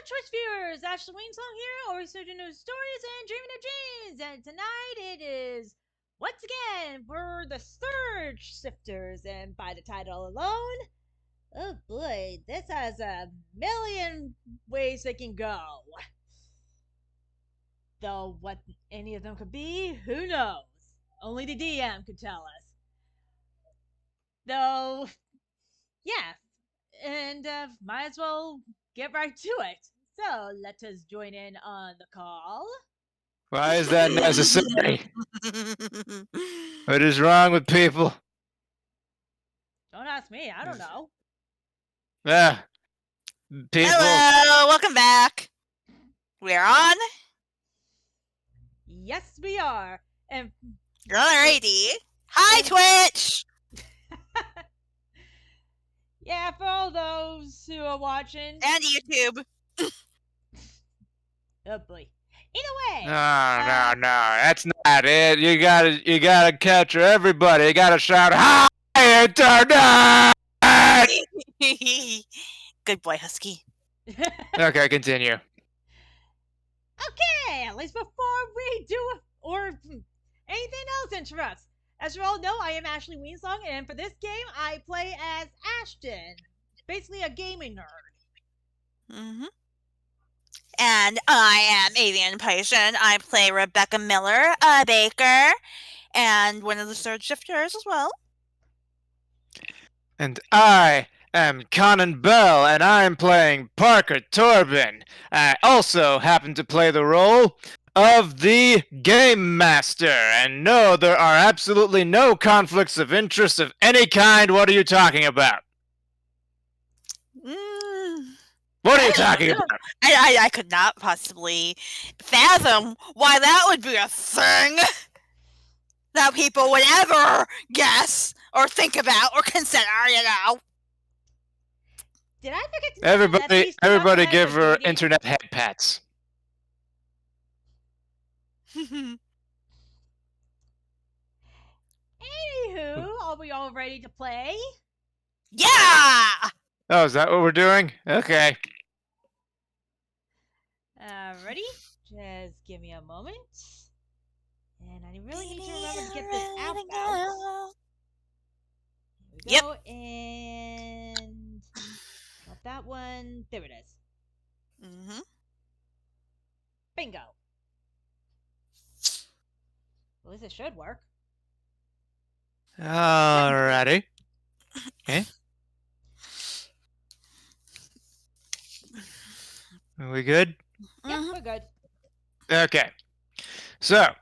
Twitch viewers, Ashley Wingsong here, always searching new stories and dreaming of dreams. And tonight it is, once again, for the Surge Sifters. And by the title alone, oh boy, this has a million ways they can go. Though what any of them could be, who knows? Only the DM could tell us. Though, yeah, and might as well get right to it. So let us join in on the call. Why is that necessary? What is wrong with people? Don't ask me, I don't know. Ah, people. Hello, welcome back. We're on. Yes, we are. And Alrighty. Hi, Twitch. yeah, for all those who are watching. And YouTube. Oh boy. Either way. No, that's not it. You gotta capture everybody. You gotta shout, "Hi, Internet!" Good boy, Husky. Okay, continue. Okay, at least before we do or anything else interrupts. As you all know, I am Ashley Wiensong, and for this game, I play as Ashton, basically a gaming nerd. Mm-hmm. And I am Avian Python. I play Rebecca Miller, a baker, and one of the Surge Shifters as well. And I am Conan Bell, and I'm playing Parker Torben. I also happen to play the role of the Game Master. And no, there are absolutely no conflicts of interest of any kind. What are you talking about? What are you talking about? I could not possibly fathom why that would be a thing that people would ever guess or think about or consider, you know. Did I forget to mention that these two Everybody guys give are her dating? internet head pats. Anywho, are we all ready to play? Yeah! Oh, is that what we're doing? Okay. Ready? Just give me a moment. And I really need to remember to get this outbound. Here we go. And not that one. There it is. Mm-hmm. Bingo. Well, at least it should work. Alrighty. Okay. Are we good? Yep, we're good. Okay. So,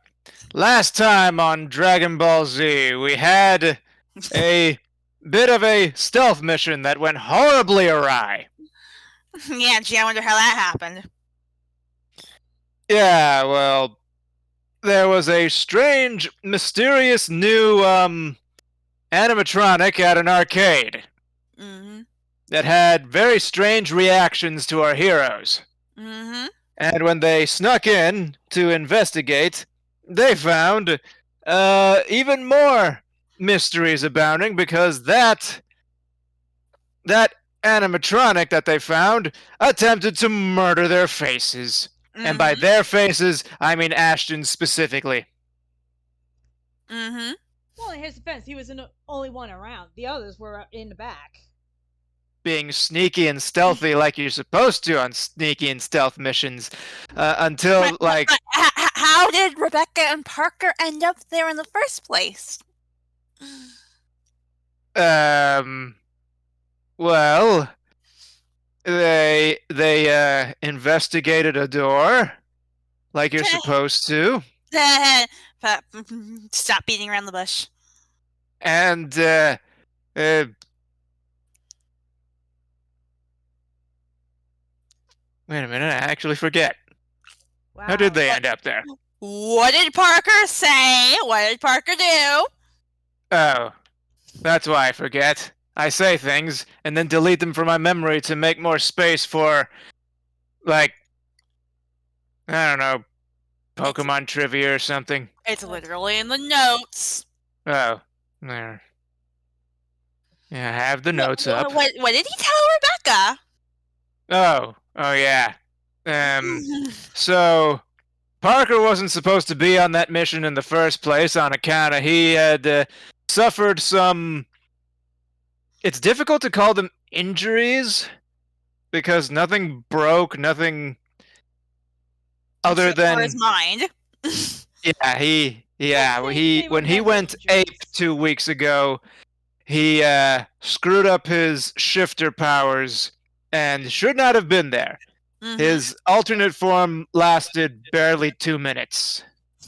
last time on Dragon Ball Z, we had a bit of a stealth mission that went horribly awry. Yeah, gee, I wonder how that happened. Yeah, well, there was a strange, mysterious new animatronic at an arcade Mm-hmm. that had very strange reactions to our heroes. Mm-hmm. And when they snuck in to investigate, they found even more mysteries abounding, because that animatronic that they found attempted to murder their faces. Mm-hmm. And by their faces, I mean Ashton specifically. Mm-hmm. Well, in his defense, he was the only one around. The others were in the back. Being sneaky and stealthy like you're supposed to on sneaky and stealth missions, until, like... How did Rebecca and Parker end up there in the first place? Well, they investigated a door, like you're supposed to, Stop beating around the bush. and wait a minute, I actually forget. Wow. How did they end up there? What did Parker say? What did Parker do? Oh, that's why I forget. I say things, and then delete them from my memory to make more space for, like, I don't know, Pokemon trivia or something. It's literally in the notes. Oh, there. Yeah, I have the notes up. What did he tell Rebecca? Oh, yeah. So Parker wasn't supposed to be on that mission in the first place on account of he had suffered some. It's difficult to call them injuries because nothing broke, nothing other Except for his than mind. when he heavy went ape injuries. 2 weeks ago, he screwed up his shifter powers and should not have been there. Mm-hmm. His alternate form lasted barely 2 minutes.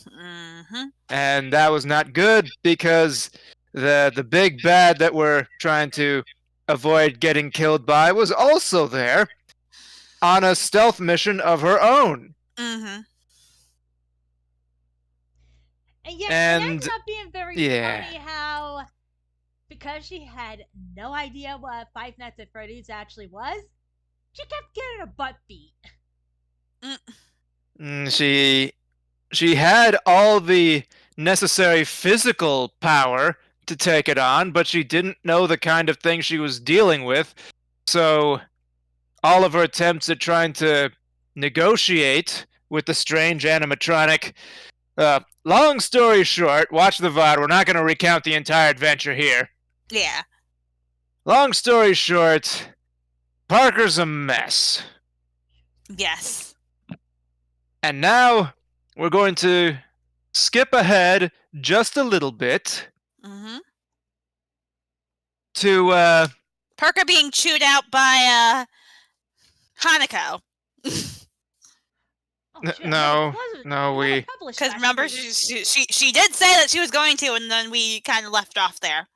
Mm-hmm. And that was not good because the big bad that we're trying to avoid getting killed by was also there on a stealth mission of her own. Mm-hmm. And yet, it And ended up being very funny how, because she had no idea what Five Nights at Freddy's actually was, she kept getting her butt beat. She had all the necessary physical power to take it on, but she didn't know the kind of thing she was dealing with. So all of her attempts at trying to negotiate with the strange animatronic. Long story short, watch the VOD. We're not going to recount the entire adventure here. Yeah. Long story short, Parker's a mess. Yes. And now we're going to skip ahead just a little bit Mm-hmm. to Parker being chewed out by Hanako. Because remember, she did say that she was going to, and then we kind of left off there.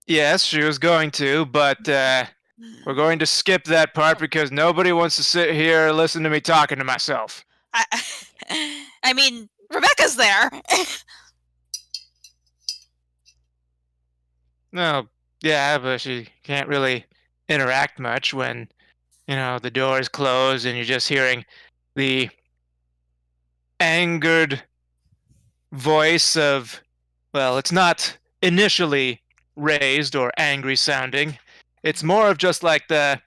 Yes, she was going to, but we're going to skip that part because nobody wants to sit here and listen to me talking to myself. I mean, Rebecca's there. No, yeah, but she can't really interact much when, the door is closed and you're just hearing the angered voice of, well, it's not initially raised or angry sounding. It's more of just like the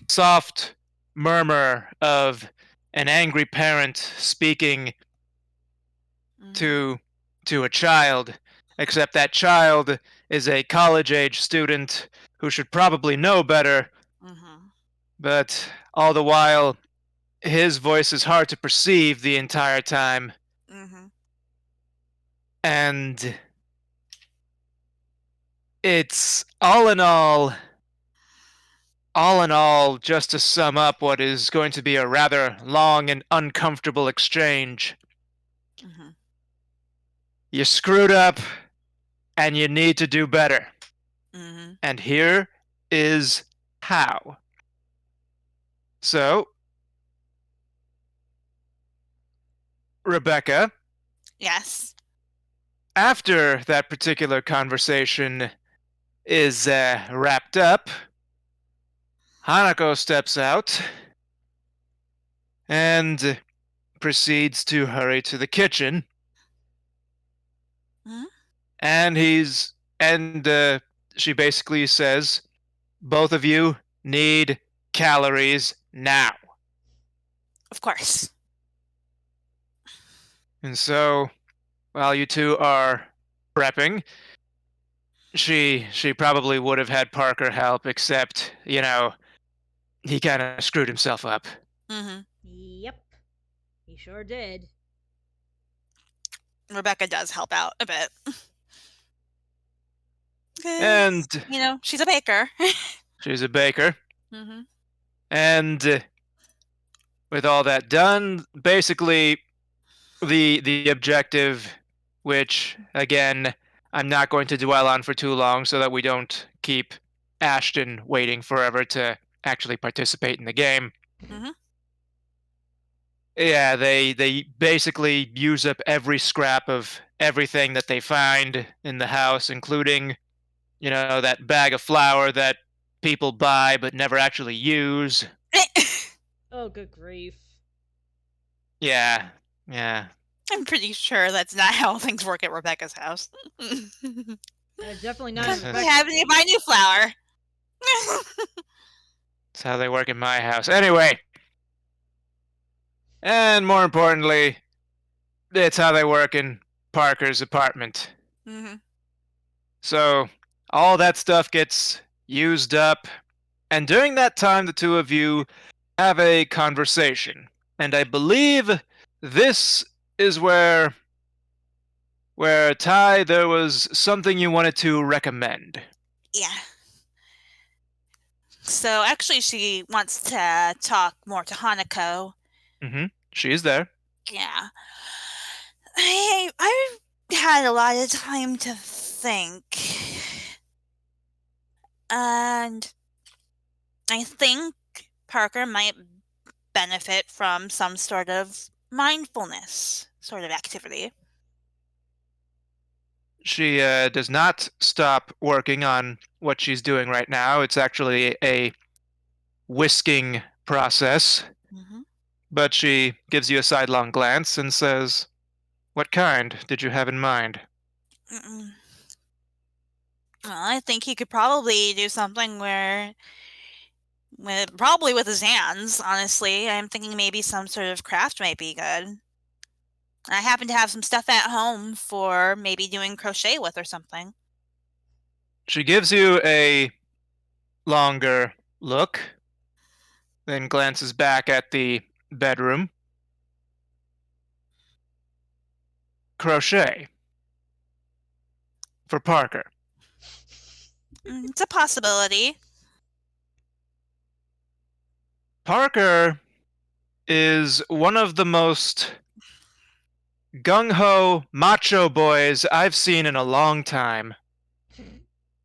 soft murmur of an angry parent speaking to a child, except that child is a college-age student who should probably know better. But all the while, his voice is hard to perceive the entire time. And it's all in all, just to sum up what is going to be a rather long and uncomfortable exchange. You screwed up, and you need to do better. And here is how. So, Rebecca. Yes. After that particular conversation is wrapped up, Hanako steps out and proceeds to hurry to the kitchen. And she basically says, both of you need calories now. Of course. And so, while you two are prepping, she probably would have had Parker help, except, he kind of screwed himself up. Yep. He sure did. Rebecca does help out a bit. And she's a baker. She's a baker. And with all that done, basically the objective, which again I'm not going to dwell on for too long so that we don't keep Ashton waiting forever to actually participate in the game. Yeah, they basically use up every scrap of everything that they find in the house, including, that bag of flour that people buy but never actually use. Oh, good grief. Yeah. I'm pretty sure that's not how things work at Rebecca's house. Definitely not. We have to buy new flour. That's how they work in my house. Anyway. And more importantly, it's how they work in Parker's apartment. Mm-hmm. So all that stuff gets used up, and during that time, the two of you have a conversation. And I believe this is where Ty, there was something you wanted to recommend. Yeah. So actually, she wants to talk more to Hanako. She's there. Yeah. I've had a lot of time to think. And I think Parker might benefit from some sort of mindfulness sort of activity. She does not stop working on what she's doing right now. It's actually a whisking process, Mm-hmm. but she gives you a sidelong glance and says, "What kind did you have in mind?" Mm-mm. Well, I think he could probably do something probably with his hands, honestly. I'm thinking maybe some sort of craft might be good. I happen to have some stuff at home for maybe doing crochet with or something. She gives you a longer look, then glances back at the bedroom. Crochet. For Parker. It's a possibility. Parker is one of the most gung-ho macho boys I've seen in a long time.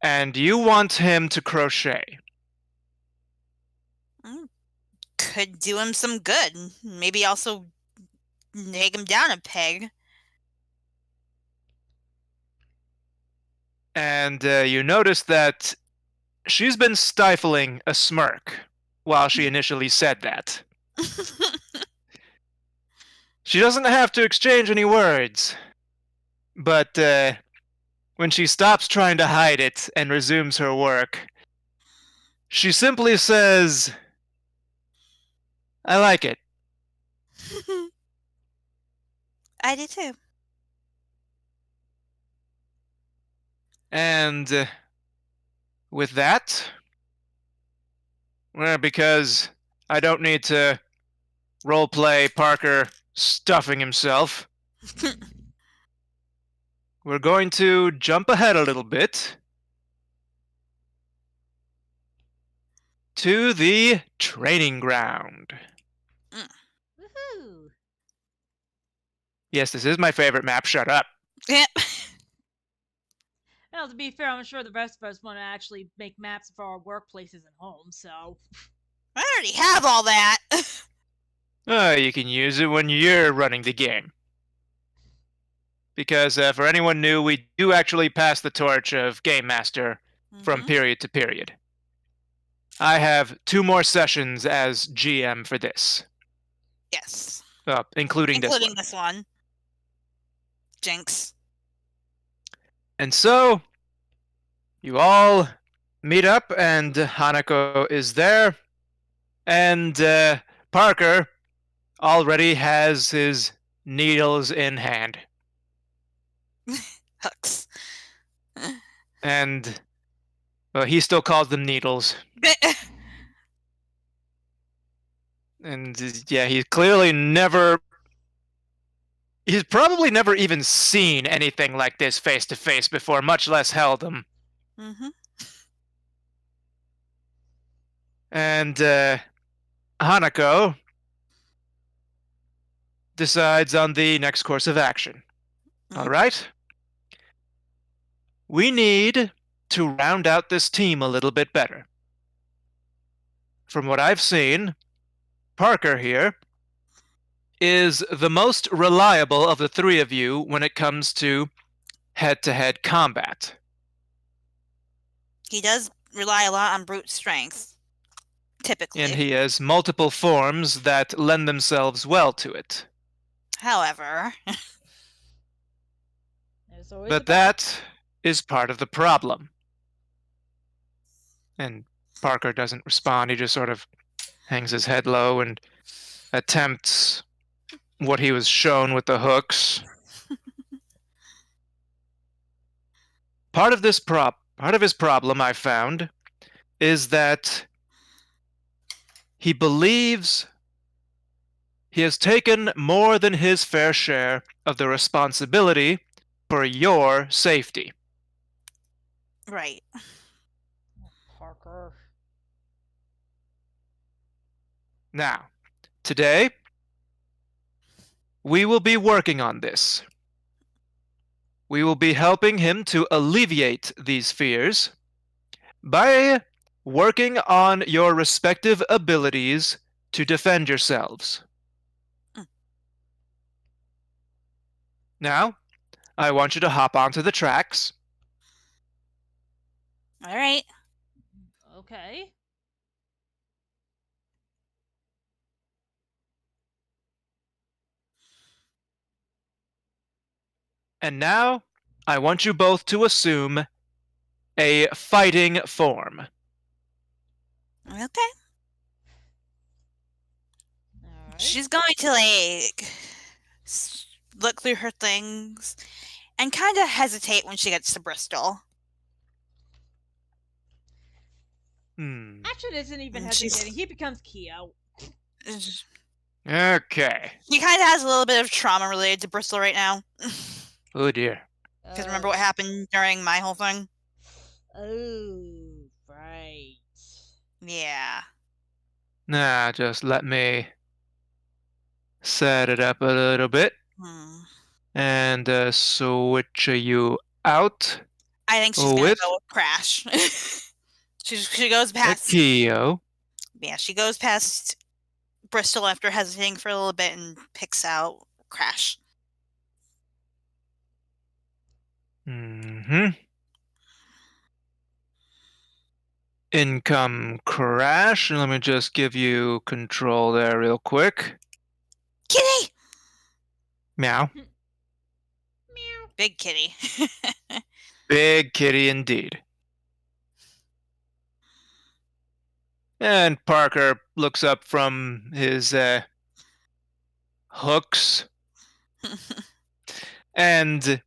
And you want him to crochet. Could do him some good. Maybe also take him down a peg. And you notice that she's been stifling a smirk while she initially said that. She doesn't have to exchange any words. But when she stops trying to hide it and resumes her work, she simply says, "I like it." I do too. And with that, well, because I don't need to roleplay Parker stuffing himself, we're going to jump ahead a little bit to the training ground. Woohoo! Yes, this is my favorite map. Shut up. Yep. Well, to be fair, I'm sure the rest of us want to actually make maps for our workplaces and homes, so. I already have all that. You can use it when you're running the game. Because for anyone new, we do actually pass the torch of Game Master from period to period. I have 2 more sessions as GM for this. Yes. Including this one. Jinx. And so, you all meet up, and Hanako is there, and Parker already has his needles in hand. Hooks. And, well, he still calls them needles. And, yeah, he's clearly never... He's probably never even seen anything like this face-to-face before, much less held them. And Hanako decides on the next course of action. All right? We need to round out this team a little bit better. From what I've seen, Parker here is the most reliable of the 3 of you when it comes to head-to-head combat. He does rely a lot on brute strength, typically. And he has multiple forms that lend themselves well to it. However, but that is part of the problem. And Parker doesn't respond. He just sort of hangs his head low and attempts what he was shown with the hooks. Part of his problem, I found, is that he believes he has taken more than his fair share of the responsibility for your safety. Right. Parker. Now, today, we will be working on this. We will be helping him to alleviate these fears by working on your respective abilities to defend yourselves. Now, I want you to hop onto the tracks. All right. Okay. And now, I want you both to assume a fighting form. Okay. All right. She's going to look through her things and kind of hesitate when she gets to Bristol. Actually, isn't even And she's- hesitating. He becomes Keo. Okay. She kind of has a little bit of trauma related to Bristol right now. Oh dear. Because remember what happened during my whole thing? Oh, right. Yeah. Now, just let me set it up a little bit and switch you out I think she's going to with go with Crash. she goes past. Keo. Yeah, she goes past Bristol after hesitating for a little bit and picks out Crash. Income Crash. Let me just give you control there real quick. Kitty! Meow. Meow. Big kitty. Big kitty indeed. And Parker looks up from his hooks and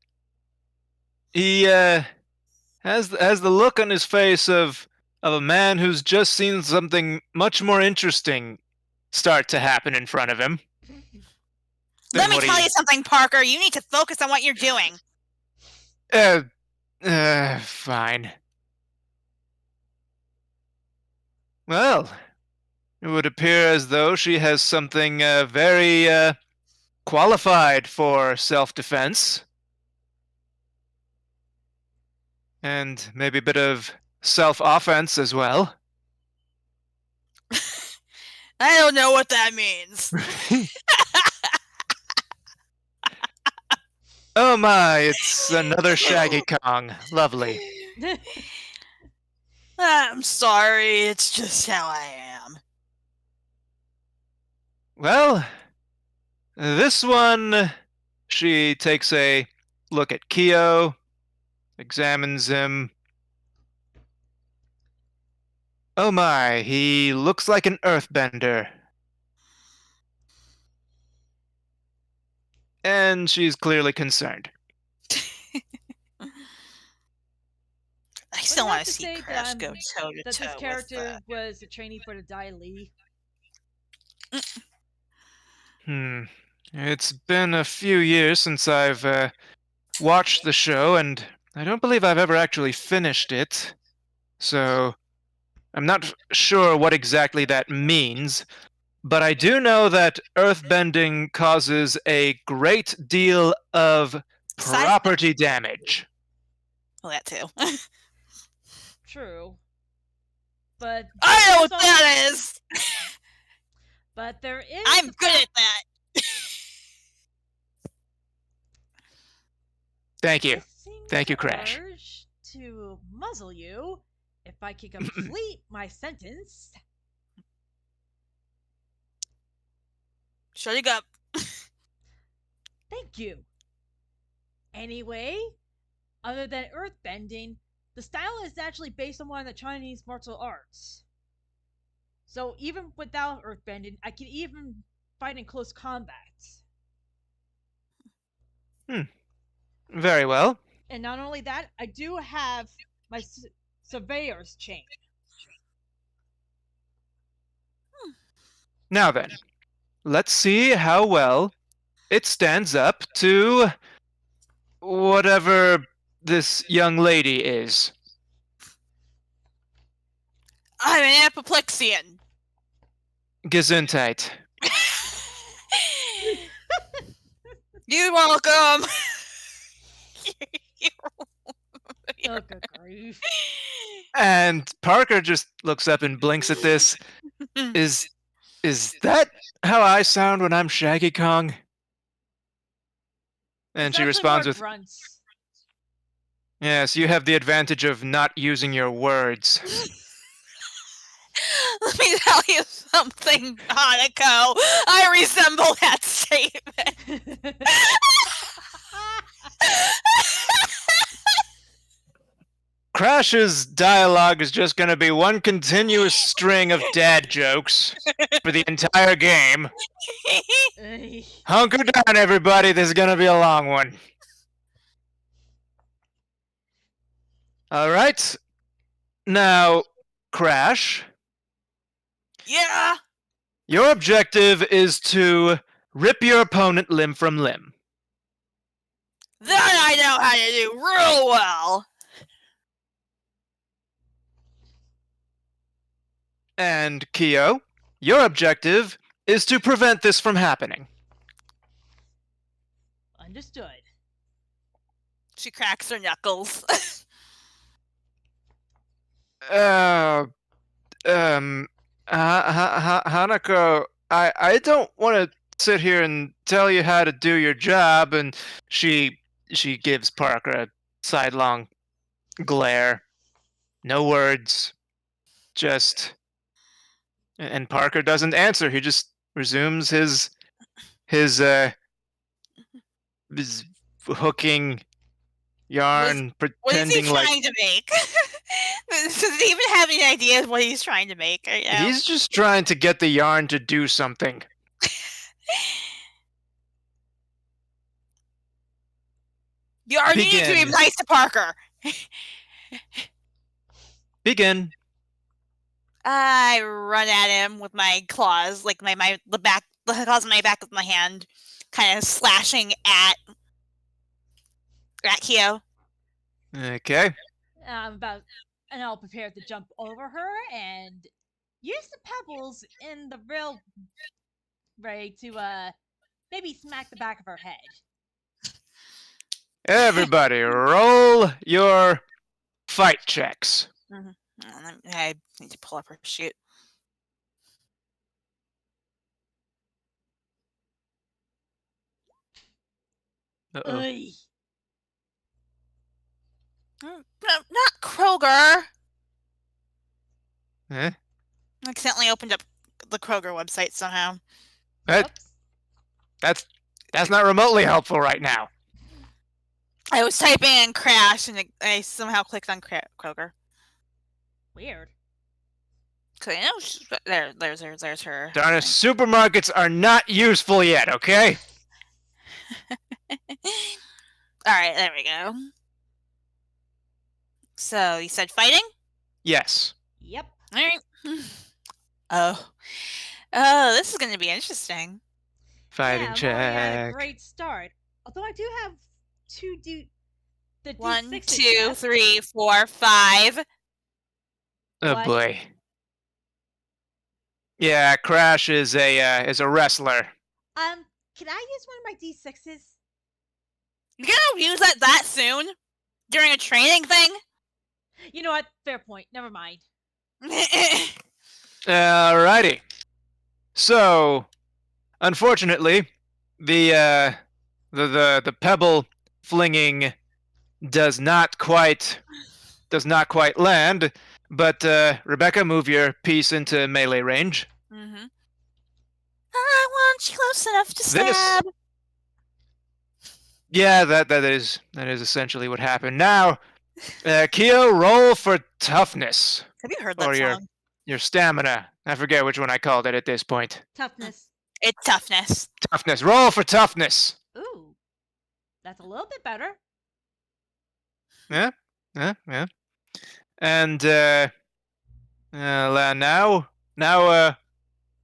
he has the look on his face of a man who's just seen something much more interesting start to happen in front of him. Let me tell you something, Parker. You need to focus on what you're doing. Fine. Well, it would appear as though she has something very qualified for self-defense. And maybe a bit of self-offense as well. I don't know what that means. Oh my, it's another Shaggy Kong. Lovely. I'm sorry, it's just how I am. Well, this one, she takes a look at Keo, examines him. Oh my, he looks like an earthbender. And she's clearly concerned. I still want to see say Crash go toe to toe. That this character was a trainee for the Dai Li. It's been a few years since I've watched the show, and I don't believe I've ever actually finished it. So I'm not sure what exactly that means, but I do know that earthbending causes a great deal of property damage. Well, that too. True. But I know what that is! But there is... I'm good at that! Thank you. Thank you, Crash. To muzzle you if I can complete my sentence. Shut it up. Thank you. Anyway, other than earthbending, the style is actually based on one of the Chinese martial arts. So even without earthbending, I can even fight in close combat. Very well. And not only that, I do have my surveyor's chain. Now then, let's see how well it stands up to whatever this young lady is. I'm an apoplexian. Gesundheit. You're welcome. Oh, good grief. And Parker just looks up and blinks at this. Is that how I sound when I'm Shaggy Kong? And It's she actually responds more with, grunts. yes, you have the advantage of not using your words. Let me tell you something, Hanako. I resemble that statement. Crash's dialogue is just going to be one continuous string of dad jokes for the entire game. Hunker down, everybody. This is going to be a long one. All right. Now, Crash, Yeah. your objective is to rip your opponent limb from limb. That I know how to do real well. And Kyo, your objective is to prevent this from happening. Understood. She cracks her knuckles. Hanako, I don't want to sit here and tell you how to do your job. And she gives Parker a sidelong glare. No words. Just. And Parker doesn't answer. He just resumes his hooking yarn, What is he pretending like trying to make? Does he even have any idea of what he's trying to make right now? he's just trying to get the yarn to do something. You need to be Begin. nice to Parker. Begin. I run at him with my claws, like the claws on my back with my hand, kind of slashing at Kyo. Okay. And I'll prepare to jump over her and use the pebbles in the real way to maybe smack the back of her head. Everybody, roll your fight checks. I need to pull up her sheet. Uh-oh. Not Kroger. Eh? I accidentally opened up the Kroger website somehow. That's not remotely helpful right now. I was typing in Crash and I somehow clicked on Kroger. Weird. Cause I know there's her. Darn it, supermarkets are not useful yet, okay? Alright, there we go. So, you said fighting? Yes. Yep. Alright. Oh, this is going to be interesting. Fighting check. I've already had a great start. Although I do have the 1, D6 2, left. 3, 4, 5. Oh What? boy. Yeah, Crash is a wrestler. Can I use one of my D6s? You're gonna use that soon? During a training thing? You know what? Fair point. Never mind. Alrighty. So, unfortunately, the pebble flinging does not quite land. But Rebecca, move your piece into melee range. Mm-hmm. I want you close enough to stab. Yeah, that is essentially what happened. Now, Kyo, roll for toughness. Have you heard that or song? Your stamina. I forget which one I called it at this point. Toughness. It's toughness. Toughness. Roll for toughness. Ooh. That's a little bit better. Yeah. And now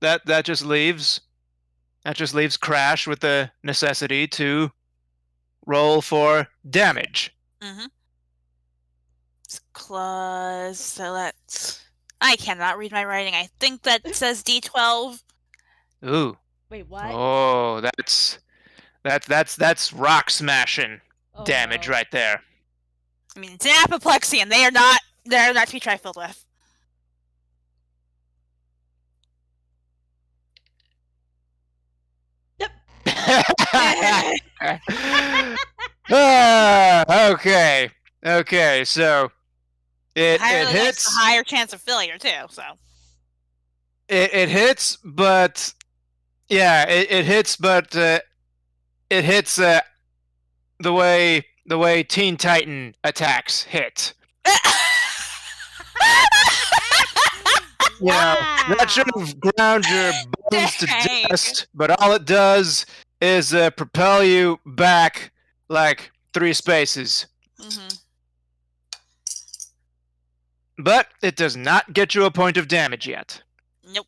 that just leaves Crash with the necessity to roll for damage. Mm-hmm. Claws. So that's. I cannot read my writing. I think that says D12. Ooh. Wait, what? Oh, that's rock smashing damage no. right there. I mean, it's an apoplexy, and they're not to be trifled with. Yep. Okay, so it hits. A higher chance of failure too. So it hits, but yeah, it hits, but it hits the way Teen Titan attacks hit. Wow. That should have ground your bones to Dang. dust, but all it does is propel you back like 3 spaces. Mm-hmm. But it does not get you a point of damage yet. Nope.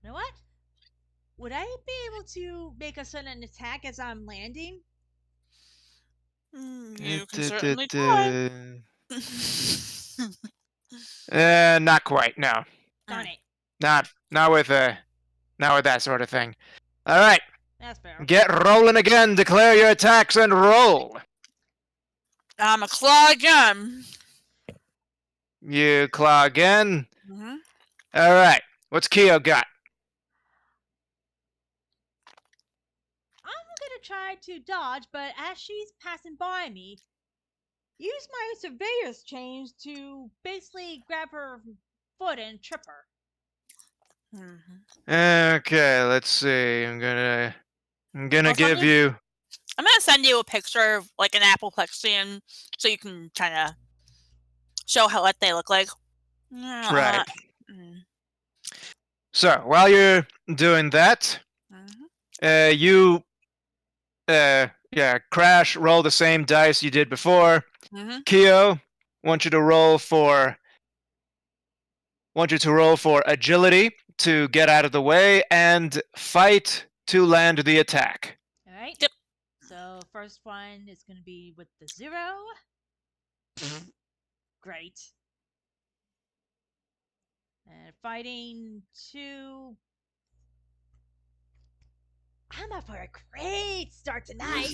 You know what? Would I be able to make a sudden attack as I'm landing? You can certainly try. Not quite. No, Darn it. not with that sort of thing. All right, That's fair. get rolling again. Declare your attacks and roll. I'm a claw again. You claw again. Mm-hmm. All right, what's Kyo got? I'm gonna try to dodge, but as she's passing by me, use my surveyor's chains to basically grab her foot and trip her. Mm-hmm. Okay, let's see. I'm gonna give you. I'm gonna send you a picture of like an apoplexian, so you can kind of show what they look like. Right. So while you're doing that, you Crash, roll the same dice you did before. Mm-hmm. Kyo, want you to roll for agility to get out of the way and fight to land the attack. All right. Yep. So first one is gonna be with the 0. Great. And fighting 2. I'm up for a great start tonight.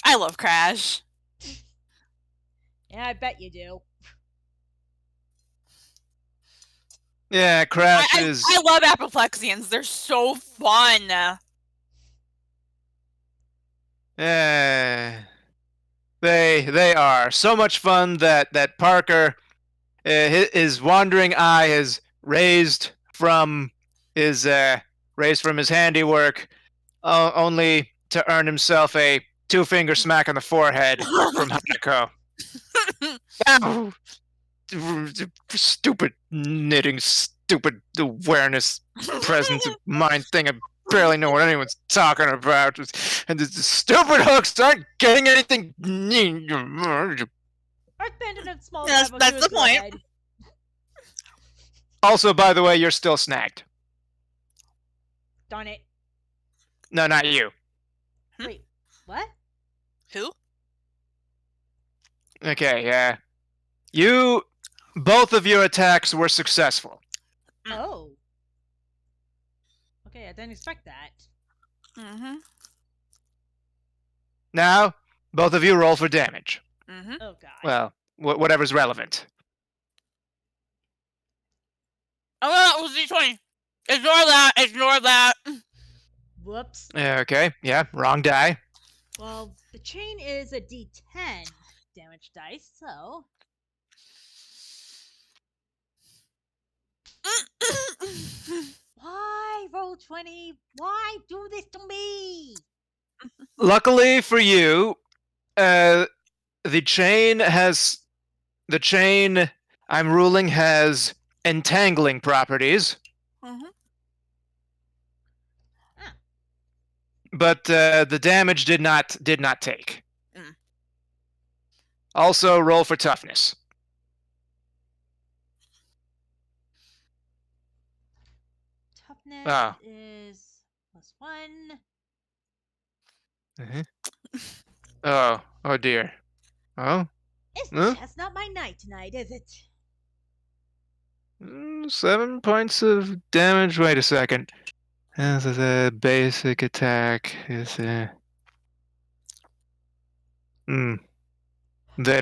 I love Crash. Yeah, I bet you do. Yeah, Crash is. I love apoplexians. They're so fun. Yeah. They are so much fun that Parker, his wandering eye is raised from his handiwork, only to earn himself a 2-finger smack on the forehead from Hanako. Ow! Stupid knitting, stupid awareness, presence of mind thing. I barely know what anyone's talking about. And the stupid hooks aren't getting anything. Earthband and small. That's the point. Also, by the way, you're still snagged. Darn it. No, not you. Wait, what? Who? Okay, yeah. Both of your attacks were successful. Oh. Okay, I didn't expect that. Mm-hmm. Now, both of you roll for damage. Mm-hmm. Oh god. Well, whatever's relevant. Oh, that was D20. Ignore that. Whoops. Okay, yeah, wrong die. Well, the chain is a D10 damage dice, so. Why, Roll20? Why do this to me? Luckily for you, the chain I'm ruling has entangling properties. Mm-hmm. but the damage did not take. Mm. Also, roll for toughness. Toughness is +1. Oh dear. Oh? It's Huh? just not my night tonight, is it? 7 points of damage. Wait a second. This is a basic attack. Is Wait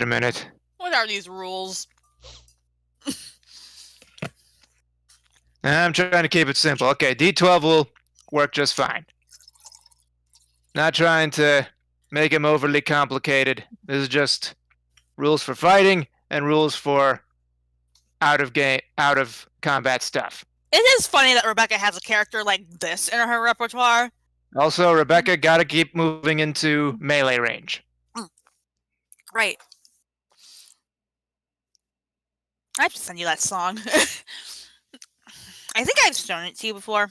a minute. What are these rules? I'm trying to keep it simple. Okay, D12 will work just fine. Not trying to make him overly complicated. This is just rules for fighting and rules for out of combat stuff. It is funny that Rebecca has a character like this in her repertoire. Also, Rebecca gotta keep moving into melee range. Right. I have to send you that song. I think I've shown it to you before.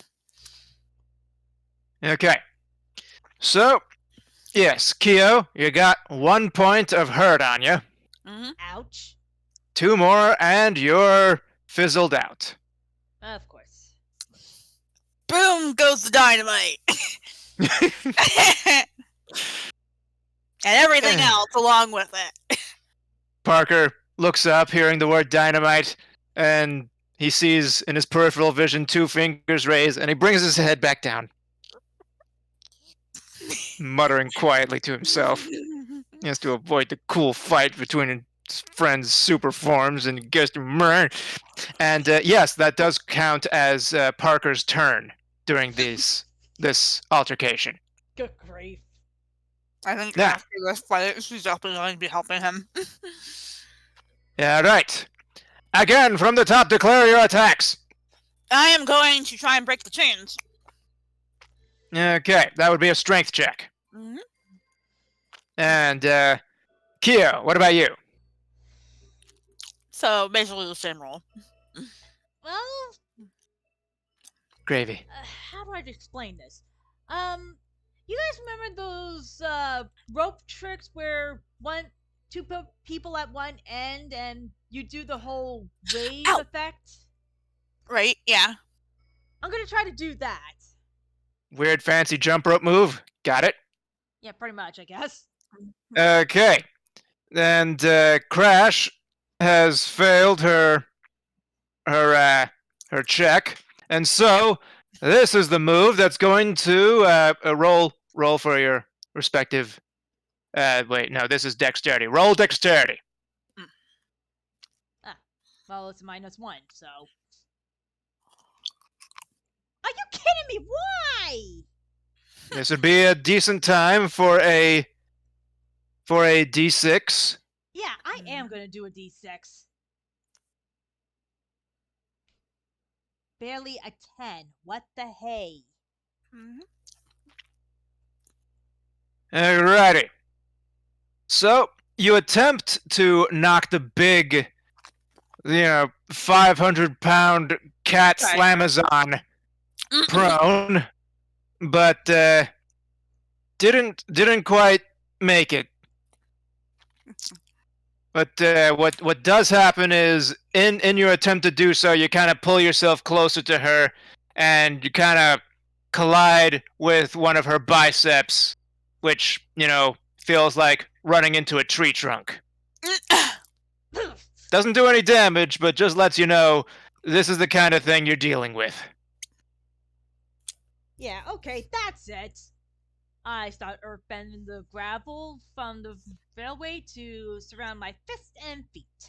Okay. So, yes, Kyo, you got 1 point of hurt on you. Mm-hmm. Ouch. 2 more, and you're fizzled out. Of course. Boom goes the dynamite. And everything else along with it. Parker looks up, hearing the word dynamite, and he sees in his peripheral vision 2 fingers raised, and he brings his head back down, muttering quietly to himself. He has to avoid the cool fight between his friends' super forms and gets to. And yes, that does count as Parker's turn during this altercation. Good grief. I think Yeah. after this fight, she's definitely going to be helping him. Yeah, right. Again, from the top, declare your attacks. I am going to try and break the chains. Okay, that would be a strength check. Mm-hmm. And Kyo, what about you? So basically the same roll. Well, Gravy. how do I explain this? You guys remember those rope tricks where two people at one end and you do the whole wave Ow. effect? Right? Yeah. I'm gonna try to do that. Weird fancy jump rope move. Got it. Yeah, pretty much, I guess. Okay. And Crash has failed her check, and so this is the move that's going to roll for your respective. Wait, no, this is dexterity. Roll dexterity. Well, it's -1, so. Are you kidding me? Why? This would be a decent time for a D6. Yeah, I am gonna do a D6. Barely a 10. What the hey? Mm-hmm. Alrighty. So you attempt to knock the big, 500-pound cat Slamazon prone, but didn't quite make it. But what does happen is in your attempt to do so, you kind of pull yourself closer to her, and you kind of collide with one of her biceps, which feels like running into a tree trunk. Doesn't do any damage, but just lets you know this is the kind of thing you're dealing with. Yeah, okay, that's it. I start earthbending the gravel from the railway to surround my fists and feet.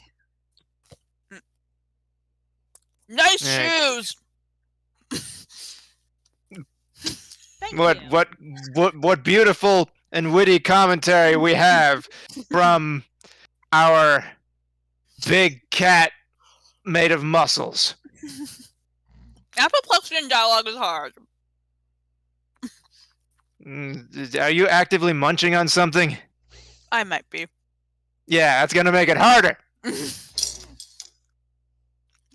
Nice shoes. Thank What you. what beautiful and witty commentary we have from our big cat made of muscles. Apoplexian dialogue is hard. Are you actively munching on something? I might be. Yeah, that's gonna make it harder.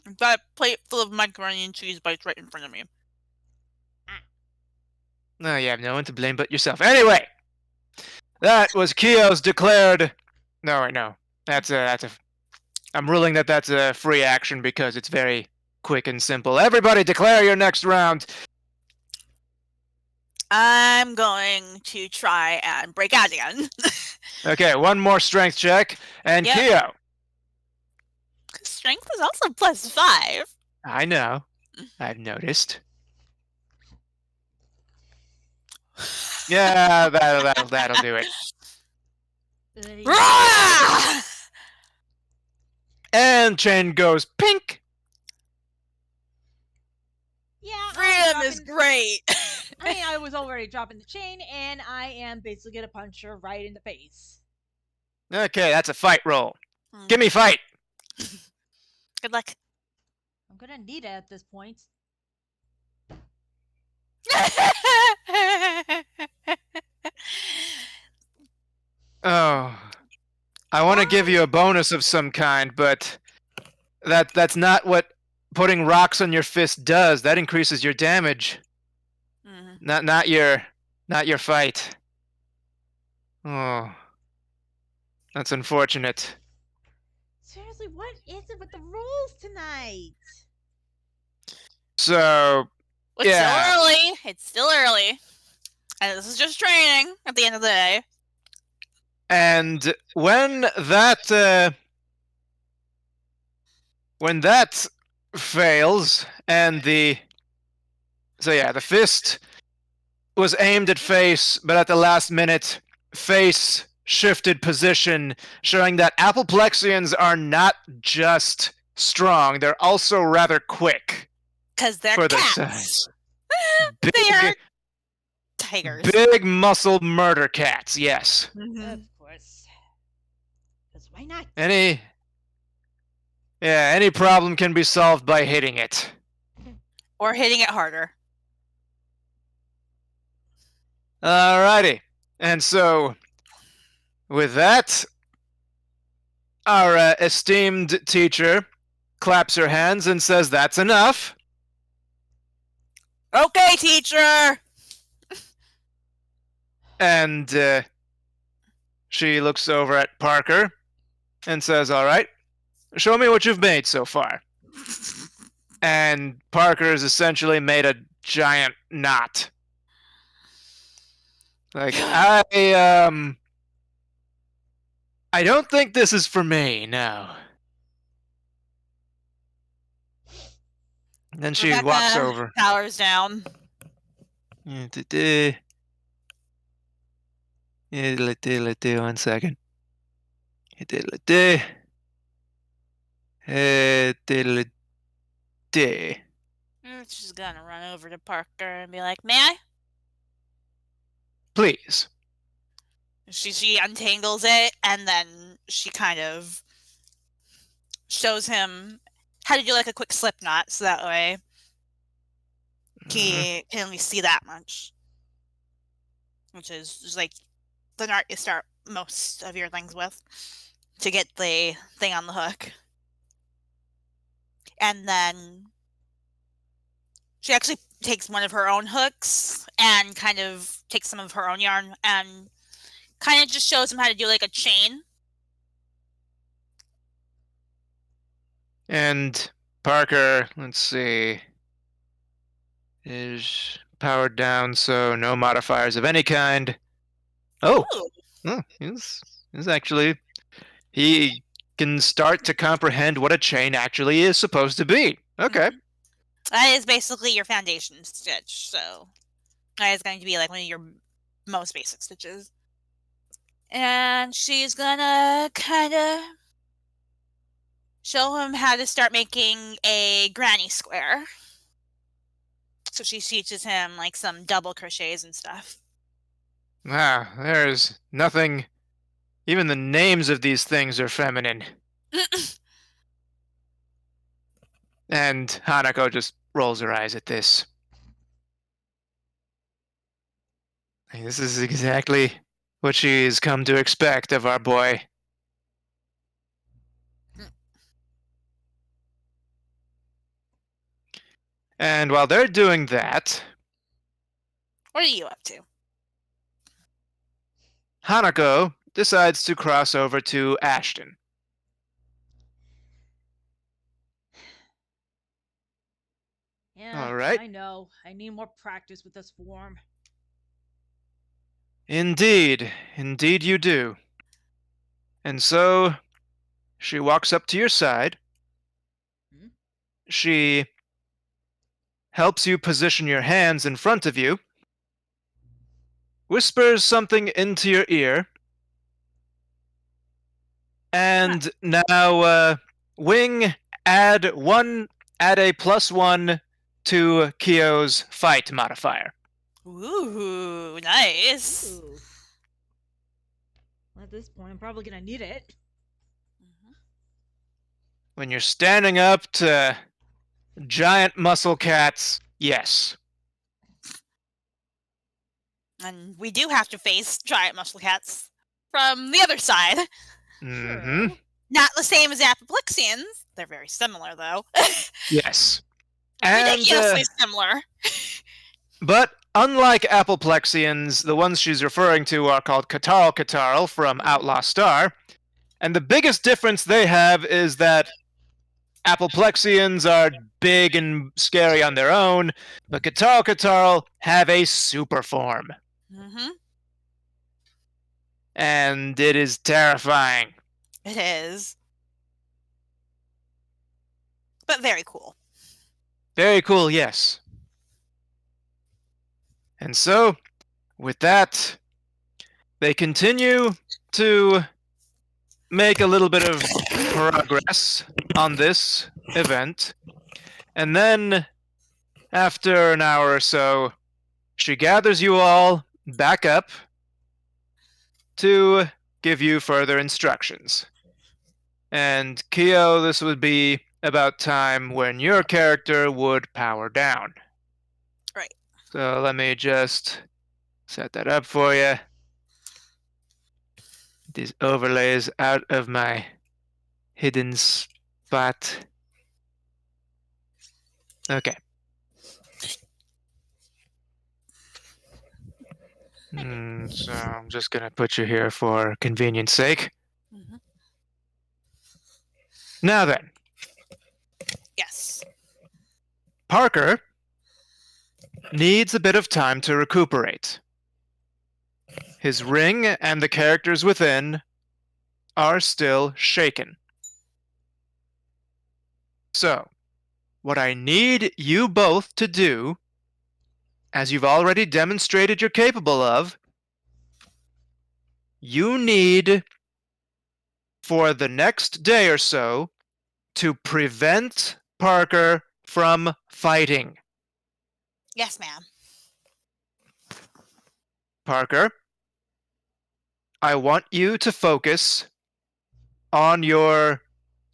I've got a plate full of macaroni and cheese bites right in front of me. No, you have no one to blame but yourself. Anyway, that was Kyo's declared. No, wait, no. That's a. I'm ruling that that's a free action because it's very quick and simple. Everybody, declare your next round. I'm going to try and break out again. Okay, one more strength check, and Yep. Kyo. Strength is also +5. I know. I've noticed. Yeah, that'll do it. Rah! And chain goes pink. Yeah, Freedom is great. I mean, I was already dropping the chain, and I am basically gonna punch her right in the face. Okay, that's a fight roll. Give me fight. Good luck. I'm gonna need it at this point. Oh, I want to give you a bonus of some kind, but that's not what putting rocks on your fist does. That increases your damage. Not your fight. Oh, that's unfortunate. Seriously, what is it with the rules tonight? So, It's yeah. still early. It's still early. And this is just training at the end of the day. And when that fails, and the fist was aimed at face, but at the last minute, face shifted position, showing that Apoplexians are not just strong, they're also rather quick. Because they're for cats. their size. They are tigers. Big muscle murder cats, yes. Of course. Because why not? Any problem can be solved by hitting it. Or hitting it harder. Alrighty. And so, with that, our esteemed teacher claps her hands and says, "That's enough." Okay, teacher! And she looks over at Parker and says, "All right, show me what you've made so far." And Parker has essentially made a giant knot. Like, I don't think this is for me, no. And then she Rebecca walks over. Powers down. One second. She's gonna run over to Parker and be like, "May I?" Please. She untangles it, and then she kind of shows him how to do like a quick slip knot, so that way he can only see that much. Which is just like the knot you start most of your things with to get the thing on the hook. And then she actually takes one of her own hooks and kind of takes some of her own yarn and kind of just shows him how to do like a chain. And Parker, let's see, is powered down, so no modifiers of any kind. Oh, he's actually, he can start to comprehend what a chain actually is supposed to be. Okay. That is basically your foundation stitch, so that is going to be like one of your most basic stitches. And she's gonna kind of show him how to start making a granny square. So she teaches him like some double crochets and stuff. Ah, there's nothing. Even the names of these things are feminine. And Hanako just rolls her eyes at this. This is exactly what she's come to expect of our boy. And while they're doing that... What are you up to? Hanako decides to cross over to Ashton. Yeah, All right. I know. I need more practice with this form. Indeed. Indeed you do. And so, she walks up to your side. Hmm? She helps you position your hands in front of you, whispers something into your ear, and now, Wing, add a +1 to Kyo's fight modifier. Ooh, nice. Ooh. Well, at this point, I'm probably gonna need it. When you're standing up to giant muscle cats, yes. And we do have to face giant muscle cats from the other side. Mm-hmm. True. Not the same as Apoplexians. They're very similar, though. Yes. And, Ridiculously similar. but unlike Apoplexians, the ones she's referring to are called Catarl from Outlaw Star. And the biggest difference they have is that Apoplexians are big and scary on their own, but Catarl have a super form. Mm-hmm. And it is terrifying. It is. But very cool. Very cool, yes. And so, with that, they continue to make a little bit of progress on this event. And then, after an hour or so, she gathers you all back up to give you further instructions. And Kyo, this would be about time when your character would power down. Right. So let me just set that up for you. These overlays out of my hidden spot. Okay. So I'm just gonna put you here for convenience sake. Mm-hmm. Now then, Yes. Parker needs a bit of time to recuperate. His ring and the characters within are still shaken. So, what I need you both to do, as you've already demonstrated you're capable of, you need, for the next day or so, to prevent Parker from fighting. Yes, ma'am. Parker, I want you to focus on your...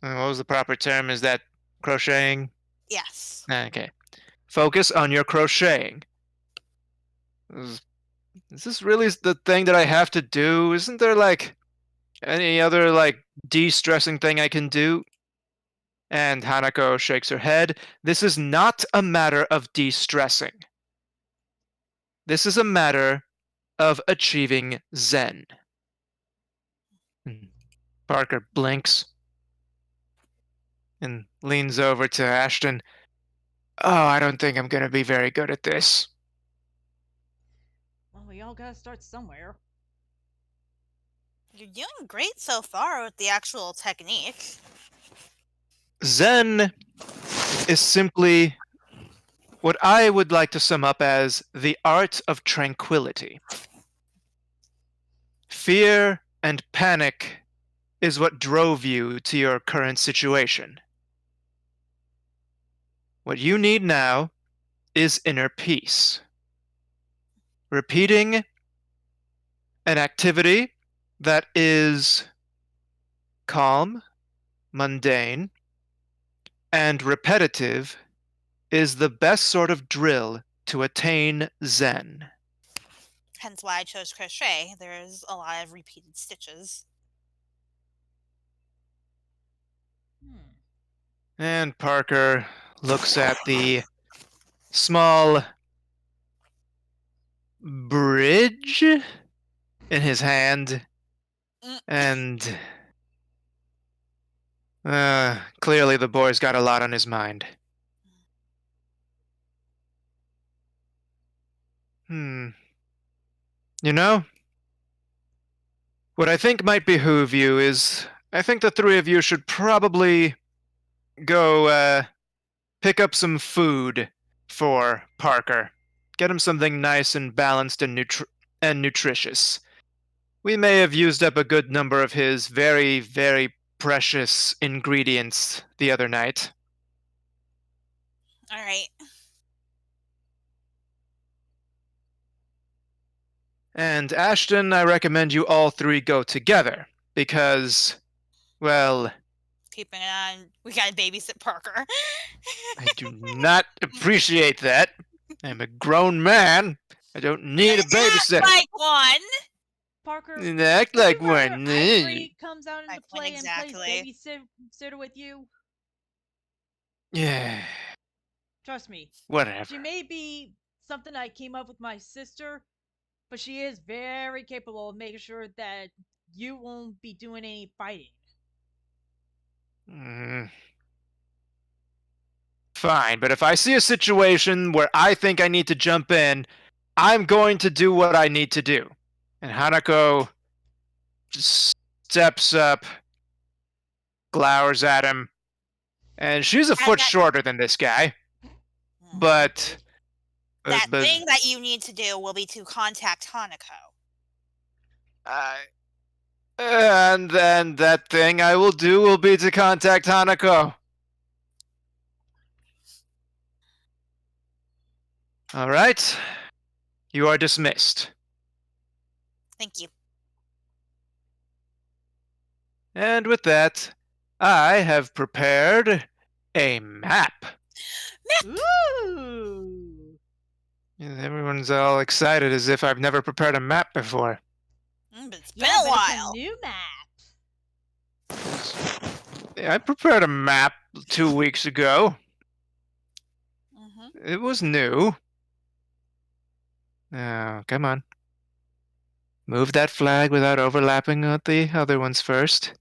What was the proper term? Is that crocheting? Yes. Okay. Focus on your crocheting. Is this really the thing that I have to do? Isn't there, like, any other, like, de-stressing thing I can do? And Hanako shakes her head. This is not a matter of de-stressing. This is a matter of achieving Zen. Parker blinks and leans over to Ashton. Oh, I don't think I'm going to be very good at this. Well, we all gotta start somewhere. You're doing great so far with the actual technique. Zen is simply what I would like to sum up as the art of tranquility. Fear and panic is what drove you to your current situation. What you need now is inner peace. Repeating an activity that is calm, mundane, and repetitive is the best sort of drill to attain Zen. Hence why I chose crochet. There's a lot of repeated stitches. And Parker looks at the small bridge in his hand, Mm, and clearly the boy's got a lot on his mind. You know, what I think might behoove you is I think the three of you should probably go pick up some food for Parker. Get him something nice and balanced and nutritious. We may have used up a good number of his very, very precious ingredients the other night. all right. And Ashton, I recommend you all three go together because, well, Keeping it on. We gotta babysit Parker. I do not appreciate that. I'm a grown man. I don't need a babysitter. Like one. Parker, Act would like you rather one. Ivory comes out into Like one, play and plays exactly. babysitter with you? Yeah, Trust me, whatever. she may be something I came up with my sister, but she is very capable of making sure that you won't be doing any fighting. Mm, fine, but if I see a situation where I think I need to jump in, I'm going to do what I need to do. And Hanako just steps up, glowers at him, and she's a foot shorter than this guy. But That but thing that you need to do will be to contact Hanako. and then that thing I will do will be to contact Hanako. All right, you are dismissed. Thank you. And with that, I have prepared a map. Ooh! Everyone's all excited as if I've never prepared a map before. But it's Yeah, been a but it's a while. new map. Yeah, I prepared a map 2 weeks ago. Mm-hmm. It was new. Oh, come on. Move that flag without overlapping with the other ones first.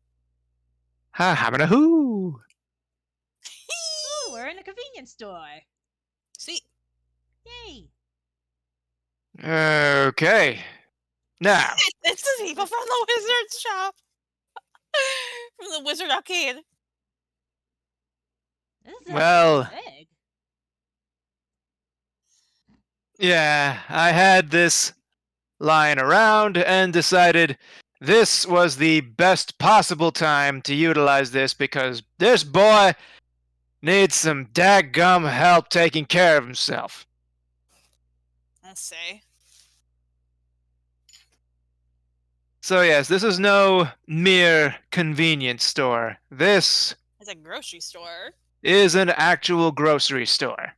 Ha, hamina-hoo! Ooh, we're in a convenience store. Sweet. Yay! Okay. Now, It's the people from the wizard shop. From the wizard arcade. This is well, actually big. yeah, I had this lying around and decided this was the best possible time to utilize this because this boy needs some daggum help taking care of himself. Let's see. So yes, this is no mere convenience store. This It's a grocery store. is an actual grocery store.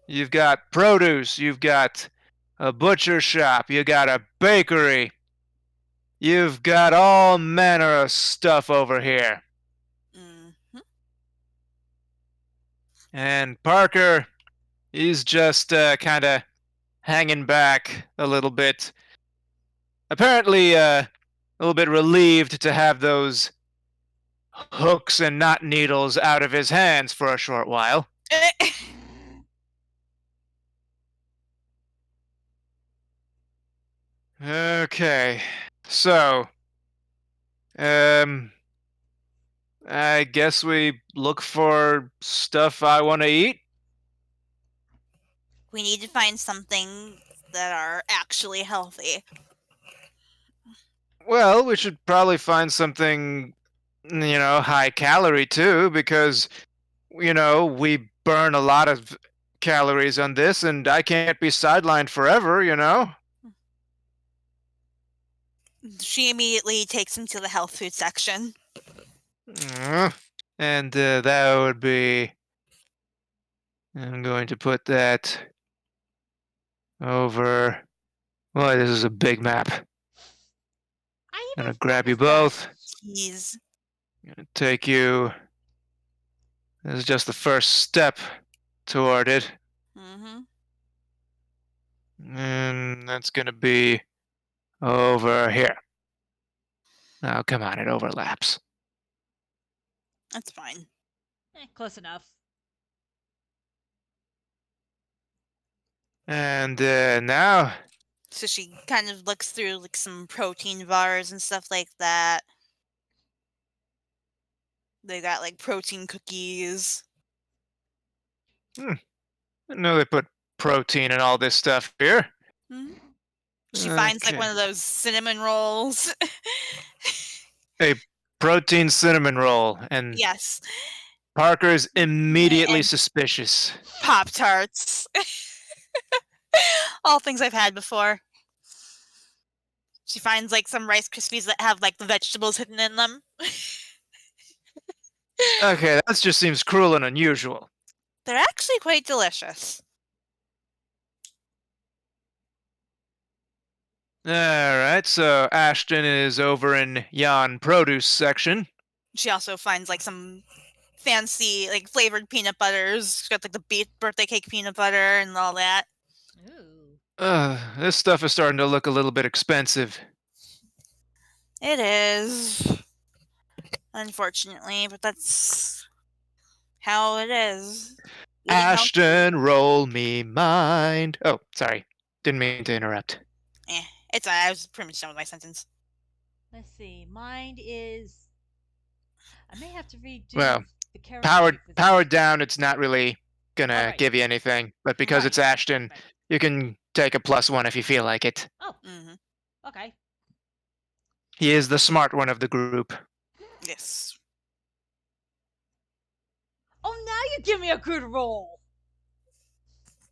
You've got produce, you've got a butcher shop, you got a bakery. You've got all manner of stuff over here. Mm-hmm. And Parker, he's just kind of hanging back a little bit. Apparently, a little bit relieved to have those hooks and knot needles out of his hands for a short while. Okay, so, I guess we look for stuff I want to eat. We need to find something that are actually healthy. Well, we should probably find something, high calorie too, because, we burn a lot of calories on this, and I can't be sidelined forever. She immediately takes him to the health food section. And that would be. I'm going to put that over. Boy, this is a big map. I I'm even gonna grab you noticed that. both. Jeez. Gonna take you. This is just the first step toward it. Mm-hmm. And that's going to be over here. Oh, come on, it overlaps. That's fine. Close enough. And now, So she kind of looks through like some protein bars and stuff like that. They got like protein cookies. I know they put protein and all this stuff here. Mhm. She finds like Okay. one of those cinnamon rolls. A protein cinnamon roll, and Yes. Parker's immediately And suspicious. Pop Tarts. All things I've had before. She finds like some Rice Krispies that have like the vegetables hidden in them. Okay, that just seems cruel and unusual. They're actually quite delicious. Alright, so Ashton is over in yon produce section. She also finds like some fancy like flavored peanut butters. She's got like the birthday cake peanut butter and all that. Ooh. This stuff is starting to look a little bit expensive. It is. Unfortunately, but that's how it is. Eating healthy. Ashton, roll me mind. Oh, sorry. Didn't mean to interrupt. I was pretty much done with my sentence. Let's see. Mind is. I may have to redo Well, the character. powered down, it's not really gonna Alright. give you anything. But because it's Right. Ashton, Right. you can take a +1 if you feel like it. Oh, Mm-hmm. okay. He is the smart one of the group. Yes. Oh, now you give me a good roll.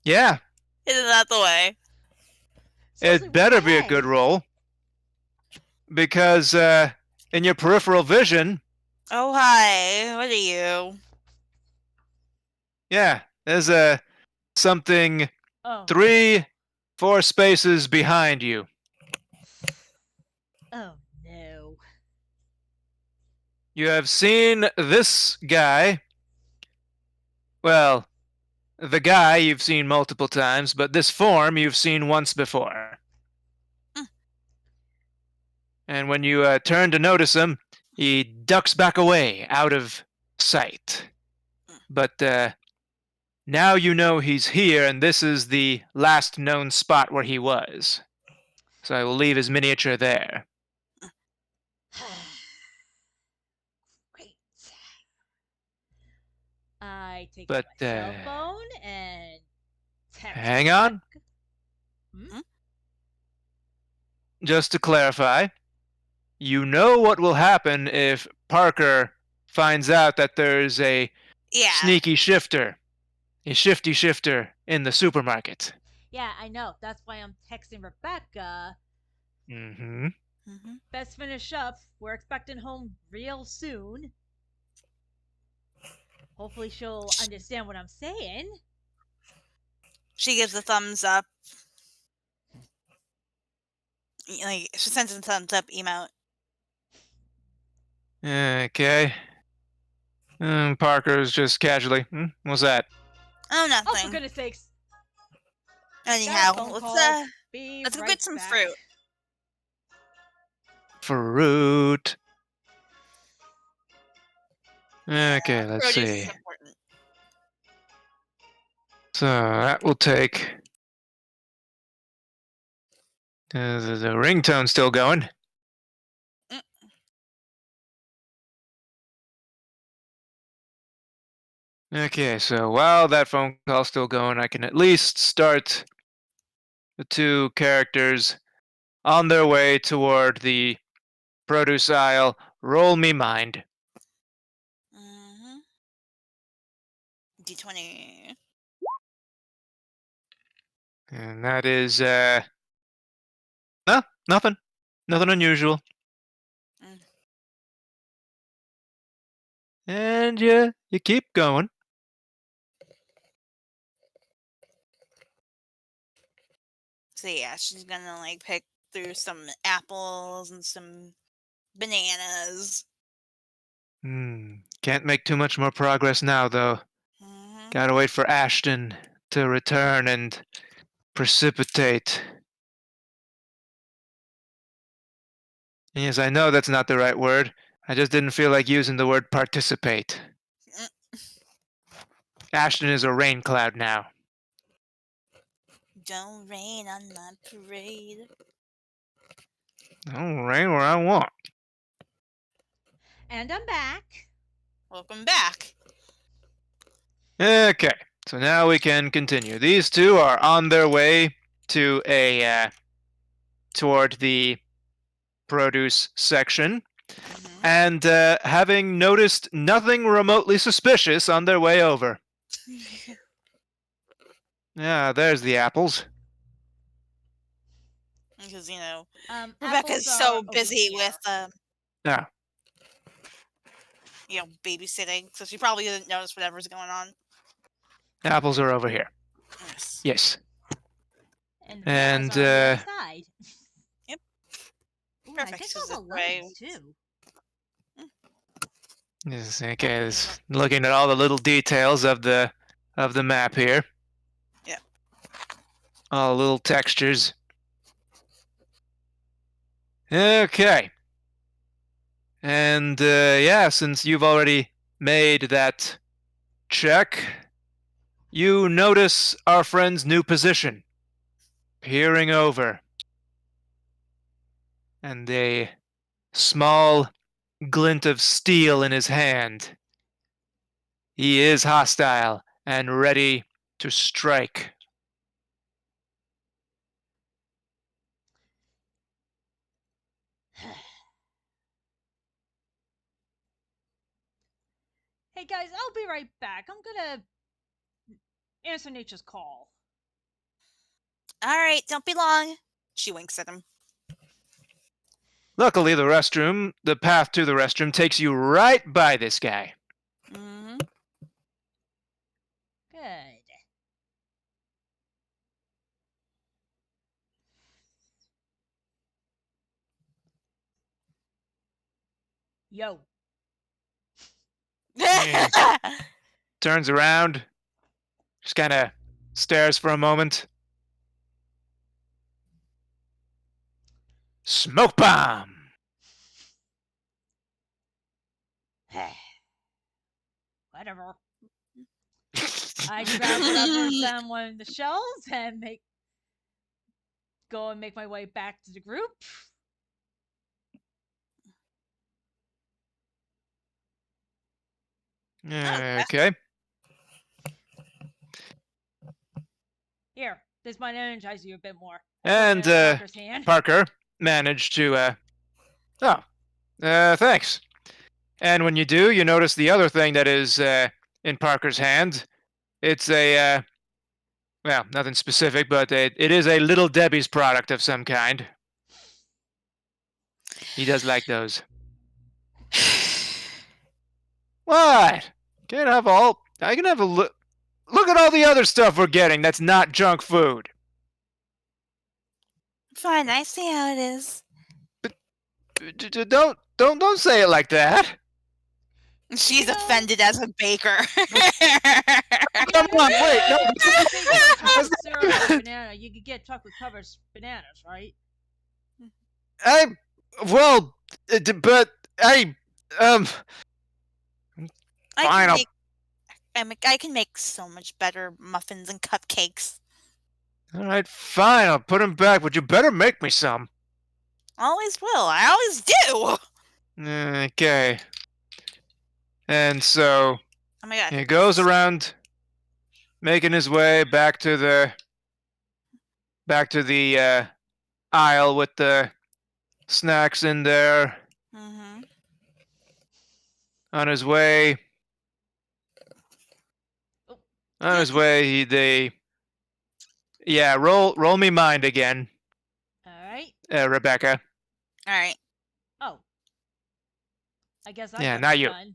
Yeah, Isn't that the way? Seriously, it better be a why? good roll. Because in your peripheral vision, Oh, hi. What are you? yeah, there's something Oh. 3-4 spaces behind you. Oh no. You have seen this guy. Well, the guy you've seen multiple times, but this form you've seen once before. Mm. And when you turn to notice him, he ducks back away out of sight. But now you know he's here, and this is the last known spot where he was. So I will leave his miniature there. Great. I take But my cell phone and text. hang on. Hmm? Just to clarify, you know what will happen if Parker finds out that there's a Yeah. sneaky shifter, a shifty shifter in the supermarket. Yeah, I know. That's why I'm texting Rebecca. Mm-hmm. Mm-hmm. Best finish up. We're expecting home real soon. Hopefully she'll understand what I'm saying. She gives a thumbs up. Like she sends a thumbs up emote. Okay. Parker's just casually, what's that? Oh, Oh, nothing. for goodness sakes. Anyhow, Got a phone let's call. Be let's go right get some back. fruit. Fruit. Okay, let's Produce see. is important. So that will take. The ringtone's still going. Mm. Okay, so while that phone call's still going, I can at least start the two characters on their way toward the produce aisle. Roll me mind. Mm-hmm. D20. And that is, no, nothing. Nothing unusual. Mm. And you keep going. So yeah, she's gonna like pick through some apples and some bananas. Can't make too much more progress now, though. Mm-hmm. Gotta wait for Ashton to return and Precipitate. Yes, I know that's not the right word. I just didn't feel like using the word participate. Ashton is a rain cloud now. Don't rain on my parade. I'll rain where I want. And I'm back. Welcome back. Okay, so now we can continue. These two are on their way to toward the produce section, and having noticed nothing remotely suspicious on their way over. Yeah, there's the apples. Because, apples Rebecca's are so over busy here. with, Yeah. babysitting, so she probably didn't notice whatever's going on. Apples are over here. Yes. Yes. And bananas are on the other side. Yep. Ooh, Perfect. I think So those are that way- lemons too. Yes, okay, looking at all the little details of the map here. Yeah. All the little textures. Okay. And yeah, since you've already made that check, you notice our friend's new position, peering over, and a small glint of steel in his hand. He is hostile and ready to strike. Hey guys, I'll be right back. I'm gonna answer nature's call. All right, don't be long. She winks at him. Luckily, the path to the restroom takes you right by this guy. Mm-hmm. Good. Yo. Turns around, just kind of stares for a moment. Smoke bomb! Whatever. I grab whatever's on one of the shelves and go and make my way back to the group. Okay. Here, this might energize you a bit more. And Parker's hand. Parker managed to. Thanks. And when you do, you notice the other thing that is in Parker's hand. It's a well, nothing specific, but it is a Little Debbie's product of some kind. He does like those. What? Can't have all. I can have a look. Look at all the other stuff we're getting that's not junk food. Fine, I see how it is. Don't say it like that. She's offended as a baker. Come on, wait, no. Chocolate syrup or banana. You could get chocolate covered bananas, right? I can make so much better muffins and cupcakes. All right, fine. I'll put them back, but you better make me some. Always will. I always do. Okay. And so Oh my god. he goes around, making his way back to the aisle with the snacks in there. Mm-hmm. On his way, roll me mind again. All right. Rebecca. All right. Oh. I guess I'm not you. done.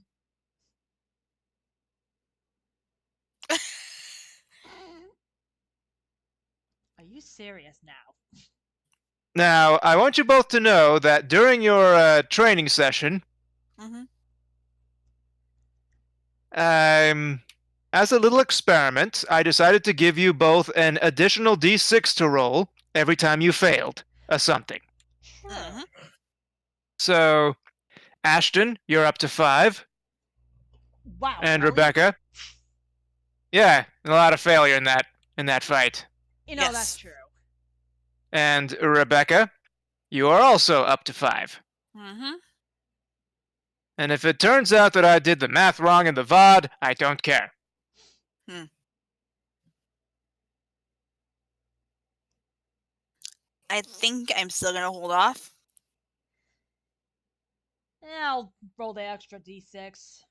Are you serious now? Now, I want you both to know that during your training session, Mm-hmm. I'm as a little experiment, I decided to give you both an additional d6 to roll every time you failed a something. Sure. Mhm. So, Ashton, you're up to 5. Wow. And really? Rebecca, yeah, a lot of failure in that fight. That's Yes. true. And Rebecca, you are also up to 5. Mm-hmm. And if it turns out that I did the math wrong in the VOD, I don't care. I think I'm still gonna hold off. I'll roll the extra d6.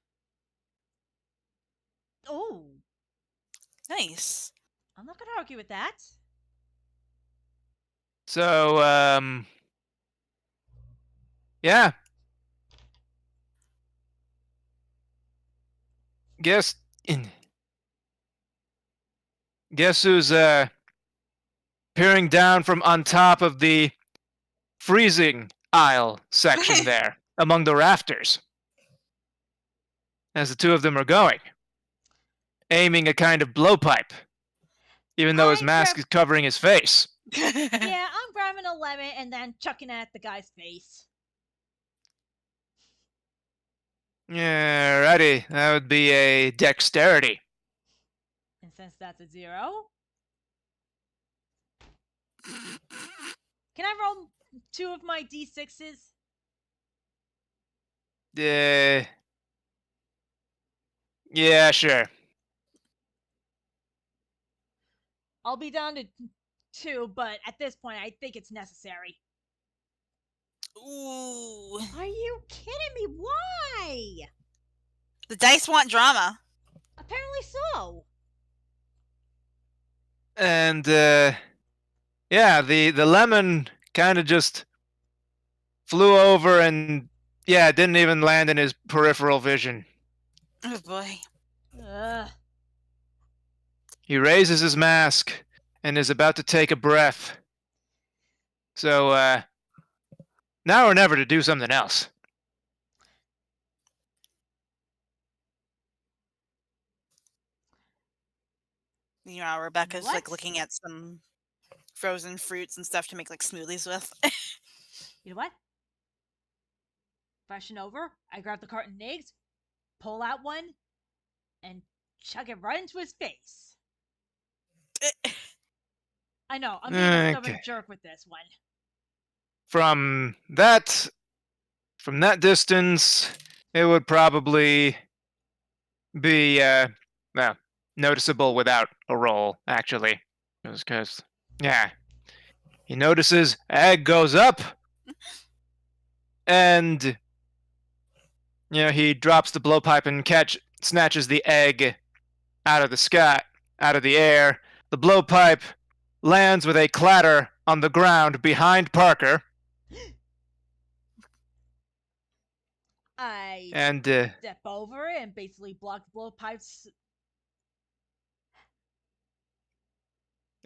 Oh, Nice. I'm not gonna argue with that. So, yeah. Guess who's peering down from on top of the freezing aisle section there among the rafters as the two of them are going, aiming a kind of blowpipe, even though his mask is covering his face. Yeah, I'm grabbing a lemon and then chucking it at the guy's face. Yeah, righty. That would be a dexterity. And since that's a 0, can I roll 2 of my d6s? Yeah, sure. I'll be down to 2, but at this point, I think it's necessary. Ooh. Are you kidding me? Why? The dice want drama. Apparently so. And yeah, the lemon kind of just flew over and yeah, didn't even land in his peripheral vision. Oh boy. Ugh. He raises his mask and is about to take a breath. So now or never to do something else. Rebecca's What? like looking at some frozen fruits and stuff to make like smoothies with. You know what? Freshen over. I grab the carton of eggs, pull out one, and chuck it right into his face. I know, I'm being a stubborn Okay. jerk with this one. From that distance, it would probably be well, noticeable without a roll, actually. Because yeah. He notices egg goes up and he drops the blowpipe and snatches the egg out of the sky, out of the air. The blowpipe lands with a clatter on the ground behind Parker. I And step over and basically block the blowpipes.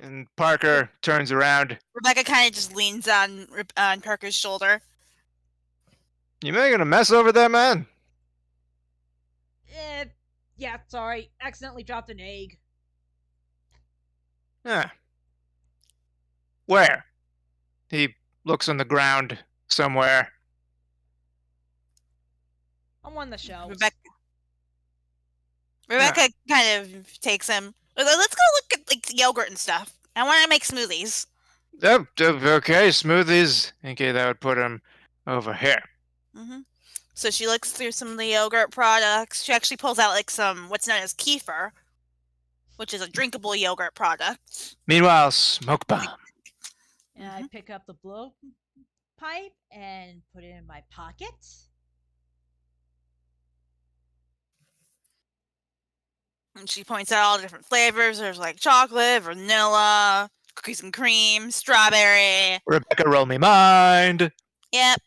and Parker turns around. Rebecca kind of just leans on Parker's shoulder. You making a mess over there, man? Yeah, sorry. Accidentally dropped an egg. Yeah. Where? He looks on the ground somewhere. I'm on the shelves. Rebecca kind of takes him. Let's go look at like yogurt and stuff. I want to make smoothies. Oh, okay, smoothies. Okay, that would put him over here. Mm-hmm. So she looks through some of the yogurt products. She actually pulls out like some what's known as kefir, which is a drinkable yogurt product. Meanwhile, smoke bomb. And I pick up the blow pipe and put it in my pocket. And she points out all the different flavors. There's like chocolate, vanilla, cookies and cream, strawberry. Rebecca, roll me mind. Yep.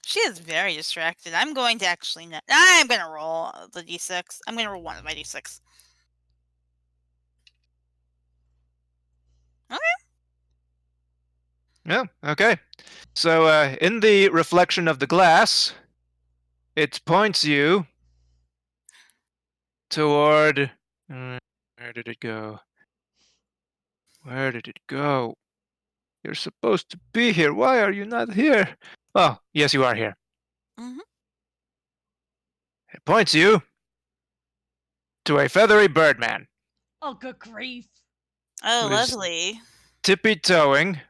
She is very distracted. I'm going to actually I'm going to roll the d6. I'm going to roll one of my d6. Okay. Yeah, okay. So, in the reflection of the glass, it points you toward. Where did it go? Where did it go? You're supposed to be here. Why are you not here? Oh, yes, you are here. Mhm. It points you to a feathery birdman Oh, good grief. Oh, who's lovely. tippy-toeing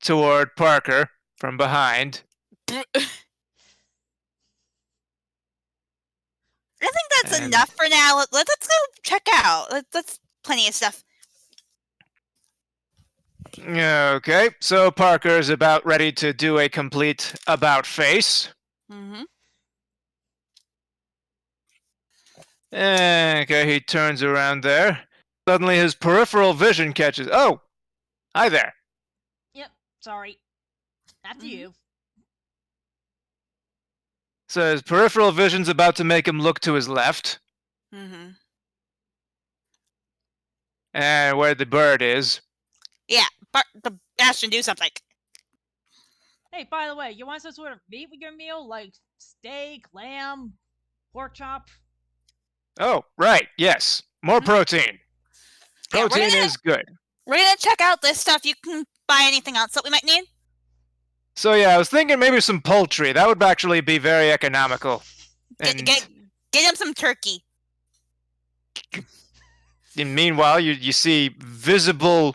toward Parker from behind. I think that's And enough for now. Let's go check out. That's plenty of stuff. okay, so Parker is about ready to do a complete about face. Mm-hmm. Okay, he turns around there. Suddenly his peripheral vision catches. Oh, hi there. Yep, sorry. After Mhm. you. So his peripheral vision's about to make him look to his left, Mm-hmm. and where the bird is. Yeah, but the Ashton do something. Hey, by the way, you want some sort of meat with your meal? Like steak, lamb, pork chop? Oh, right, yes. More Mhm. protein. Yeah, Protein is good. we're gonna check out this stuff. You can buy anything else that we might need. So yeah, I was thinking maybe some poultry. That would actually be very economical. And Get him some turkey. meanwhile, you see visible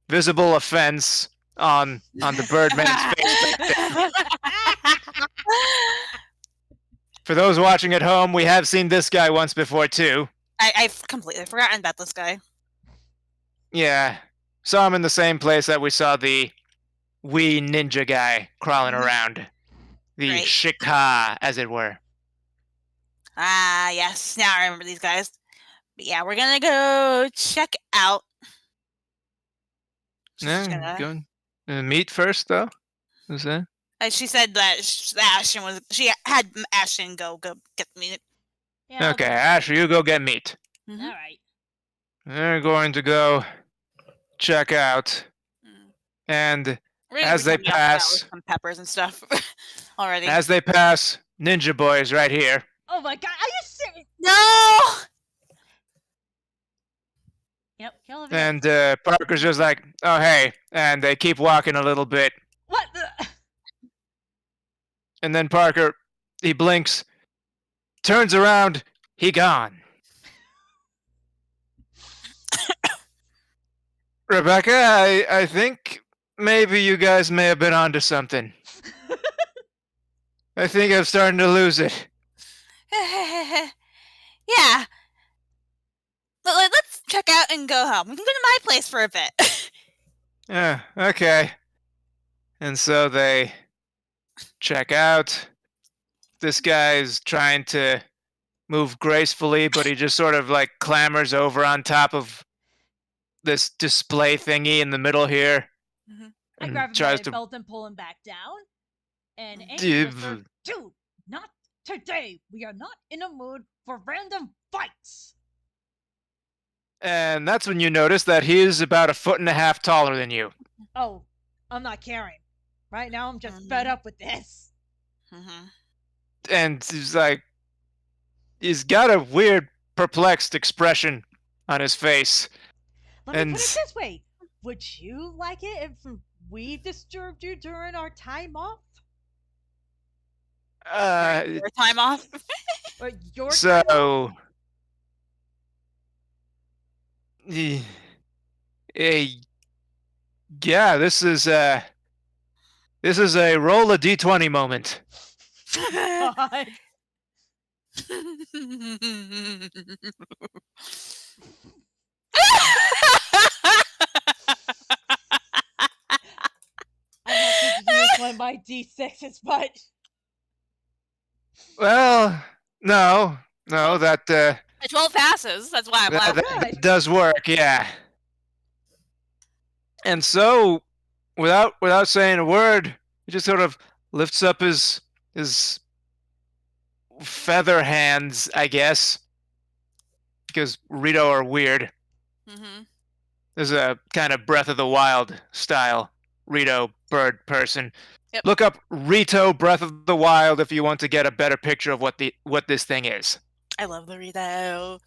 offense on the birdman's face back there. For those watching at home, we have seen this guy once before too. I've completely forgotten about this guy. Yeah, saw him in the same place that we saw the wee ninja guy crawling around. The Right. Shika, as it were. Ah, yes. Now I remember these guys. But yeah, we're gonna go check out. She's Yeah, gonna. go meat first though. Is that? She said that Ashton was. She had Ashton go get me. Yeah. Okay, Asher, you go get meat. Mm-hmm. All right. They're going to go check out, and We're as they coming up now with pass, some peppers and stuff already. Ninja Boy's right here. Oh my god, are you serious? No. Yep, kill him. And Parker's just like, oh hey, and they keep walking a little bit, What the? and then Parker, he blinks, turns around, he gone. Rebecca, I think maybe you guys may have been onto something. I think I'm starting to lose it. Yeah. Let's check out and go home. We can go to my place for a bit. Yeah, okay. And so they check out. This guy's trying to move gracefully, but he just sort of like clambers over on top of this display thingy in the middle here. Mhm. I and grab him by tries the to belt and pull him back down. And angry Div- whisper, dude, not today. We are not in a mood for random fights. And that's when you notice that he is about 1.5 feet taller than you. Oh, I'm not caring. Right now, I'm just fed up with this. Mm-hmm. And he's got a weird, perplexed expression on his face. Let me And put it this way. Would you like it if we disturbed you during our time off? Your time off. Or your time off? so yeah, this is a roll a d20 moment. God. I have to use one of my d6s, but Well, no, that The 12 passes. That's why I'm laughing. that does work, yeah. And so, without saying a word, he just sort of lifts up his feather hands, I guess, because Rito are weird. Mm-hmm. There's a kind of Breath of the Wild style Rito bird person. Yep. Look up Rito Breath of the Wild if you want to get a better picture of what this thing is. I love the Rito.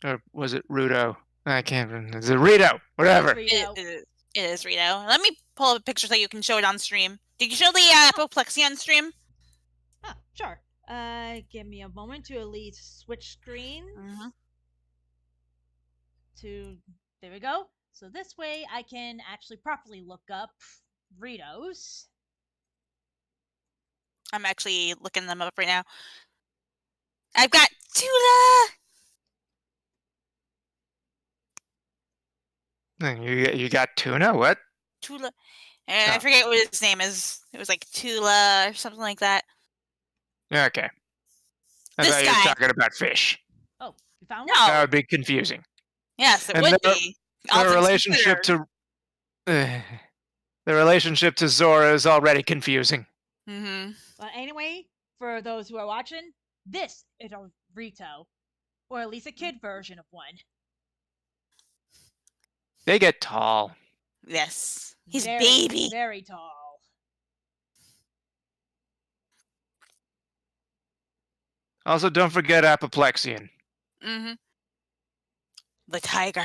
Or was it Rudo? I can't remember. Is it Rito? Whatever. Rito. It is Rito. Let me pull up a picture so you can show it on stream. Did you show the apoplexy on stream? Oh, sure. Give me a moment to at least switch screens Mm-hmm. to. There we go. So this way I can actually properly look up Ritos. I'm actually looking them up right now. I've got Tula. You got tuna? What? Tula. And I Oh. forget what his name is. It was like Tula or something like that. Okay. I This thought you were guy. talking about fish. Oh, you found No. one? That would be confusing. Yes, it And would their- be. All The things relationship considered. to the relationship to Zora is already confusing. Mm-hmm. But anyway, for those who are watching, this is a Rito, or at least a kid version of one. They get tall. Yes. He's very, baby. very tall. Also, don't forget Apoplexian. Mm-hmm. The tiger.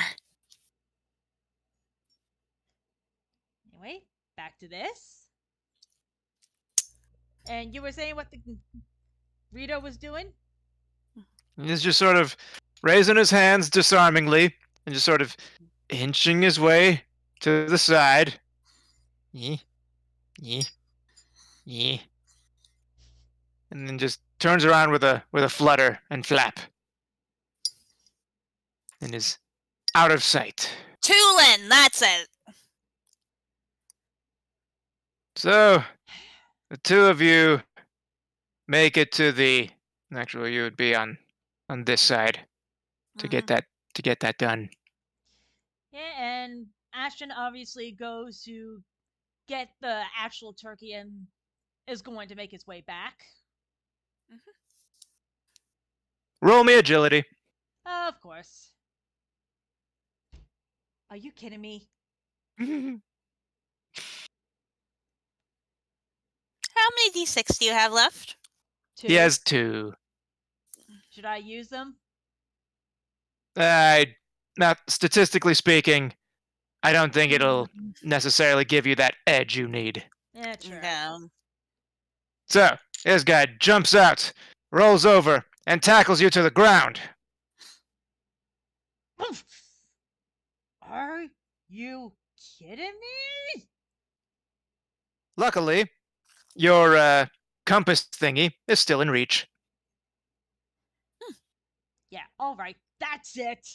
Anyway, back to this. And you were saying what the Rito was doing? He's just sort of raising his hands disarmingly and just sort of inching his way to the side. Yee, yee, yee. And then just turns around with a flutter and flap. And is out of sight. Tulin, that's it. So, the two of you make it to the. Actually, you would be on this side to get that done. Yeah, and Ashton obviously goes to get the actual turkey and is going to make his way back. Roll me agility. Of course. Are you kidding me? How many d6 do you have left? 2. He has 2. Should I use them? Not statistically speaking, I don't think it'll necessarily give you that edge you need. Yeah, true. No. So, this guy jumps out, rolls over, and tackles you to the ground. Are you kidding me? Luckily, your compass thingy is still in reach. Yeah, alright, that's it.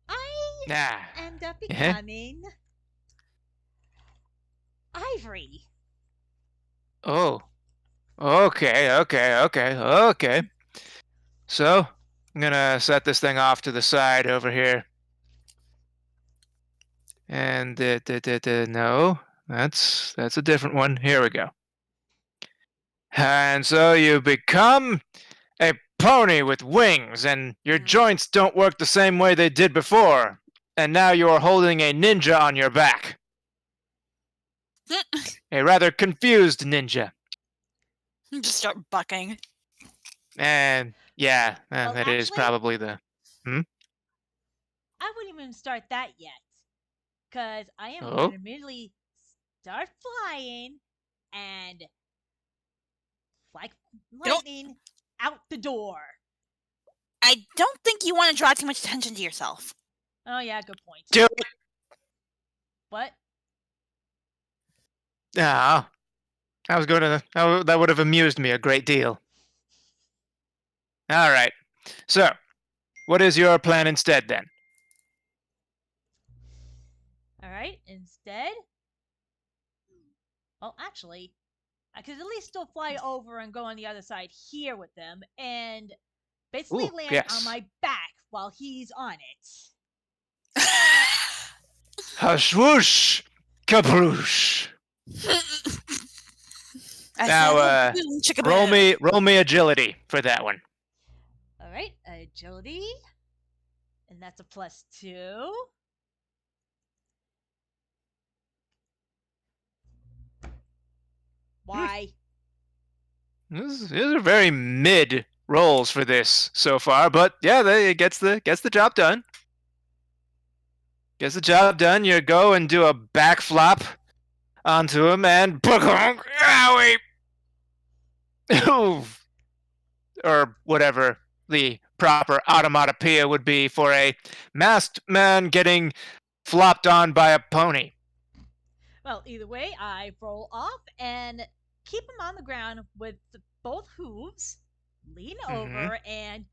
I end up becoming Ivory. Oh. Okay. So, I'm gonna set this thing off to the side over here. And no, that's a different one. Here we go. And so you become a pony with wings, and your joints don't work the same way they did before. And now you are holding a ninja on your back. A rather confused ninja. Just start bucking. And yeah, Well, that is actually- probably the. I wouldn't even start that yet. Because I am Oh? going to immediately start flying and like lightning out the door. I don't think you want to draw too much attention to yourself. Oh, yeah, good point. Do it. What? Ah, I was going to. That would have amused me a great deal. All right. So, what is your plan instead then? Alright, instead. Well, actually, I could at least still fly over and go on the other side here with them and basically Ooh, land yes. on my back while he's on it. Hashwoosh, kabroosh. Now, roll me agility for that one. Alright, agility. And that's a +2. Why? These are very mid rolls for this so far, but yeah, it gets the job done. Gets the job done. You go and do a backflop onto him, and owie, or whatever the proper automatopoeia would be for a masked man getting flopped on by a pony. Well, either way, I roll off and keep him on the ground with both hooves, lean over, and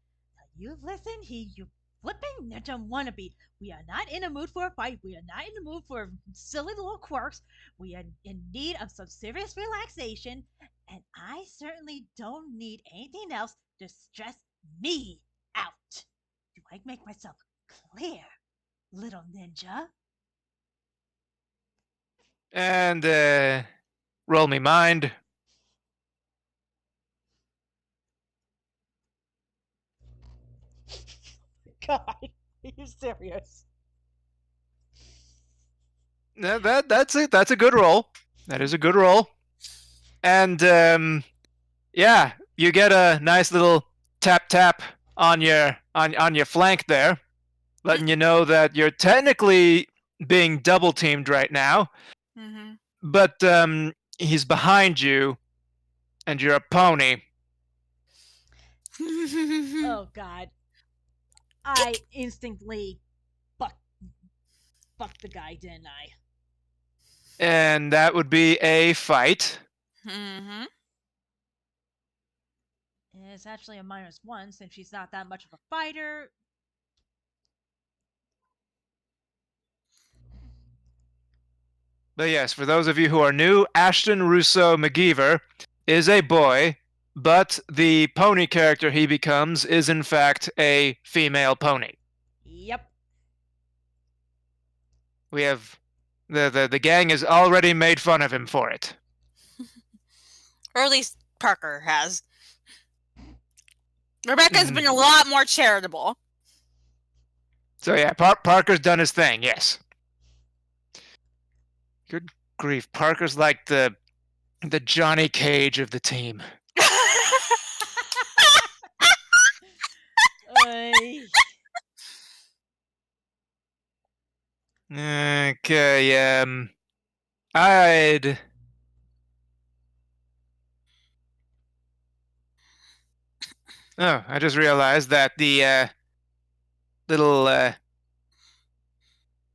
you listen, you flipping ninja wannabe. We are not in a mood for a fight. We are not in the mood for silly little quirks. We are in need of some serious relaxation, and I certainly don't need anything else to stress me out. Do I make myself clear, little ninja? And roll me mind. God, are you serious? That's it. That's a good roll. That is a good roll. And yeah, you get a nice little tap on your on your flank there, letting you know that you're technically being double teamed right now. Mm-hmm. But he's behind you, and you're a pony. Oh God. I instantly fucked the guy, didn't I? And that would be a fight. Mm-hmm. It's actually a -1 since she's not that much of a fighter. But yes, for those of you who are new, Ashton Russo McGeever is a boy, but the pony character he becomes is in fact a female pony. Yep. We have the gang has already made fun of him for it. Or at least Parker has. Rebecca's been a lot more charitable. So yeah, Parker's done his thing, yes. Good grief, Parker's like the Johnny Cage of the team. Okay, I'd... Oh, I just realized that the little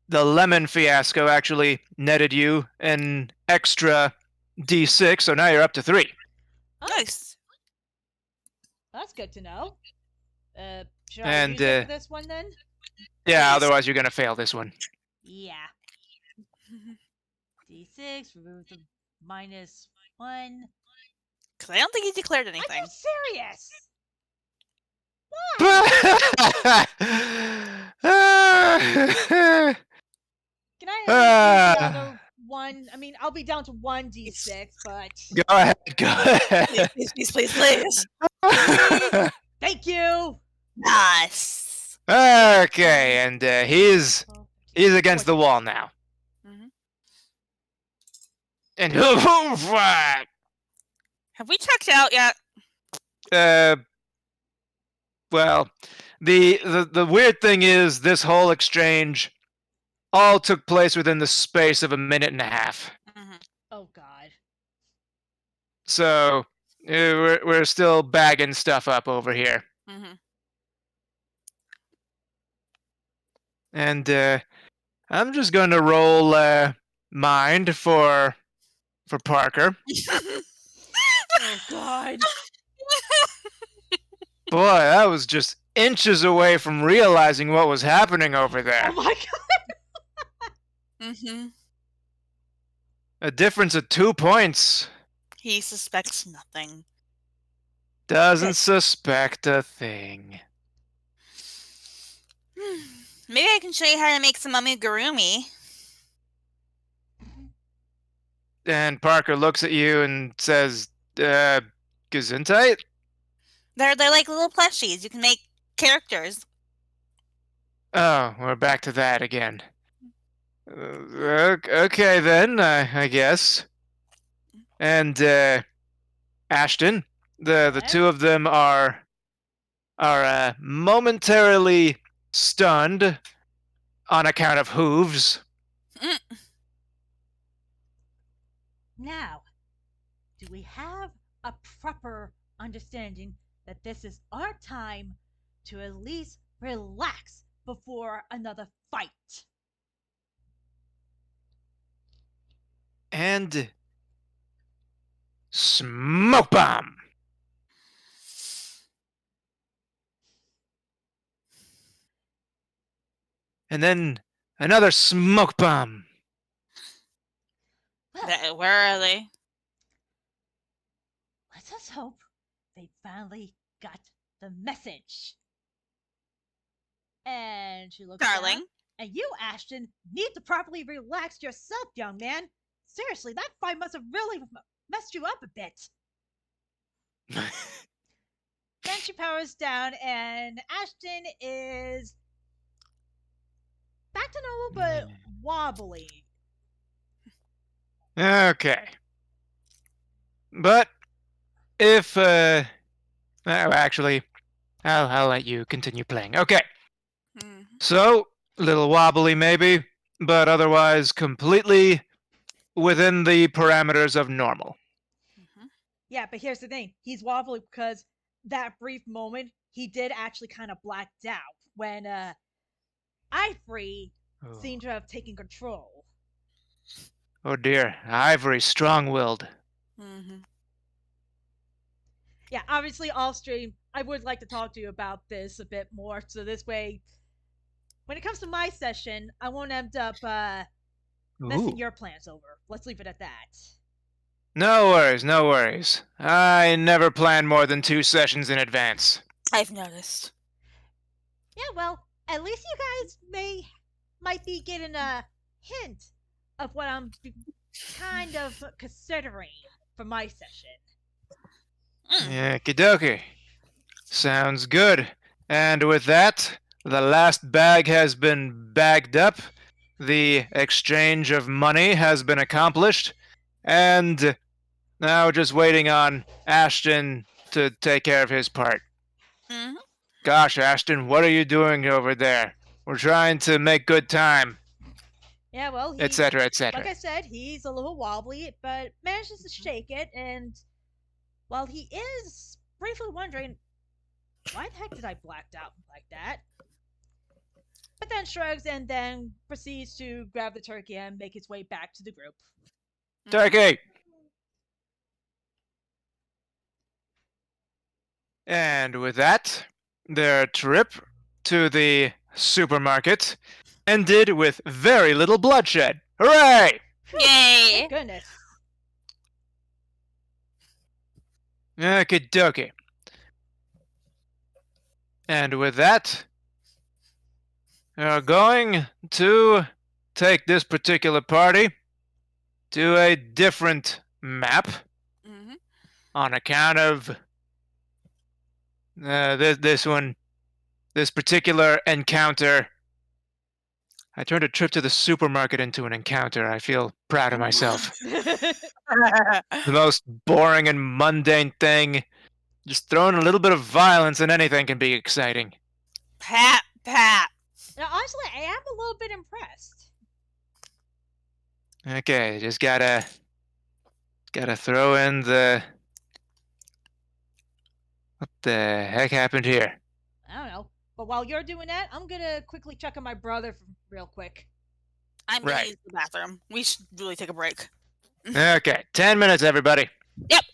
the lemon fiasco actually netted you an extra D6, so now you're up to 3. Oh, Nice. that's good to know. Should I And, use it for this one then? Yeah, Please. otherwise you're gonna fail this one. Yeah. D6, remove the -1. Because I don't think he declared I'm anything. not serious. Why? Can I at least use the other one? I mean, I'll be down to 1 D6, but Go ahead, go ahead. Please. thank you. Nice. Okay, and he's against the wall now. Mhm. And Have we checked out yet? well, the weird thing is this whole exchange all took place within the space of a minute and a half. Mm-hmm. Oh God. So we're still bagging stuff up over here. Mm-hmm. And I'm just going to roll mind for Parker. Oh God. Boy, that was just inches away from realizing what was happening over there. Oh my God. Mm-hmm. A difference of 2 points. He suspects nothing. Doesn't suspect a thing. Maybe I can show you how to make some amigurumi. And Parker looks at you and says, Gesundheit? They're like little plushies. You can make characters. Oh, we're back to that again. Okay then, I guess. and Ashton. The Yes? two of them are momentarily stunned on account of hooves. Mm. Now, do we have a proper understanding that this is our time to at least relax before another fight? And smoke bomb. And then another smoke bomb. Well, Where are they? let us hope they finally got the message. And she looks down. Darling. And you, Ashton, need to properly relax yourself, young man. Seriously, that fight must have really messed you up a bit. Then she powers down, and Ashton is back to normal but wobbly. Okay. But if actually, I'll let you continue playing. Okay. Mm. So, a little wobbly maybe, but otherwise completely within the parameters of normal. Mhm. Yeah, but here's the thing. He's wobbly because that brief moment he did actually kind of blacked out when Ivory Oh, seemed to have taken control. oh dear, Ivory strong-willed. Mhm. Yeah, obviously off stream, I would like to talk to you about this a bit more. So this way, when it comes to my session, I won't end up messing Ooh. your plans over. Let's leave it at that. No worries, no worries. I never plan more than 2 sessions in advance. I've noticed. Yeah, well, at least you guys might be getting a hint of what I'm kind of considering for my session. Mm. Okie sounds good. And with that, the last bag has been bagged up, the exchange of money has been accomplished, and now just waiting on Ashton to take care of his part. Mhm. Gosh, Ashton, what are you doing over there? We're trying to make good time, Yeah, well, etc., like etc. I said, he's a little wobbly, but manages to shake it. And while he is briefly wondering, why the heck did I blacked out like that? But then shrugs and then proceeds to grab the turkey and make his way back to the group. Mhm. Turkey! And with that, their trip to the supermarket ended with very little bloodshed. Hooray! Phew, thank Yay! goodness. Okie dokie. And with that, we're going to take this particular party to a different map Mhm. on account of this particular encounter. I turned a trip to the supermarket into an encounter. I feel proud of myself. The most boring and mundane thing. Just throwing a little bit of violence in anything can be exciting. Pat, pat. Now, honestly, I am a little bit impressed. Okay, just gotta throw in the what the heck happened here? I don't know. But while you're doing that, I'm gonna quickly check on my brother real quick. I'm gonna Right. use the bathroom. We should really take a break. Okay, 10 minutes, everybody. Yep.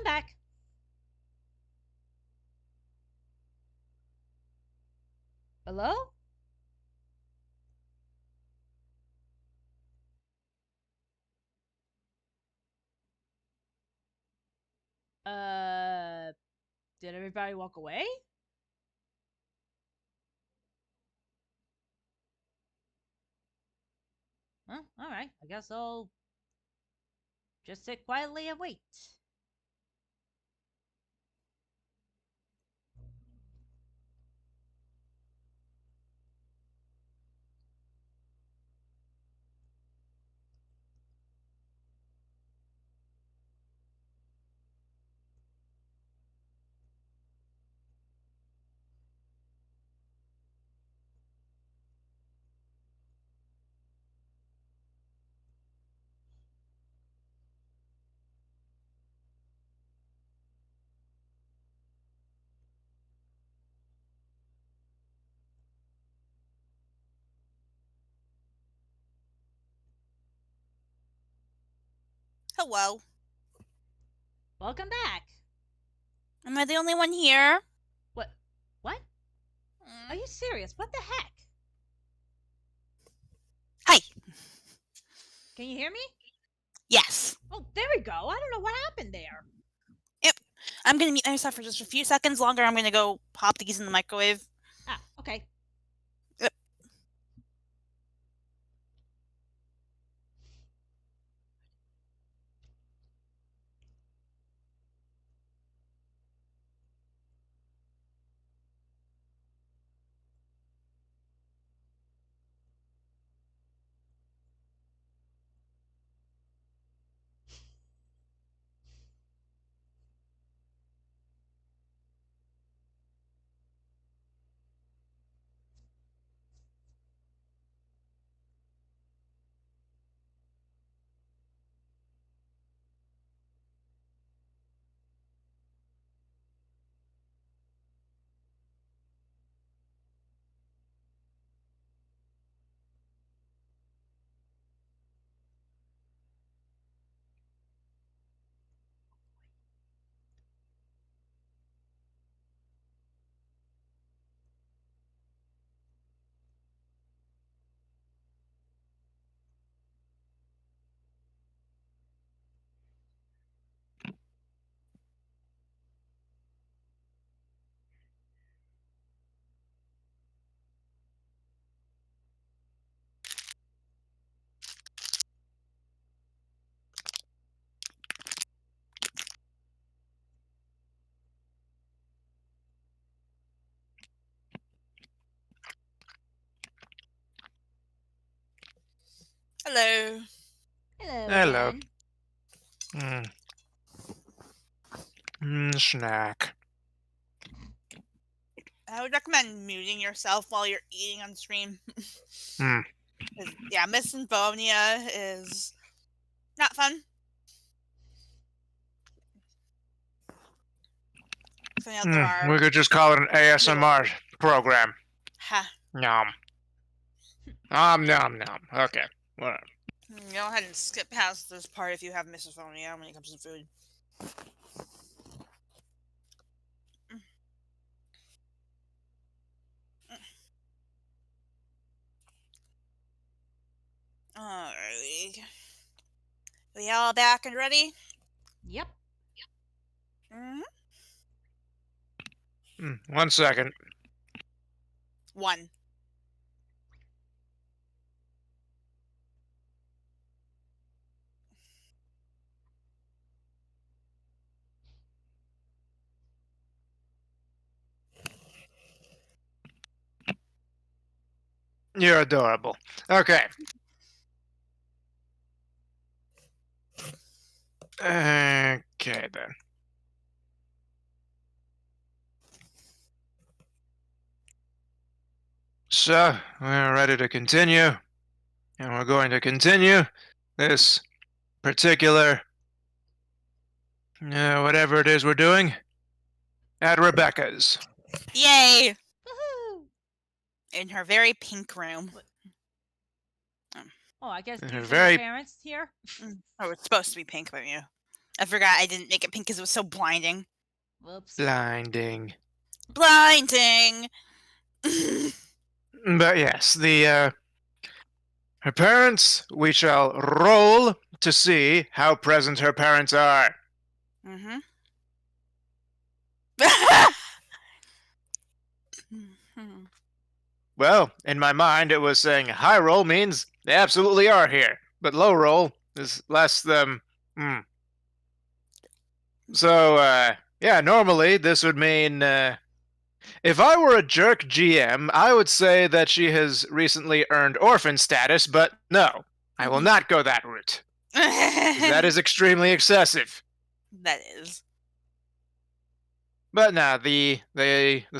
I'm back. Hello? Uh, did everybody walk away? Huh, alright. I guess I'll just sit quietly and wait. Hello. Welcome back. Am I the only one here? What? What? Are you serious? What the heck? Hi. Can you hear me? Yes. Oh, there we go. I don't know what happened there. Yep. I'm gonna mute myself for just a few seconds longer. I'm gonna go pop these in the microwave. Ah, okay. Yep. Hello. Hello Hello. again. Snack. I would recommend muting yourself while you're eating on stream. Hmm. Yeah, misinphonia is not fun. So, you know, there are. We could just call it an ASMR program. Ha. Nom. Nom nom nom. Okay. Whatever. Go ahead and skip past this part if you have misophonia when it comes to food. Alrighty. We all back and ready? Yep. Mm-hmm. 1 second. 1. You're adorable. Okay. Okay then. So, we're ready to continue. And we're going to continue this particular, whatever it is we're doing, at Rebecca's. Yay! Woohoo! In her very pink room. Oh, I guess And due her to your very- parents here. Oh, it's supposed to be pink, but yeah. I forgot I didn't make it pink because it was so blinding. Whoops. Blinding. Blinding! But yes, her parents, we shall roll to see how present her parents are. Mm-hmm. Well, in my mind, it was saying high roll means they absolutely are here, but low roll is less than. So, yeah, normally this would mean. If I were a jerk GM, I would say that she has recently earned orphan status, but no, I will not go that route. That is extremely excessive. That is. But now, the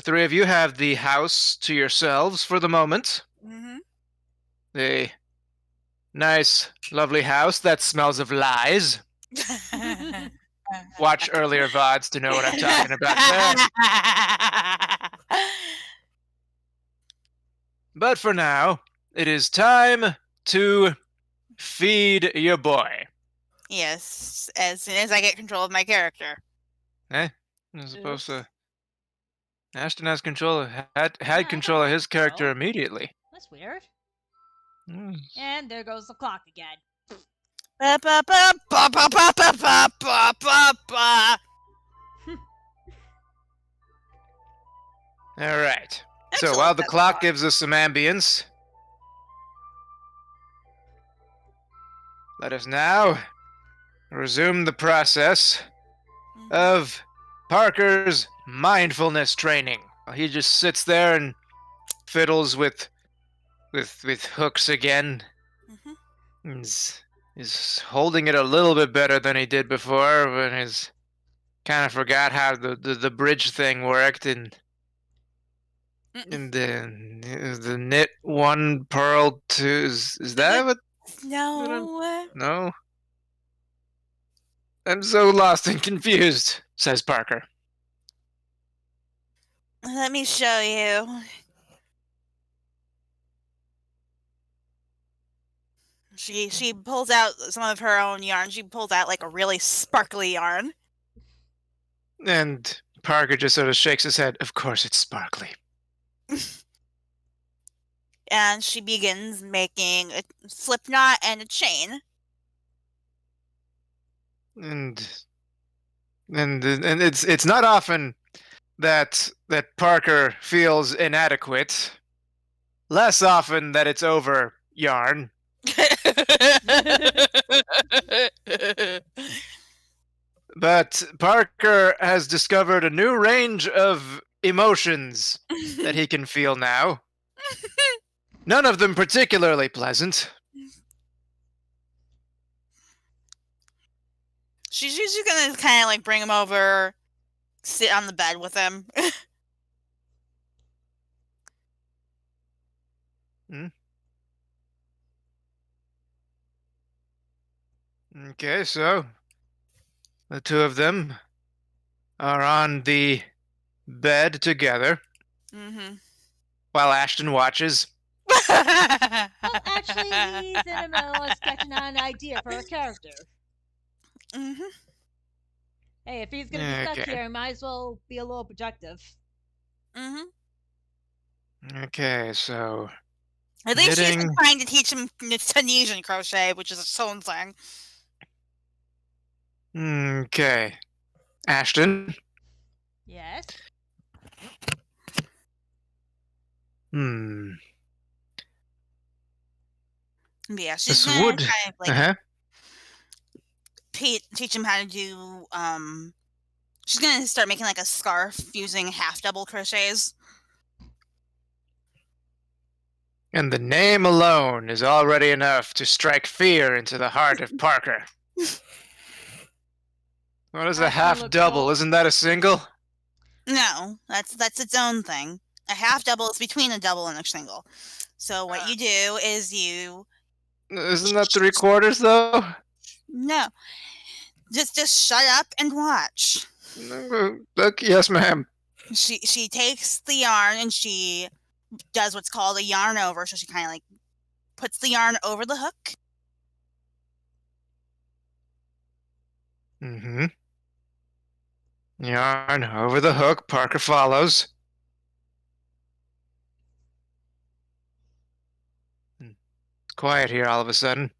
three of you have the house to yourselves for the moment. Mm-hmm. The nice, lovely house that smells of lies. Watch earlier VODs to know what I'm talking about there. But for now, it is time to feed your boy. Yes, as soon as I get control of my character. Eh? I'm supposed Oops. to. Ashton has control. Had I control of have his character control. immediately. That's weird. Hmm. And there goes the clock again. Ba, ba, ba, ba, ba, ba, ba, ba, ba, ba, ba. All right. So Excellent, while the that's clock fun. gives us some ambience, let us now resume the process Mhm. of Parker's mindfulness training. He just sits there and fiddles with hooks again. Mhm. He's holding it a little bit better than he did before, but he's kind of forgot how the bridge thing worked, and the knit one pearl two is that what? No. No, I'm so lost and confused, says Parker. Let me show you. She pulls out some of her own yarn. She pulls out like a really sparkly yarn. And Parker just sort of shakes his head. Of course, it's sparkly. And she begins making a slip knot and a chain. And it's not often that Parker feels inadequate. Less often that it's over yarn. But Parker has discovered a new range of emotions that he can feel now. None of them particularly pleasant. She's usually gonna kind of like bring him over, sit on the bed with him. Okay, so the two of them are on the bed together Mm-hmm. while Ashton watches. Well, actually, he's in the middle of sketching out an idea for a character. Mm-hmm. Hey, if he's gonna be stuck Okay. here, he might as well be a little productive. Mm-hmm. Okay, so At least she's knitting. trying to teach him Tunisian crochet, which is its own thing. Okay. Ashton. Yes. Hmm. But yeah, she's This gonna would. kind of like Uh-huh. teach him how to do. She's gonna start making like a scarf using half double crochets. And the name alone is already enough to strike fear into the heart of Parker. What is a Ashton half looks double? all- Isn't that a single? No, that's its own thing. A half double is between a double and a single. So what you do is you Isn't that 3/4 though? no, just shut up and watch. Look, yes, ma'am. She takes the yarn and she does what's called a yarn over. So she kind of like puts the yarn over the hook. Mm-hmm. Yarn over the hook. Parker follows. It's quiet here all of a sudden.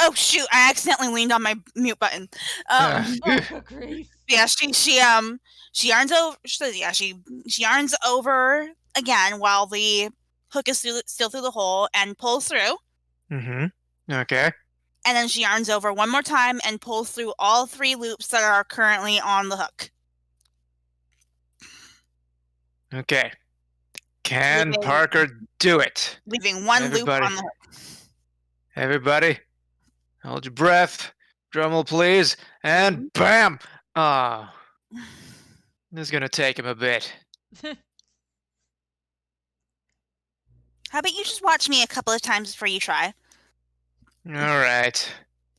Oh shoot! I accidentally leaned on my mute button. Oh, good grief. Yeah, she yarns over. She yarns over again while the hook is still through the hole and pulls through. Mm-hmm. Okay. And then she yarns over one more time and pulls through all 3 loops that are currently on the hook. Okay. Can Parker do it? Leaving 1 loop Everybody. on the hook. Everybody, hold your breath. Drummel, please. And bam! Oh, this is gonna take him a bit. How about you just watch me a couple of times before you try? All right.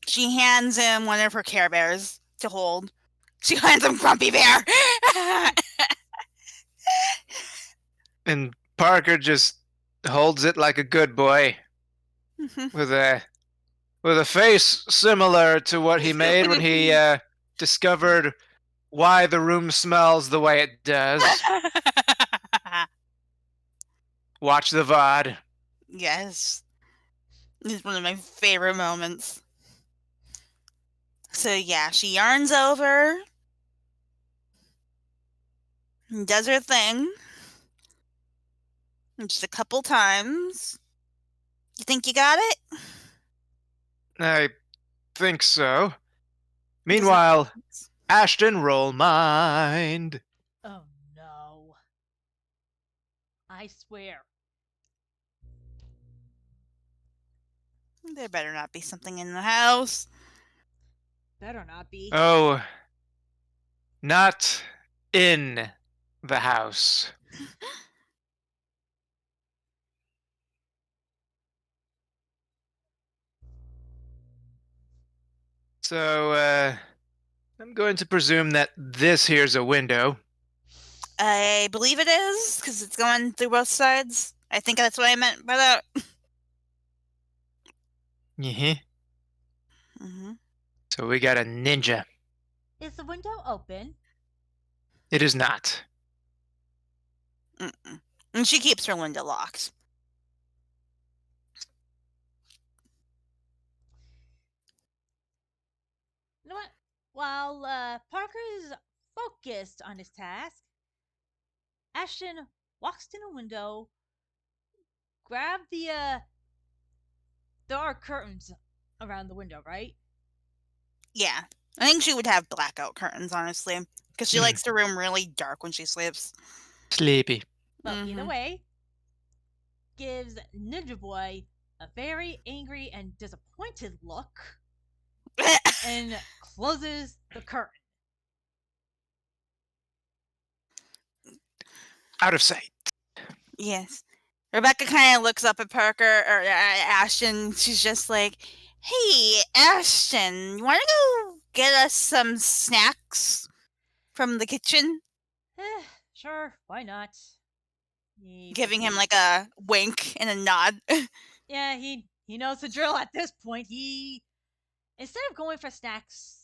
She hands him one of her Care Bears to hold. She hands him Grumpy Bear. And Parker just holds it like a good boy, with a face similar to what he made when he discovered why the room smells the way it does. Watch the VOD. Yes. This is one of my favorite moments. So yeah, she yarns over, and does her thing. Just a couple times. You think you got it? I think so. Meanwhile, Ashton, roll mind. Oh no. I swear. There better not be something in the house. Better not be. Oh, not in the house. So, I'm going to presume that this here's a window. I believe it is, because it's going through both sides. I think that's what I meant by that. Yeah. Mm-hmm. So we got a ninja. Is the window open? It is not. Mm-mm. And she keeps her window locked. You know what? While Parker is focused on his task, Ashton walks to the window, grab there are curtains around the window, right? Yeah. I think she would have blackout curtains, honestly. Because she likes the room really dark when she sleeps. Sleepy. But either way, gives Ninja Boy a very angry and disappointed look and closes the curtain. Out of sight. Yes. Rebecca kind of looks up at Parker or Ashton. She's just like, "Hey, Ashton, you want to go get us some snacks from the kitchen?" Sure, why not? Giving him like a wink and a nod. Yeah, he knows the drill at this point. He, instead of going for snacks,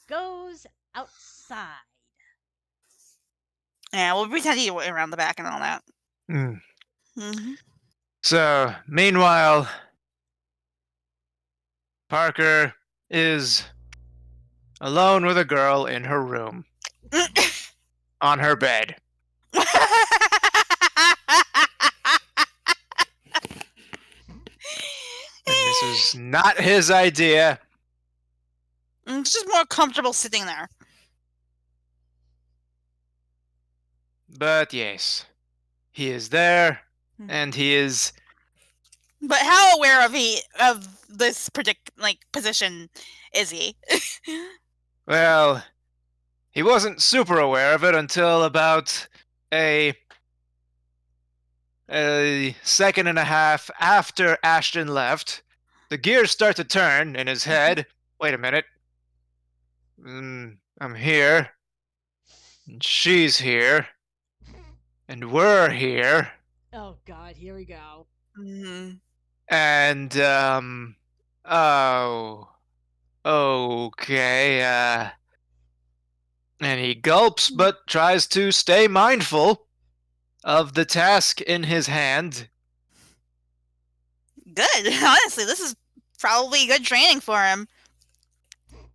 goes outside. Yeah, we'll pretend he went around the back and all that. Mm. Mm-hmm. So, meanwhile, Parker is alone with a girl in her room. On her bed. And this is not his idea. It's just more comfortable sitting there. But yes, he is there, and he is. But how aware of this position is he? Well, he wasn't super aware of it until about a second and a half after Ashton left. The gears start to turn in his head. Wait a minute. I'm here. And she's here. And we're here. Oh God, here we go. Mm-hmm. And oh, Okay, and he gulps but tries to stay mindful of the task in his hand. Good. Honestly, this is probably good training for him.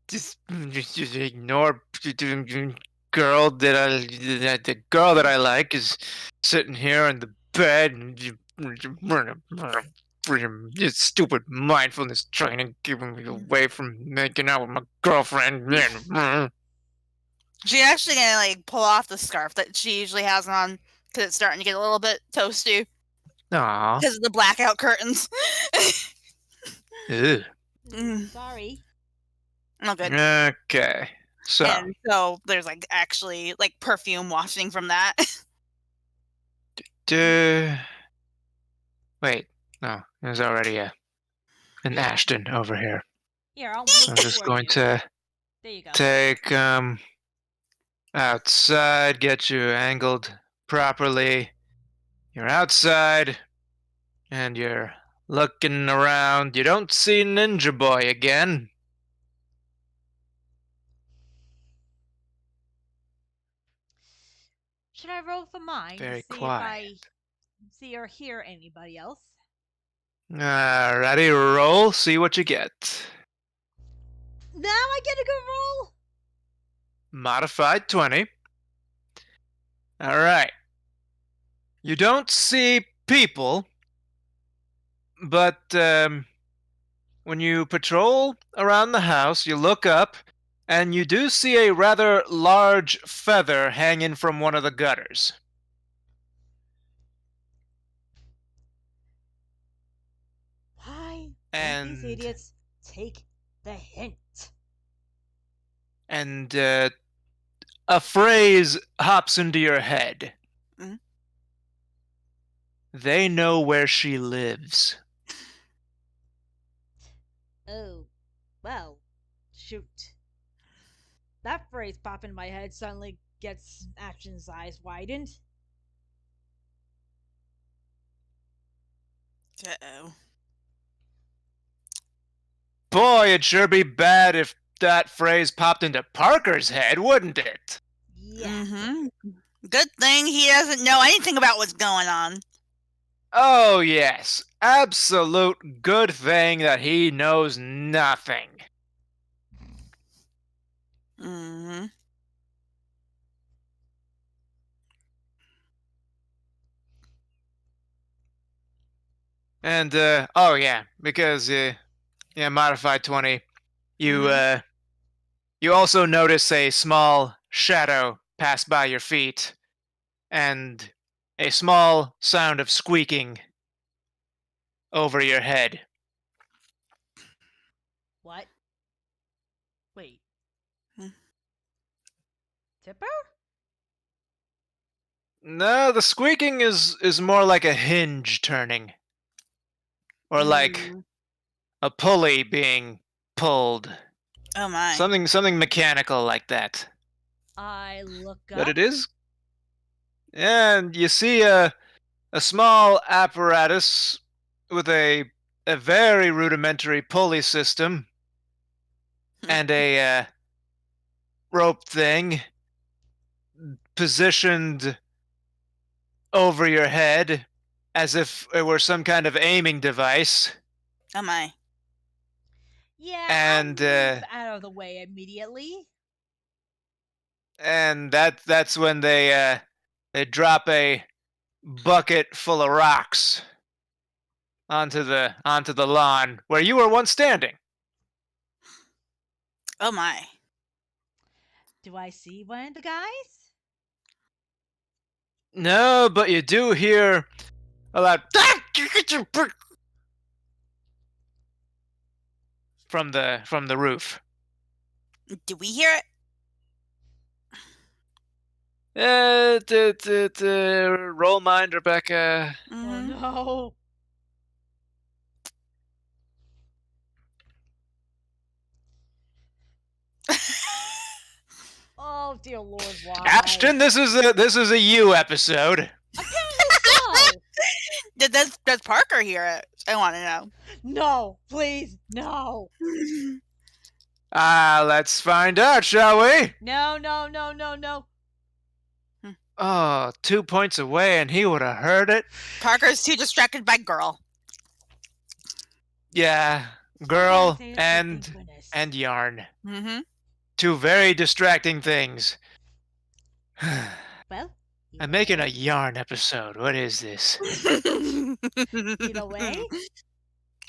Just ignore girl the girl that I like is sitting here in the bed and stupid mindfulness training keeping me away from making out with my girlfriend. She's actually gonna like pull off the scarf that she usually has on because it's starting to get a little bit toasty Aw. because of the blackout curtains. Ew. Sorry. No good. Okay. So And so there's like actually like perfume wafting from that. wait, no, there's already an Ashton over here. Here, I'll So move I'm just toward going you. to There you go. take outside, get you angled properly. You're outside and you're looking around. You don't see Ninja Boy again. Should I roll for mine Very to see if quiet. I see or hear anybody else? Ready, roll, see what you get. Now I get a good roll? Modified 20. Alright. You don't see people, but when you patrol around the house, you look up, and you do see a rather large feather hanging from one of the gutters. Why don't these And idiots take the hint? and a phrase hops into your head. Mhm. They know where she lives. Oh, well, shoot. That phrase pop in my head suddenly gets Action's eyes widened. Uh-oh. Boy, it'd sure be bad if that phrase popped into Parker's head, wouldn't it? Yeah. Mm-hmm. Good thing he doesn't know anything about what's going on. Oh, yes. Absolute good thing that he knows nothing. Mm-hmm. And, oh, yeah, because, modified 20. You, you also notice a small shadow pass by your feet, and a small sound of squeaking over your head. What? Wait. Hmm. Tipper? No, the squeaking is more like a hinge turning. Or like a pulley being pulled. Oh my. Something mechanical like that. I look But up. it is. And you see a small apparatus with a very rudimentary pulley system and a rope thing positioned over your head as if it were some kind of aiming device. Oh my. Yeah, And I'll move out of the way immediately. and that's when they drop a bucket full of rocks onto the lawn where you were once standing. Oh my. Do I see one of the guys? No, but you do hear a loud from the roof. Do we hear it? Roll mind, Rebecca. Oh Mhm. no. Oh dear Lord, why? Ashton, this is a you episode. Apparently so. Does Parker hear it? I want to know. No, please, no. Let's find out, shall we? No, no, no, no, no. Oh, 2 points away and he would have heard it. Parker's too distracted by girl. Yeah, You girl guys, and thank goodness. yarn. Mm-hmm. Two very distracting things. Well, I'm making a yarn episode. What is this? either way,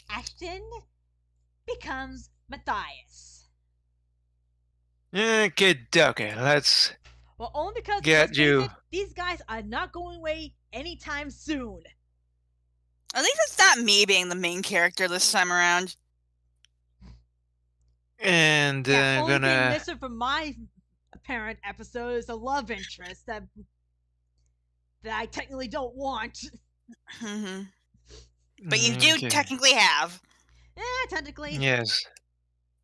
Ashton becomes Matthias. Okay, let's Well, only because get let's you. face it, these guys are not going away anytime soon. At least it's not me being the main character this time around. And Yeah, only thing gonna. missing from my apparent episode is a love interest that I technically don't want. Mm-hmm. But you do Okay. technically have. Technically. Yes.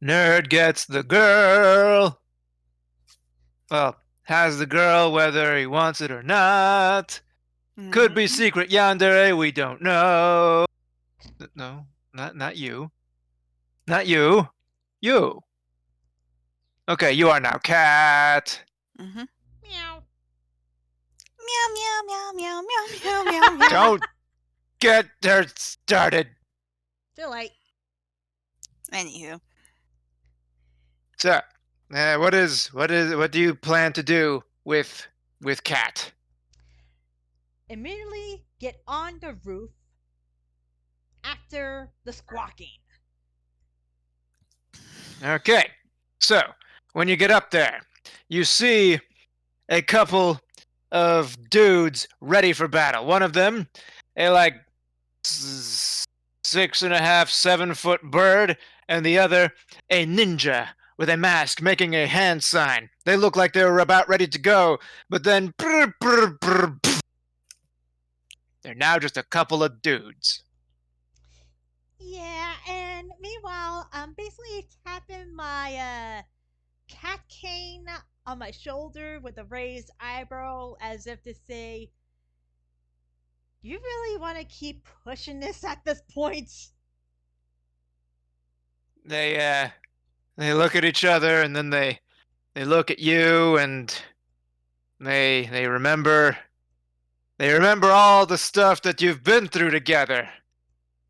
Nerd gets the girl. Well, has the girl whether he wants it or not. Could be Mhm. secret yandere, we don't know. No, not you. Not you. You. Okay, you are now cat. Mm-hmm. Meow. Meow meow meow meow meow meow meow meow. Don't get her started. Too late. Anywho. So, what do you plan to do with cat? Immediately get on the roof after the squawking. Okay. So, when you get up there, you see a couple of dudes ready for battle. One of them, a like 6.5, 7-foot bird, and the other, a ninja with a mask making a hand sign. They look like they were about ready to go, but then they're now just a couple of dudes. Yeah, and meanwhile, I'm basically tapping my cat cane on my shoulder with a raised eyebrow as if to say, you really want to keep pushing this at this point? They look at each other and then they look at you and they remember all the stuff that you've been through together.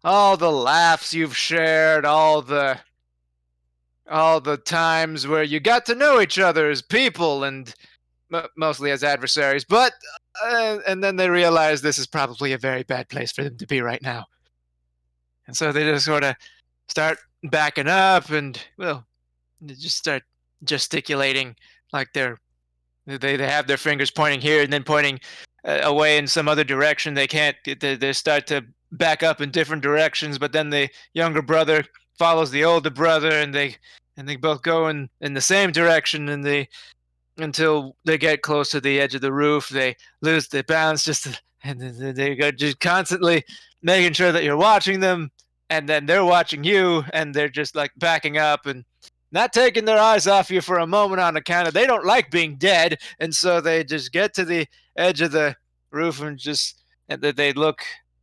All the laughs you've shared, all the times where you got to know each other as people and mostly as adversaries. But and then they realize this is probably a very bad place for them to be right now. And so they just sort of start backing up and, well, they just start gesticulating like they have their fingers pointing here and then pointing away in some other direction. They can't. They start to back up in different directions, but then the younger brother follows the older brother, and they both go in the same direction, and they until they get close to the edge of the roof. They lose their balance and they go just constantly making sure that you're watching them, and then they're watching you, and they're just like backing up and not taking their eyes off you for a moment on account of they don't like being dead, and so they just get to the edge of the roof and they look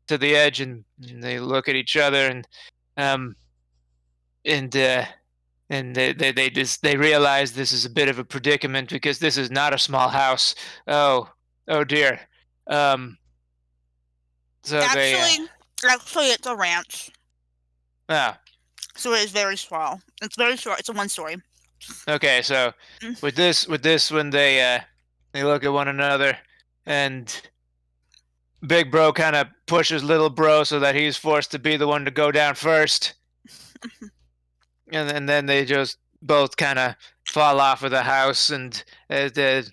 to the edge and they look at each other um and they realize this is a bit of a predicament because this is not a small house. Oh dear. So Actually, it's a ranch. ah, So it is very small. It's very short. It's a one story. okay. So with this when they look at one another and big bro kind of pushes little bro so that he's forced to be the one to go down first. And then they just both kind of fall off of the house and did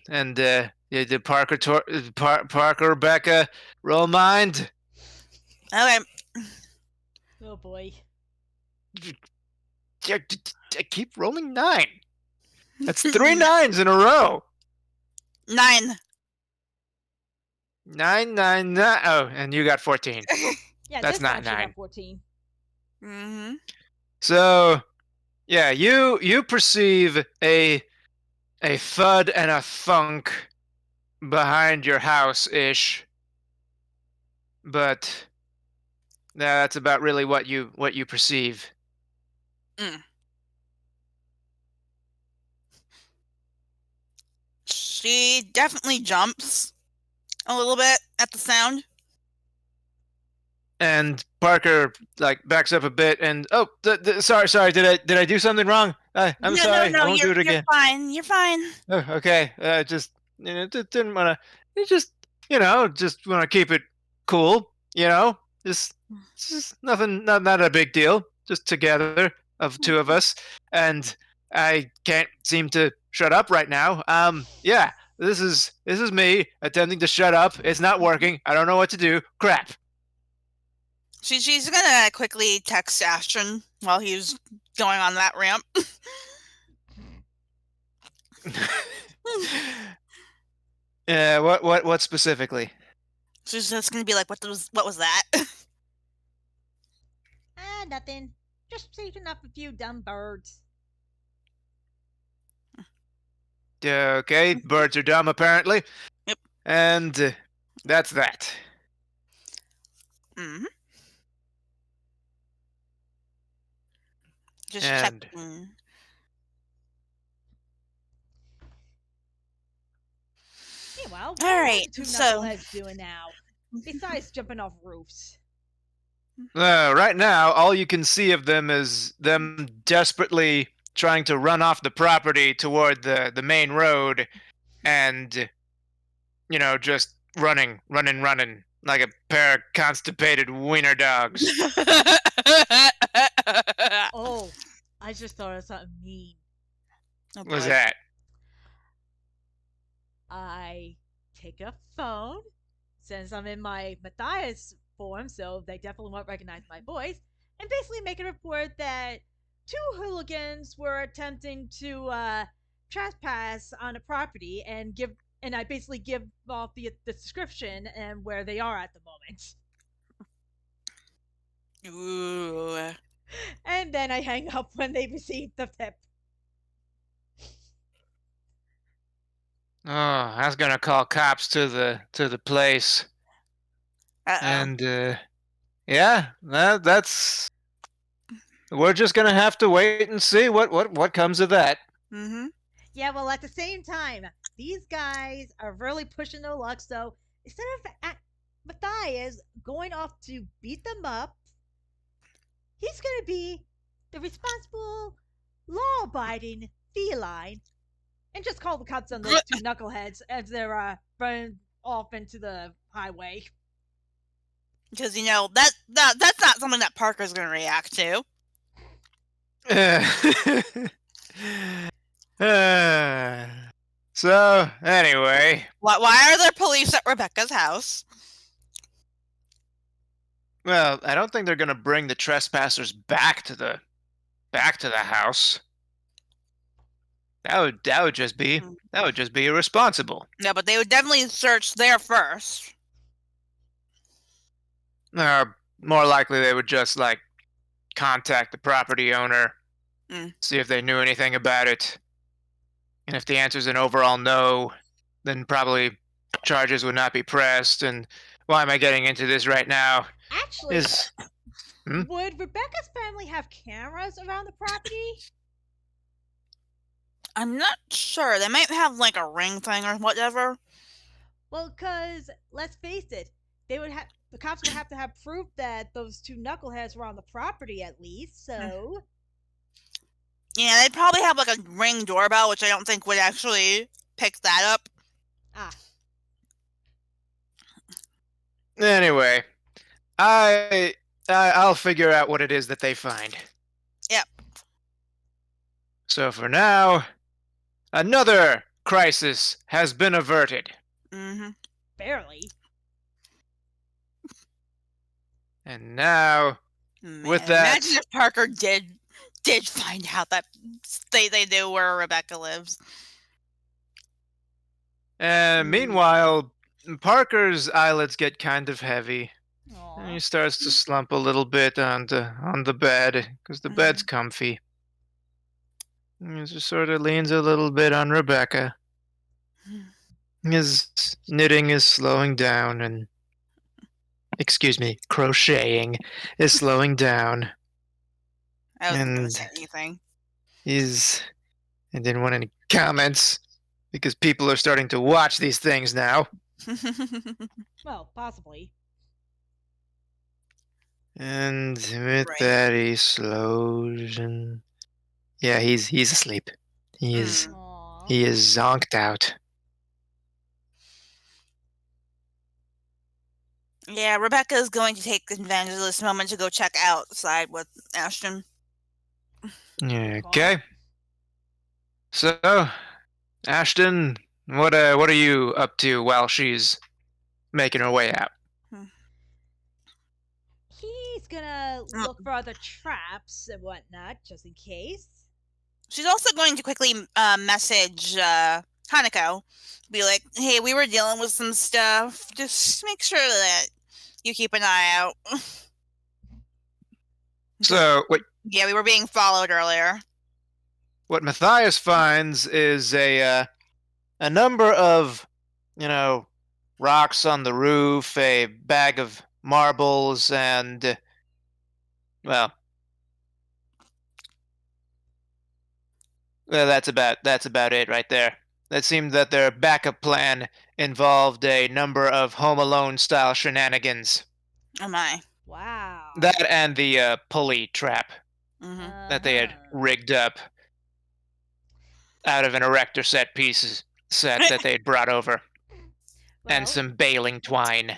Parker Rebecca roll mind? Okay. Oh boy. I keep rolling 9. That's 3 9s in a row. 9. 9 9 9. Oh, and you got 14. Yeah, That's this not time she 9. got 14. Mm-hmm. So, yeah, you perceive a thud and a thunk behind your house ish, but that's about really what you perceive. Mm. She definitely jumps a little bit at the sound. And Parker backs up a bit and sorry, did I do something wrong? I'm sorry, I No, won't do it you're again. fine. You're fine. Oh, okay, just didn't want to, just want to keep it cool, just nothing, not a big deal, just together of two of us, and I can't seem to shut up right now. Yeah, this is me attempting to shut up. It's not working. I don't know what to do. Crap. She's gonna quickly text Ashton while he's going on that ramp. Yeah, what specifically? She's just gonna be like, what was that? Nothing. Just saving up a few dumb birds. Okay, birds are dumb apparently. Yep. And that's that. Mm-hmm. Just And checking. Meanwhile, what All are right, the two so knuckleheads doing now? Besides jumping off roofs. right now, all you can see of them is them desperately trying to run off the property toward the main road, and just running like a pair of constipated wiener dogs. Oh, I just thought of something mean. Oh, What's boy. that? I take a phone, since I'm in my Matthias form, so they definitely won't recognize my voice, and basically make a report that two hooligans were attempting to trespass on a property and I basically give off the description and where they are at the moment. Ooh. And then I hang up when they receive the tip. Oh, I was gonna call cops to the place, Uh-oh. and yeah, that's. We're just gonna have to wait and see what comes of that. Mm-hmm. Yeah, well, at the same time, these guys are really pushing their luck. So instead of Matthias going off to beat them up, he's going to be the responsible, law abiding feline and just call the cops on those two knuckleheads as they're running off into the highway. Because that's not something that Parker's gonna react to. So anyway, Why are there police at Rebecca's house? well, I don't think they're gonna bring the trespassers back to the house. That would just be irresponsible. No, but they would definitely search there first. Or more likely, they would just contact the property owner, see if they knew anything about it, and if the answer's an overall no, then probably charges would not be pressed. And why am I getting into this right now? Actually, would Rebecca's family have cameras around the property? I'm not sure. They might have a ring thing or whatever. Well, because let's face it, the cops would have to have proof that those two knuckleheads were on the property at least. So yeah, they'd probably have a ring doorbell, which I don't think would actually pick that up. Anyway, I'll figure out what it is that they find. Yep. So for now, another crisis has been averted. Mm-hmm. Barely. And now, with that, imagine if Parker did find out that they knew where Rebecca lives. And meanwhile, Parker's eyelids get kind of heavy. And he starts to slump a little bit on the bed because the bed's comfy. And he just sort of leans a little bit on Rebecca. His knitting is slowing down, and crocheting is slowing down. I wasn't going to say anything. I didn't want any comments. because people are starting to watch these things now. Well, possibly. And with Right. that explosion, yeah, he's asleep. He is Aww. he is zonked out. Yeah, Rebecca's going to take advantage of this moment to go check outside with Ashton. Good call. Okay. So, Ashton, what are you up to while she's making her way out? He's gonna look for other traps and whatnot, just in case. She's also going to quickly message Hanako. Be like, hey, we were dealing with some stuff. Just make sure that you keep an eye out. So, Yeah, we were being followed earlier. what Matthias finds is a number of, rocks on the roof, a bag of marbles, and well, that's about it right there. It seemed that their backup plan involved a number of Home Alone style shenanigans. Oh my. Wow. That and the pulley trap that they had rigged up out of an erector set that they had brought over, and some baling twine.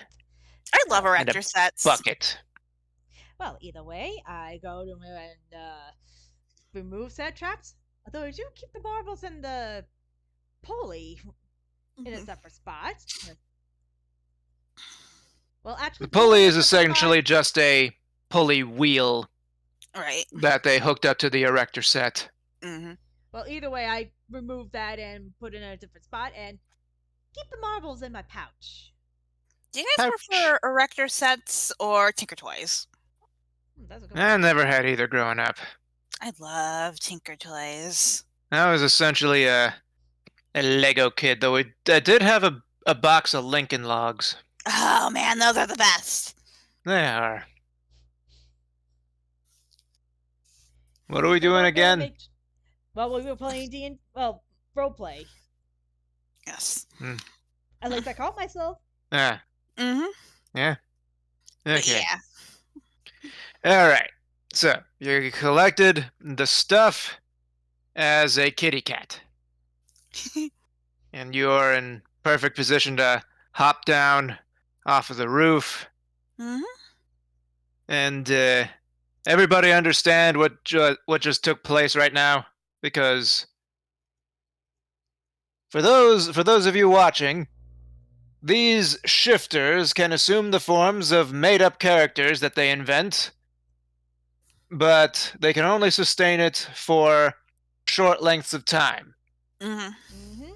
I love and erector a sets. bucket. Well, either way, I go to and remove said traps. Although I do keep the marbles and the pulley in a separate spot. Well, actually, The pulley is in a separate essentially spot. just a pulley wheel Right. that they hooked up to the erector set. Mm-hmm. Well, either way, I remove that and put it in a different spot and keep the marbles in my pouch. Do you guys prefer erector sets or Tinker Toys? That's a good I one. never had either growing up. I love Tinker Toys. I was essentially a Lego kid, though I did have a box of Lincoln Logs. Oh man, those are the best. They are. What are we doing again? Well, we were playing roleplay. Yes. At least I called myself. Ah. Mm-hmm. Yeah. Okay. Yeah. All right. So you collected the stuff as a kitty cat, and you're in perfect position to hop down off of the roof. Mm-hmm. And everybody understand what just took place right now, because for those of you watching, these shifters can assume the forms of made-up characters that they invent, but they can only sustain it for short lengths of time. Mm-hmm.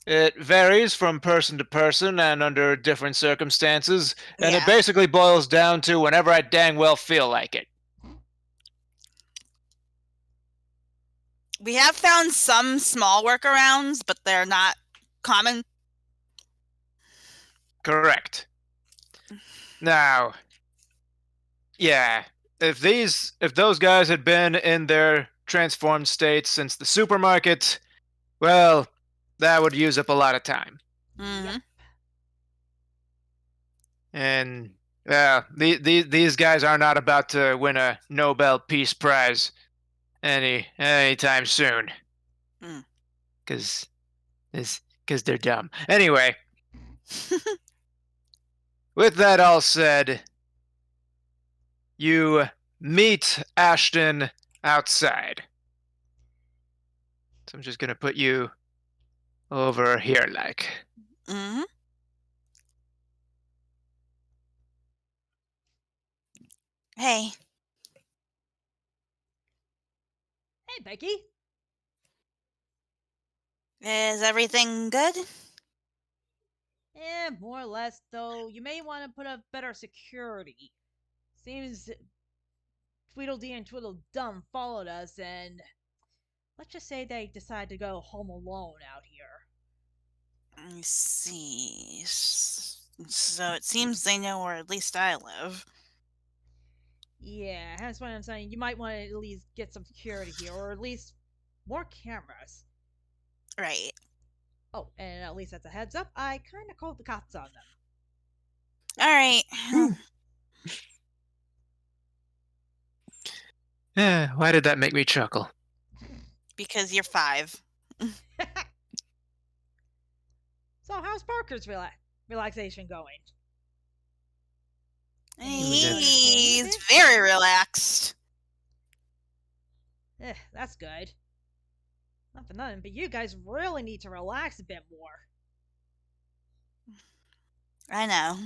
It varies from person to person and under different circumstances, and Yeah. it basically boils down to whenever I dang well feel like it. We have found some small workarounds, but they're not common. Correct. Now, yeah, if those guys had been in their transformed states since the supermarket, well, that would use up a lot of time. Mm-hmm. And these guys are not about to win a Nobel Peace Prize anytime soon. Because they're dumb. Anyway, with that all said, you meet Ashton outside. So I'm just gonna put you over here, like. Mm-hmm. Hey. Hey, Becky. Is everything good? More or less, though. You may want to put up better security. Seems Tweedledee and Tweedledum followed us, and let's just say they decided to go home alone out here. I see. So it seems they know where at least I live. Yeah, that's what I'm saying. You might want to at least get some security here, or at least more cameras. Right. Oh, and at least that's a heads up. I kind of called the cops on them. All right. Why did that make me chuckle? Because you're 5. So, how's Parker's relaxation going? He's very relaxed. That's good. Not for nothing, but you guys really need to relax a bit more. I know.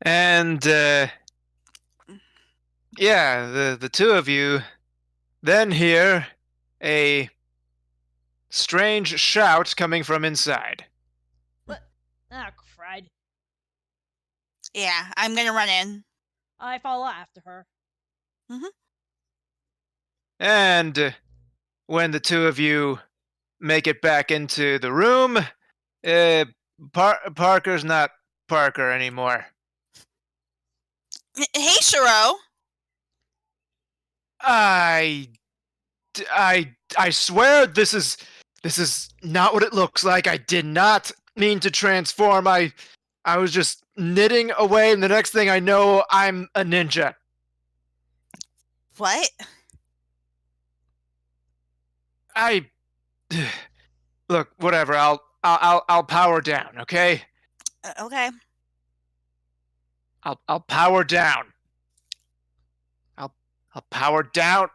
And yeah, the two of you then hear a strange shout coming from inside. What? Ah, crud. Yeah, I'm gonna run in. I follow after her. And when the two of you make it back into the room, Parker's not Parker anymore. Hey, Shiro. I swear this is not what it looks like. I did not mean to transform. I was just knitting away, and the next thing I know, I'm a ninja. What? I look, whatever. I'll power down, okay? Okay. I'll power down. I'll power down.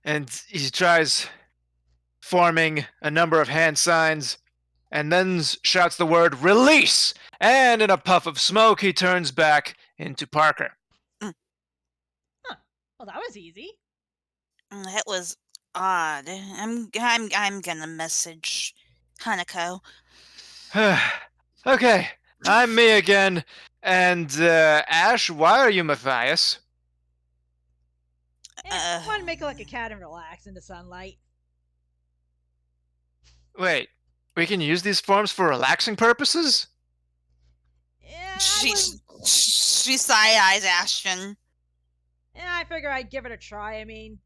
And he tries forming a number of hand signs and then shouts the word release. And in a puff of smoke, he turns back into Parker. Huh. Well, that was easy. That was odd. I'm gonna message Hanako. Okay, I'm me again. And Ash, why are you Matthias? I want to make it like a cat and relax in the sunlight. Wait, we can use these forms for relaxing purposes? Yeah, She side eyes Ashton. I figure I'd give it a try. I mean,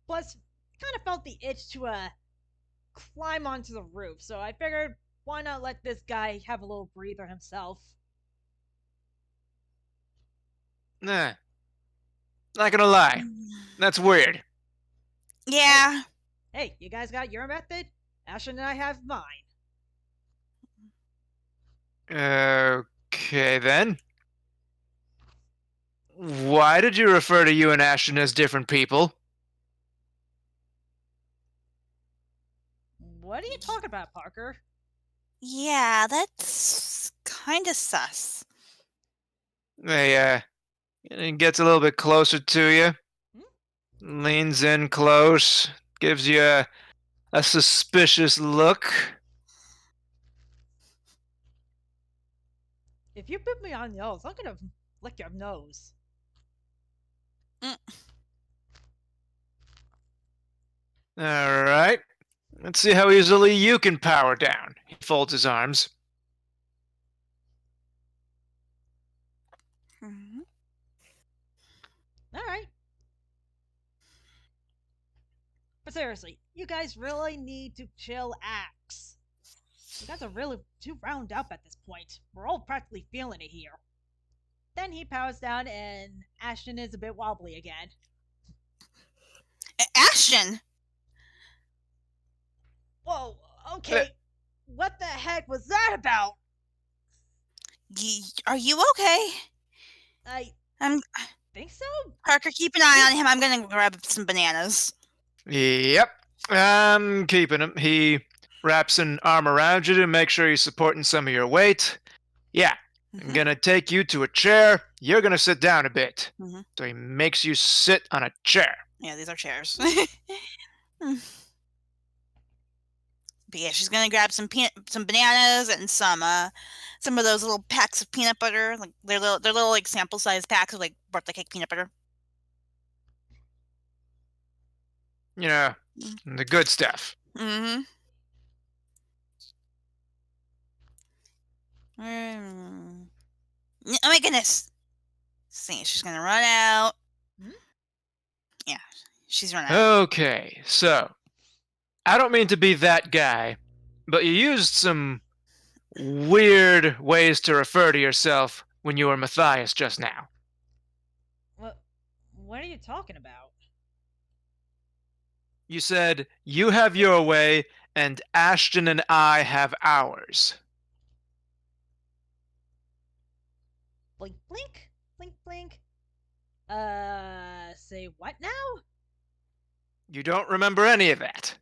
plus, kind of felt the itch to climb onto the roof, so I figured why not let this guy have a little breather himself. Nah, not gonna lie, that's weird. Yeah. Hey, you guys got your method? Ashton and I have mine. Okay then. Why did you refer to you and Ashton as different people? What are you talking about, Parker? Yeah, that's kind of sus. He gets a little bit closer to you. Leans in close. Gives you a suspicious look. If you put me on nose, I'm gonna lick your nose. Alright. Let's see how easily you can power down. He folds his arms. Alright. But seriously, you guys really need to chillax. You guys are really too round up at this point. We're all practically feeling it here. Then he powers down and Ashton is a bit wobbly again. Ashton! Whoa, okay. What the heck was that about? Are you okay? I'm think so? Parker, keep an eye on him. I'm gonna grab some bananas. Yep. I'm keeping him. He wraps an arm around you to make sure he's supporting some of your weight. Yeah. I'm gonna take you to a chair. You're gonna sit down a bit. So he makes you sit on a chair. Yeah, these are chairs. But yeah, she's gonna grab some bananas and some of those little packs of peanut butter, like they're little like sample size packs of like birthday cake peanut butter. You know, the good stuff. Oh my goodness! See, she's gonna run out. Yeah, she's running out. Okay, so I don't mean to be that guy, but you used some weird ways to refer to yourself when you were Matthias just now. What are you talking about? You said, you have your way, and Ashton and I have ours. Blink, blink, blink, blink. Say what now? You don't remember any of that.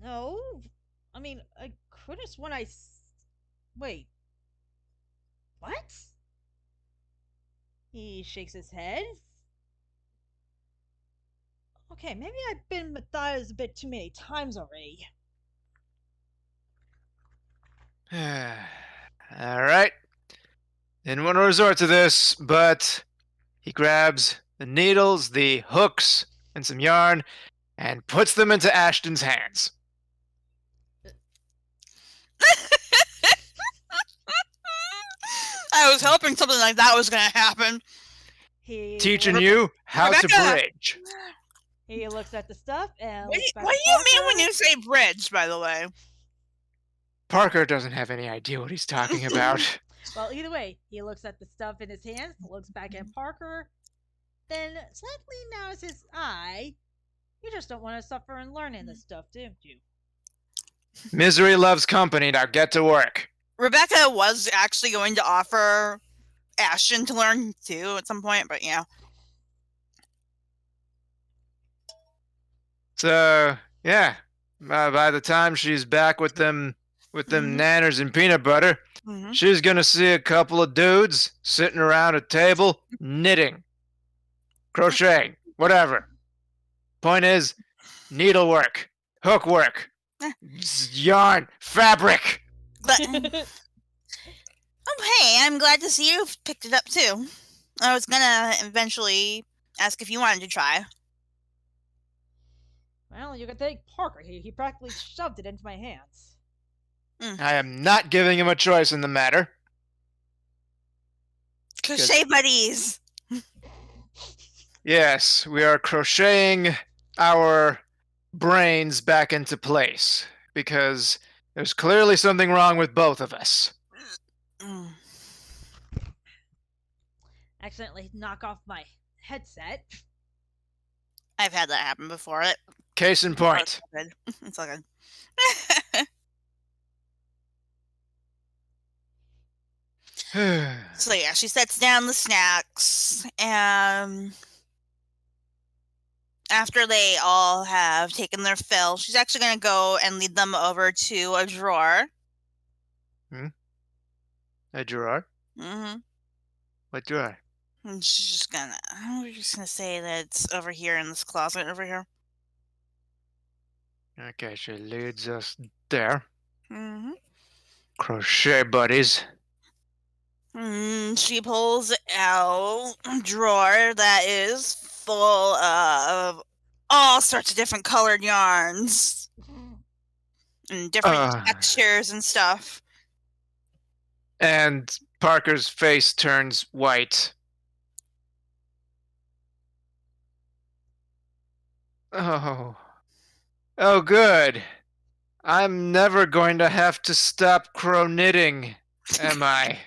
No. I mean, I could have sworn Wait. What? He shakes his head. Okay, maybe I've been Matthias a bit too many times already. Alright. Didn't want to resort to this, but he grabs the needles, the hooks, and some yarn, and puts them into Ashton's hands. I was hoping something like that was gonna happen. Teaching you how to bridge. He looks at the stuff and What looks do back you at mean Parker. when you say bridge, by the way? Parker doesn't have any idea what he's talking about. Well, either way, he looks at the stuff in his hands, looks back at Parker, then slightly narrows his eye. You just don't want to suffer in learning this stuff, do you? Misery loves company. Now get to work. Rebecca was actually going to offer Ashton to learn too at some point, but yeah. So yeah, by the time she's back with them nanners and peanut butter, she's gonna see a couple of dudes sitting around a table knitting, crocheting, whatever. Point is, needlework, hookwork, yarn, fabric. But oh, hey, I'm glad to see you've picked it up too. I was gonna eventually ask if you wanted to try. Well, you can thank Parker. He practically shoved it into my hands. I am not giving him a choice in the matter. Crochet buddies! Yes, we are crocheting our brains back into place, because there's clearly something wrong with both of us. Accidentally knock off my headset. I've had that happen before. Case in point. It's all good. So yeah, she sets down the snacks, and after they all have taken their fill, she's actually going to go and lead them over to a drawer. A drawer? Mm-hmm. What drawer? And she's just gonna say that it's over here in this closet over here. Okay, she leads us there. Mm-hmm. Crochet buddies. She pulls out a drawer that is full of all sorts of different colored yarns and different textures and stuff. And Parker's face turns white. Oh, good. I'm never going to have to stop crow knitting, am I?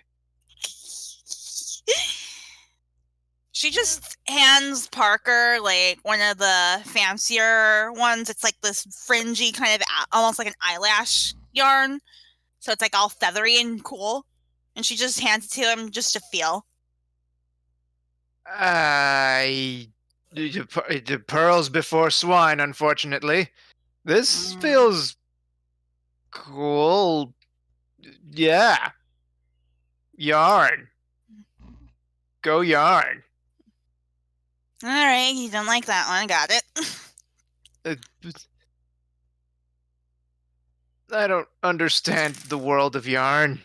She just hands Parker like one of the fancier ones. It's like this fringy kind of almost like an eyelash yarn. So it's like all feathery and cool. And she just hands it to him just to feel. The pearls before swine, unfortunately. This feels cool. Yeah. Yarn. Go yarn. All right, you don't like that one. Got it. I don't understand the world of yarn.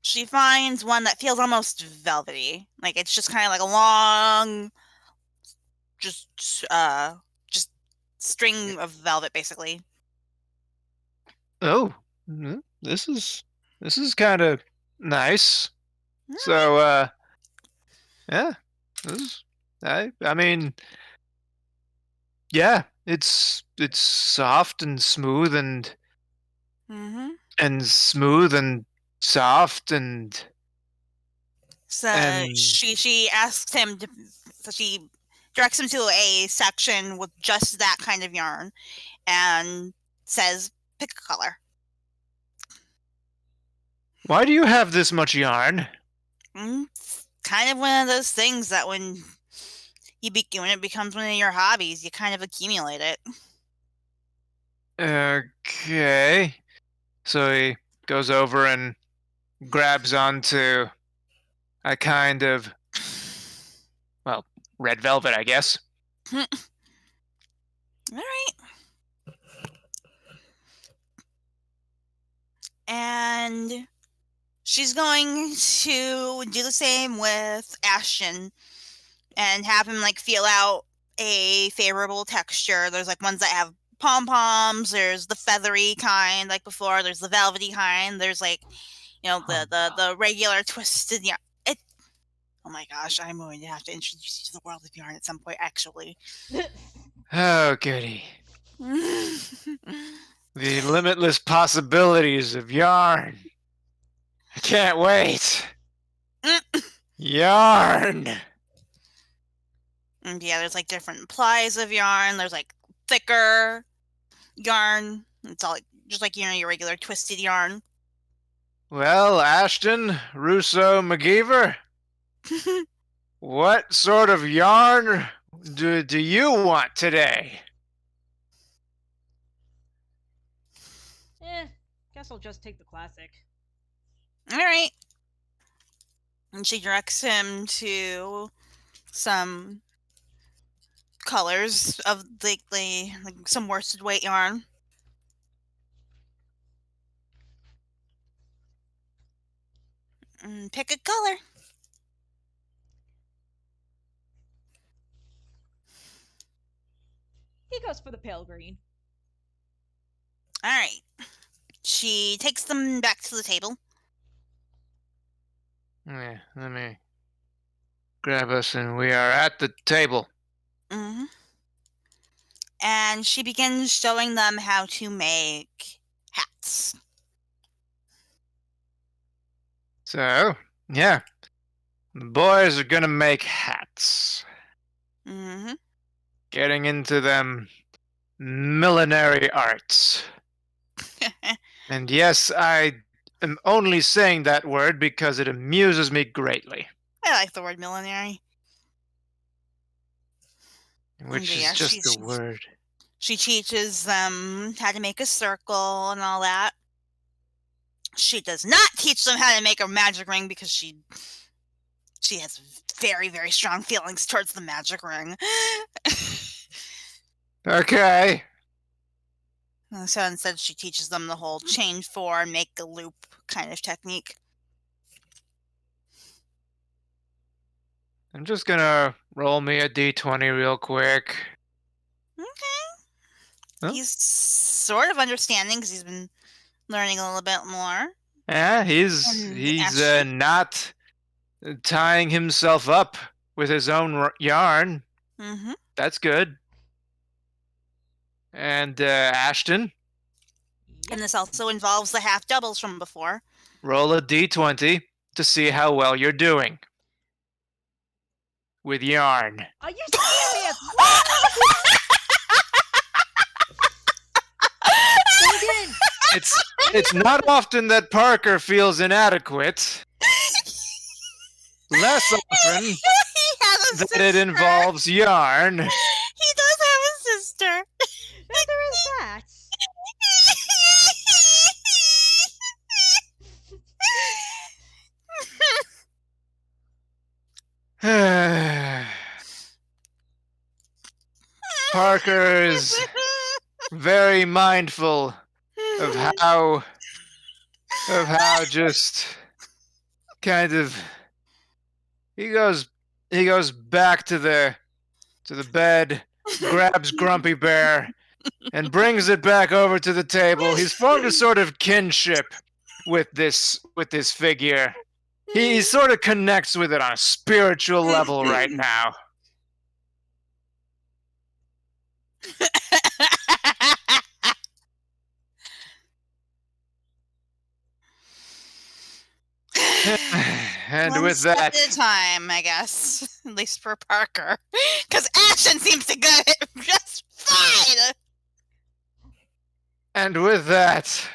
She finds one that feels almost velvety. Like it's just kind of like a long, just string of velvet, basically. Oh, this is kind of nice. So, yeah, this is I mean, yeah, it's soft and smooth Mm-hmm. and smooth and soft So and she asks him to. So she directs him to a section with just that kind of yarn, and says, "Pick a color." why do you have this much yarn? It's kind of one of those things that when it becomes one of your hobbies, you kind of accumulate it. Okay. So he goes over and grabs onto a kind of, well, red velvet, I guess. All right. And she's going to do the same with Ashton and have him like feel out a favorable texture. There's like ones that have pom-poms, there's the feathery kind like before, there's the velvety kind, there's like, the regular twisted yarn. Oh my gosh, I'm going to have to introduce you to the world of yarn at some point, actually. Oh, goody. The limitless possibilities of yarn. I can't wait. Yarn. And yeah, there's like different plies of yarn. There's like thicker yarn. It's all like, just like your regular twisted yarn. Well, Ashton, Russo, McGeever, what sort of yarn do you want today? Guess I'll just take the classic. All right. And she directs him to some colors of like some worsted weight yarn. And pick a color. He goes for the pale green. All right. She takes them back to the table. Yeah, let me grab us, and we are at the table. Mm-hmm. And she begins showing them how to make hats. So, yeah, the boys are gonna make hats. Mm-hmm. Getting into them millinery arts. And yes, I am only saying that word because it amuses me greatly. I like the word millinery. Which Yeah, is just a word. She teaches them how to make a circle and all that. She does not teach them how to make a magic ring because she has very, very strong feelings towards the magic ring. Okay. So instead, she teaches them the whole chain 4 and make a loop kind of technique. I'm just gonna roll me a d20 real quick. Okay. Huh? He's sort of understanding because he's been learning a little bit more. Yeah, he's not tying himself up with his own yarn. Mm-hmm. That's good. And Ashton, Yep. And this also involves the half doubles from before. roll a d20 to see how well you're doing with yarn. Are you serious? What? Then again, It's not often that Parker feels inadequate. Less often He has a that sister. it involves yarn. He does have a sister. then there is that. Parker is very mindful of how just kind of he goes back to the bed, grabs Grumpy Bear, and brings it back over to the table. He's formed a sort of kinship with this figure. He sort of connects with it on a spiritual level right now. And One with step that, at a time, I guess. At least for Parker. Because Ashton seems to get it just fine! and with that,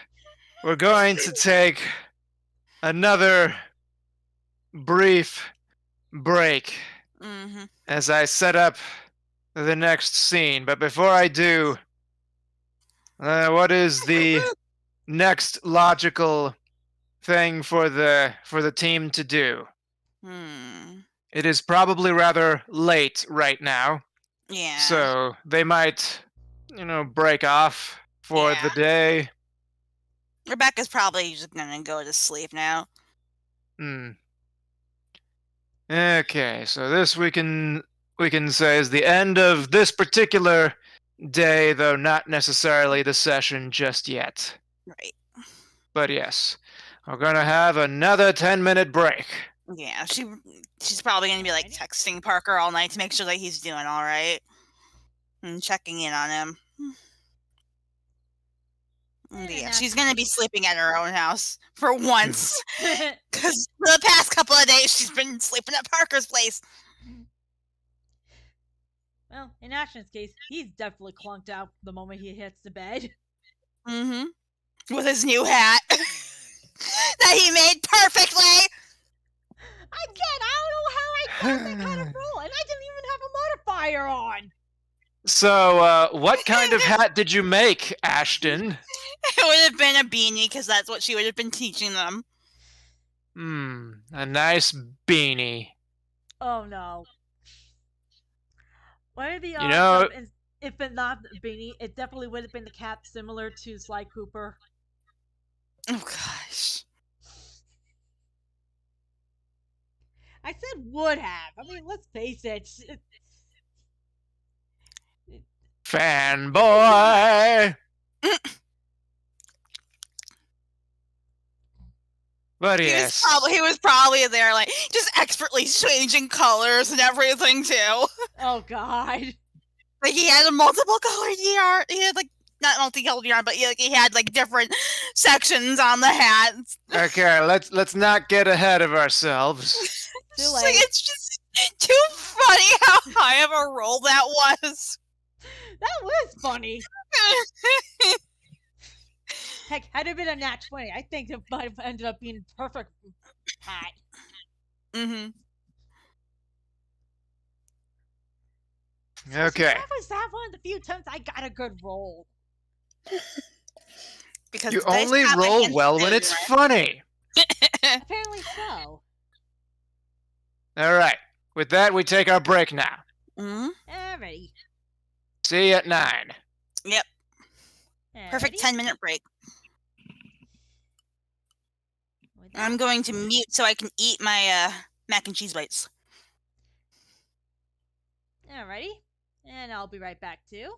we're going to take another brief break Mm-hmm. as I set up the next scene. But before I do, what is the next logical thing for the team to do? Hmm. It is probably rather late right now, Yeah. so they might, break off for Yeah. the day. Rebecca's probably just gonna go to sleep now. Hmm. Okay, so this we can say is the end of this particular day, though not necessarily the session just yet. Right. But yes, we're gonna have another 10-minute break. Yeah, she's probably gonna be like Alrighty. texting Parker all night to make sure that he's doing all right and checking in on him. And Yeah, in she's Ashton's gonna be case. sleeping at her own house for once, because the past couple of days she's been sleeping at Parker's place. Well, in Ashton's case, he's definitely clunked out the moment he hits the bed. Mm-hmm. With his new hat that he made perfectly. Again, I don't know how I got that kind of roll, and I didn't even have a modifier on. So, what kind of hat did you make, Ashton? It would have been a beanie because that's what she would have been teaching them. A nice beanie. Oh no. What are the You odds know, of if it not Beanie, it definitely would have been the cap similar to Sly Cooper. Oh gosh. I said would have. I mean, let's face it. fanboy. But yes. He was probably there like just expertly changing colors and everything too. Oh god. Like he had a multiple colored yarn. He had like not multicolored yarn, but he had like different sections on the hats. Okay, let's not get ahead of ourselves. Too Like, late. it's just too funny how high of a roll that was. That was funny. Heck, had it been a nat 20, I think it might have ended up being perfect hat. Mm-hmm. Okay. Why was that one of the few times I got a good roll? Because You the dice only happened roll against well when it's funny. Apparently so. All right. With that, we take our break now. Mm-hmm. Alrighty. See you at 9. Yep. Perfect Alrighty. 10-minute break. With that, I'm going to mute so I can eat my mac and cheese bites. Alrighty. And I'll be right back too.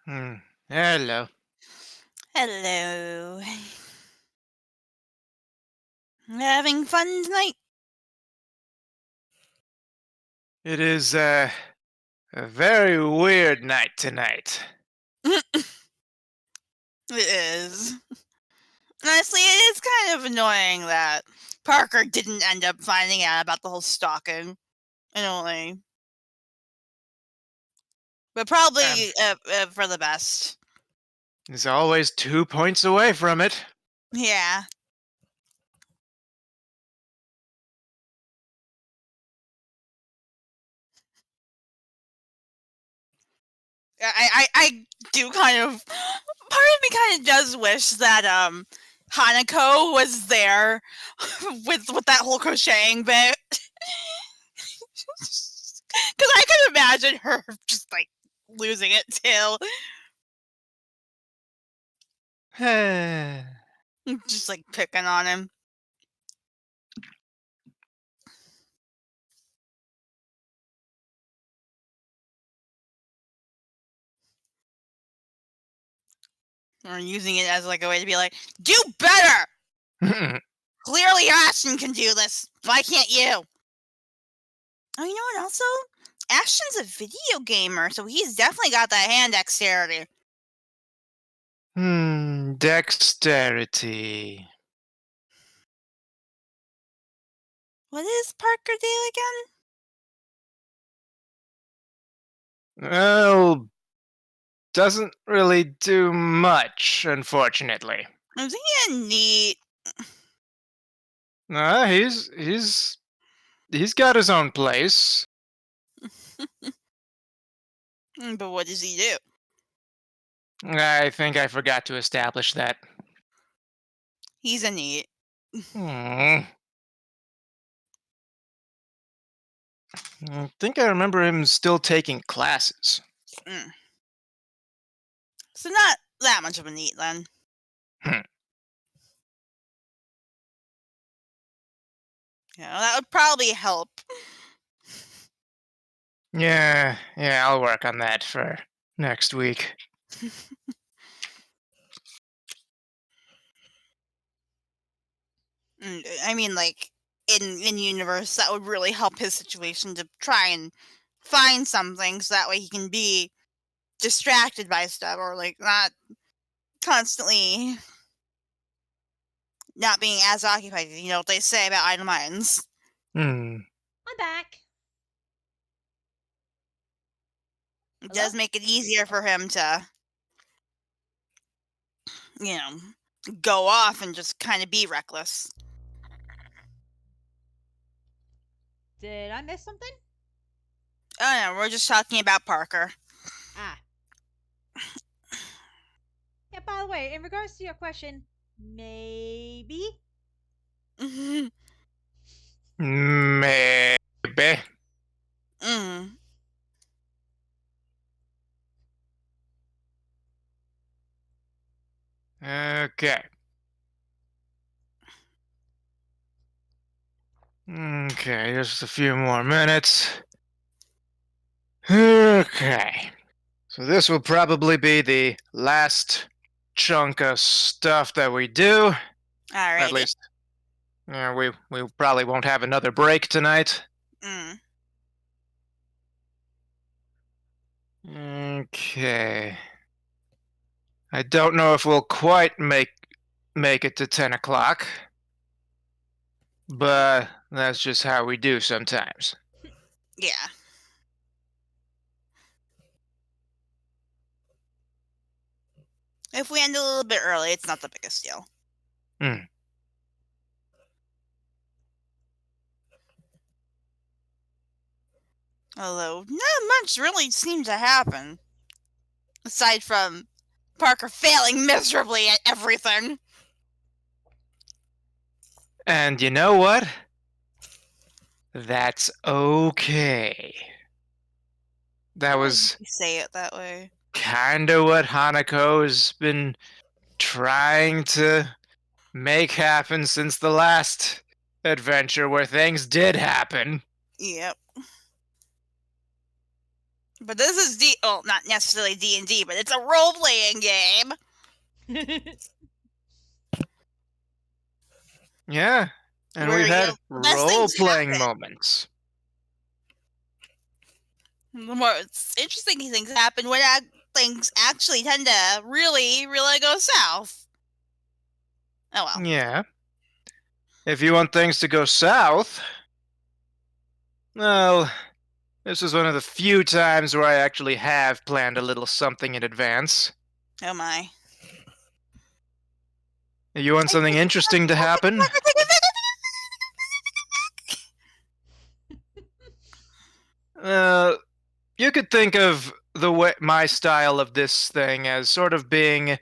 Hello. Hello. Having fun tonight? It is a very weird night tonight. It is. Honestly, it is kind of annoying that Parker didn't end up finding out about the whole stalking in a way. But probably for the best. He's always 2 points away from it. Yeah. I do kind of, part of me kind of does wish that Hanako was there with that whole crocheting bit. Because I can imagine her just like losing it too. Just like picking on him. Or using it as like a way to be like, do better! Clearly Ashton can do this. Why can't you? Oh, you know what also? Ashton's a video gamer, so he's definitely got that hand dexterity. Dexterity. What is Parker do again? Well, doesn't really do much, unfortunately. I'm thinking neat. He's got his own place. But what does he do? I think I forgot to establish that. He's a neat. I think I remember him still taking classes. So not that much of a neat then. Yeah, that would probably help. Yeah, I'll work on that for next week. I mean, like, in universe, that would really help his situation to try and find something so that way he can be distracted by stuff or, like, not constantly not being as occupied. You know what they say about idle minds. I'm back. It does make it easier for him to, you know, go off and just kind of be reckless. Did I miss something? Oh no, we're just talking about Parker. Ah. Yeah, by the way, in regards to your question, maybe? Maybe. Okay. Okay, just a few more minutes. Okay. So this will probably be the last chunk of stuff that we do. Alrighty. At least, we probably won't have another break tonight. Okay. I don't know if we'll quite make it to 10 o'clock, but that's just how we do sometimes. Yeah. If we end a little bit early, it's not the biggest deal. Although, not much really seemed to happen. Aside from Parker failing miserably at everything. And you know what? That's okay. That was You say it that way. kinda what Hanako's been trying to make happen since the last adventure where things did happen. Yep. But this is not necessarily D&D, but it's a role-playing game. Yeah, and Where we've had the best things role-playing happen. moments. The more interesting things happen when things actually tend to really, really go south. Oh well. Yeah. If you want things to go south, well, this is one of the few times where I actually have planned a little something in advance. Oh my. You want something interesting to happen? You could think of my style of this thing as sort of being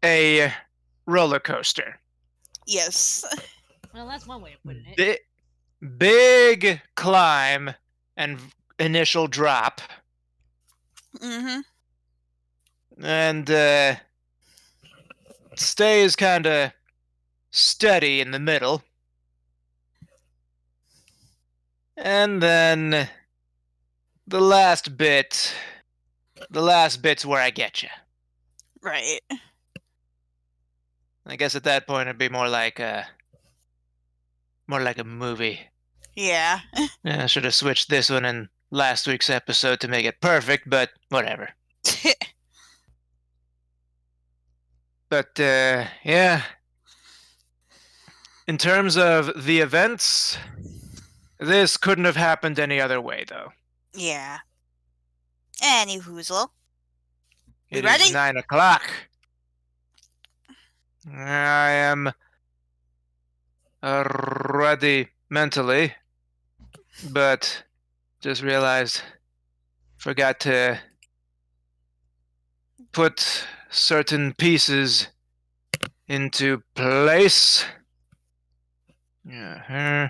a roller coaster. Yes. Well, that's one way of putting it. Big climb and initial drop. Mm-hmm. And stays kind of steady in the middle. And then the last bit's where I get you. Right. I guess at that point it'd be more like a movie. Yeah. Yeah, I should have switched this one in last week's episode to make it perfect, but whatever. But yeah. In terms of the events, this couldn't have happened any other way, though. Yeah. Any hoozle. It ready? is 9 o'clock. I am ready mentally, but just realized forgot to put certain pieces into place. Yeah.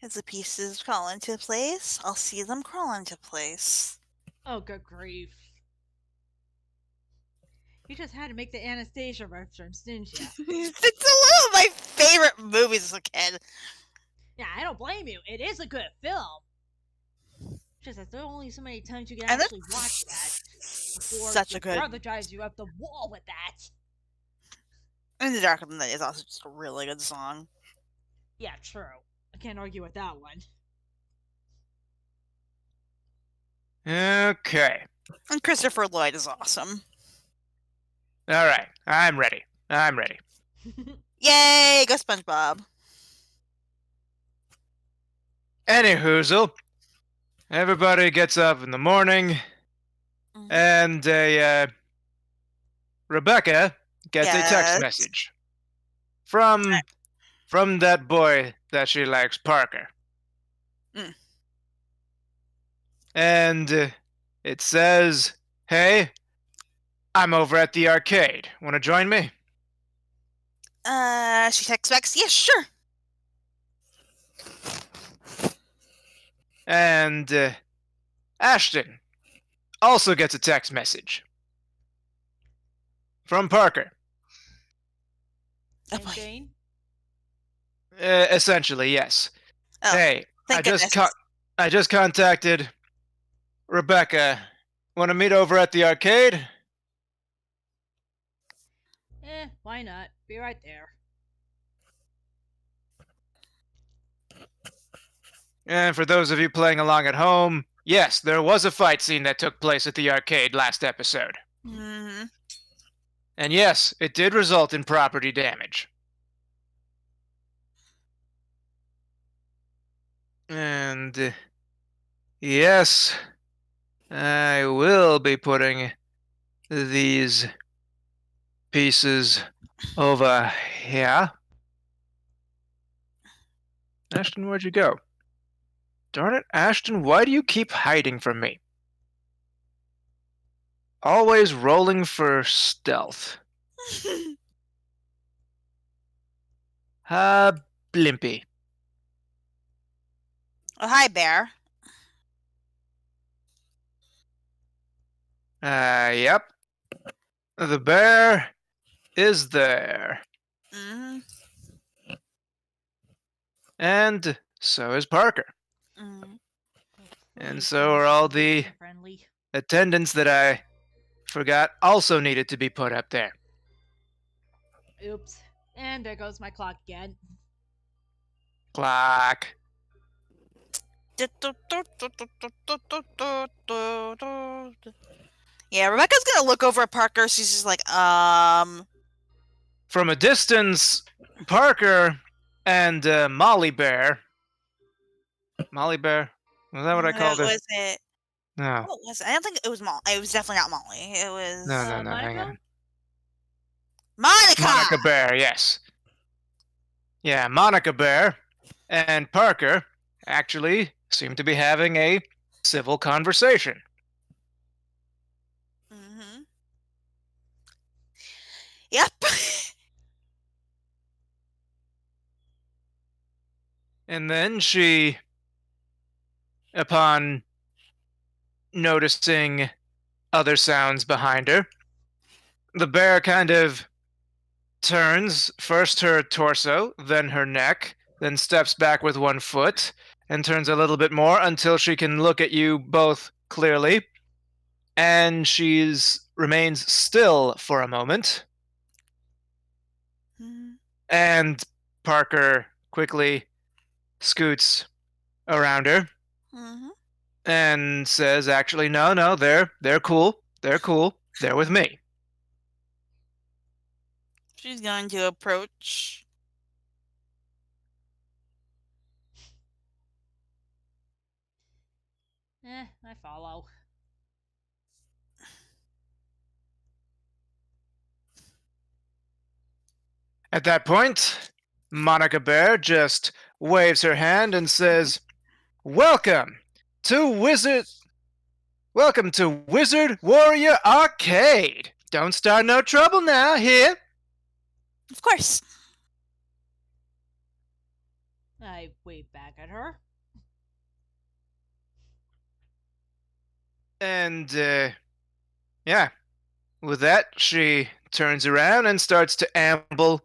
As the pieces crawl into place, I'll see them crawl into place. Oh, good grief. You just had to make the Anastasia reference, didn't you? It's one of my favorite movies as a kid. Yeah, I don't blame you. It is a good film. Just that there are only so many times you can And actually watch that before such your a good. brother drives you up the wall with that. And The Dark of the Night is also just a really good song. Yeah, true. I can't argue with that one. Okay. And Christopher Lloyd is awesome. All right. I'm ready. Yay! Go SpongeBob. Anyhoozle, everybody gets up in the morning, and Rebecca gets a text message from that boy that she likes, Parker. And it says, "Hey, I'm over at the arcade. Want to join me?" She texts back, yes, sure. And Ashton also gets a text message from Parker. And Jane? Essentially, yes. Oh, hey, I just contacted Rebecca. Want to meet over at the arcade? Why not? Be right there. And for those of you playing along at home, yes, there was a fight scene that took place at the arcade last episode. Mm-hmm. And yes, it did result in property damage. And yes, I will be putting these pieces over here. Ashton, where'd you go? Darn it, Ashton, why do you keep hiding from me? Always rolling for stealth. Blimpy. Oh, hi, Bear. Yep. The bear is there. Mm-hmm. And so is Parker. Mm. And Please so tell me are she's all gonna be the kitten friendly. attendants that I forgot also needed to be put up there. Oops. And there goes my clock again. Clock. Yeah, Rebecca's gonna look over at Parker. She's just like, From a distance, Parker and Molly Bear. Molly Bear? Was that what I called her? was it? No. What was it? I don't think it was Molly. It was definitely not Molly. It No, was no, no, hang Monaco? on. Monica. Monica Bear, yes. Yeah, Monica Bear and Parker actually seem to be having a civil conversation. Mm-hmm. Yep. And then she, upon noticing other sounds behind her, the bear kind of turns first her torso, then her neck, then steps back with one foot, and turns a little bit more until she can look at you both clearly. And she's remains still for a moment. And Parker quickly scoots around her Mm-hmm. and says, "Actually, no, they're cool. They're cool. They're with me." She's going to approach. I follow. At that point, Monica Bear just waves her hand and says, "Welcome to Wizard Welcome to Wizard Warrior Arcade. Don't start no trouble now, here." Of course. I wave back at her. And yeah, with that, she turns around and starts to amble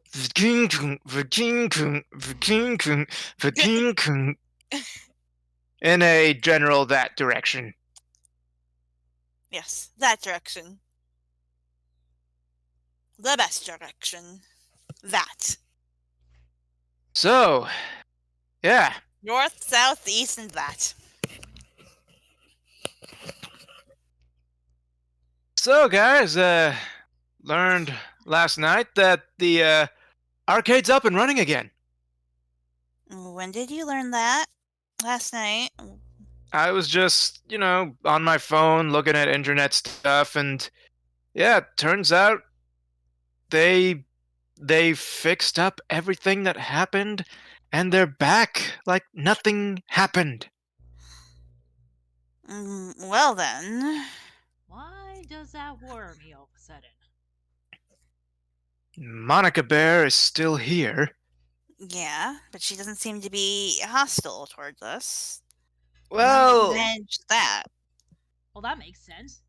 in a general that direction. Yes, that direction. The best direction. That. So, yeah. North, south, east, and that. So, guys, learned last night that the arcade's up and running again. When did you learn that? Last night. I was just, on my phone looking at internet stuff, and yeah, it turns out they they fixed up everything that happened, and they're back like nothing happened. Well then. Why does that worry me all of a sudden? Monica Bear is still here. Yeah, but she doesn't seem to be hostile towards us. How did you Well, manage that? Well, that makes sense.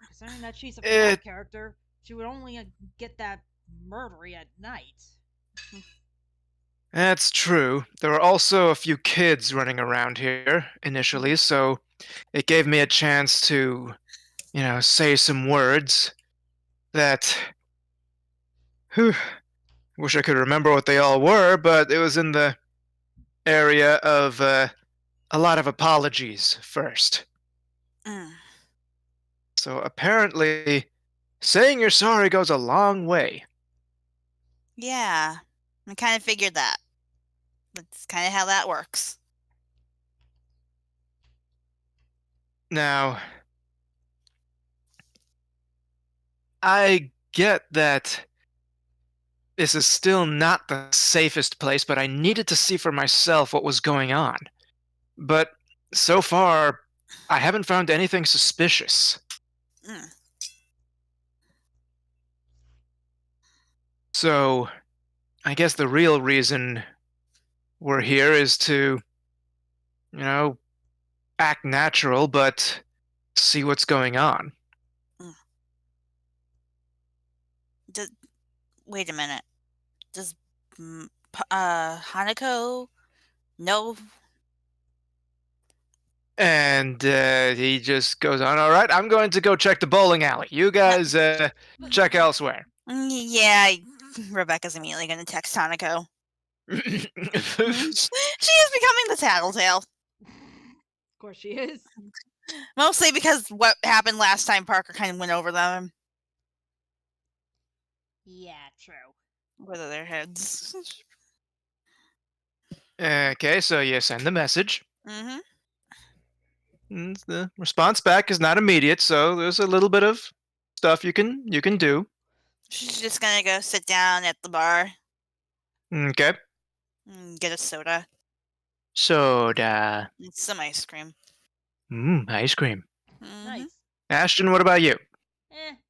Considering that she's a it FNAF character, she would only get that murdery at night. that's true. There were also a few kids running around here initially, so it gave me a chance to, say some words that whew, wish I could remember what they all were, but it was in the area of a lot of apologies first. Mm. So apparently, saying you're sorry goes a long way. Yeah, I kind of figured that. That's kind of how that works. Now, I get that this is still not the safest place, but I needed to see for myself what was going on. But so far, I haven't found anything suspicious. Mm. So, I guess the real reason we're here is to, you know, act natural, but see what's going on. Mm. Wait a minute. Does Hanako know And he just goes on, all right, I'm going to go check the bowling alley. You guys check elsewhere. Yeah, Rebecca's immediately going to text Hanako. She is becoming the tattletale. Of course she is. Mostly because what happened last time, Parker kind of went over them. Yeah, true. With their heads. Okay, so you send the message. Mm-hmm. And the response back is not immediate, so there's a little bit of stuff you can do. She's just going to go sit down at the bar. Okay. And get a soda. Soda. And some ice cream. Ice cream. Mm-hmm. Nice. Ashton, what about you?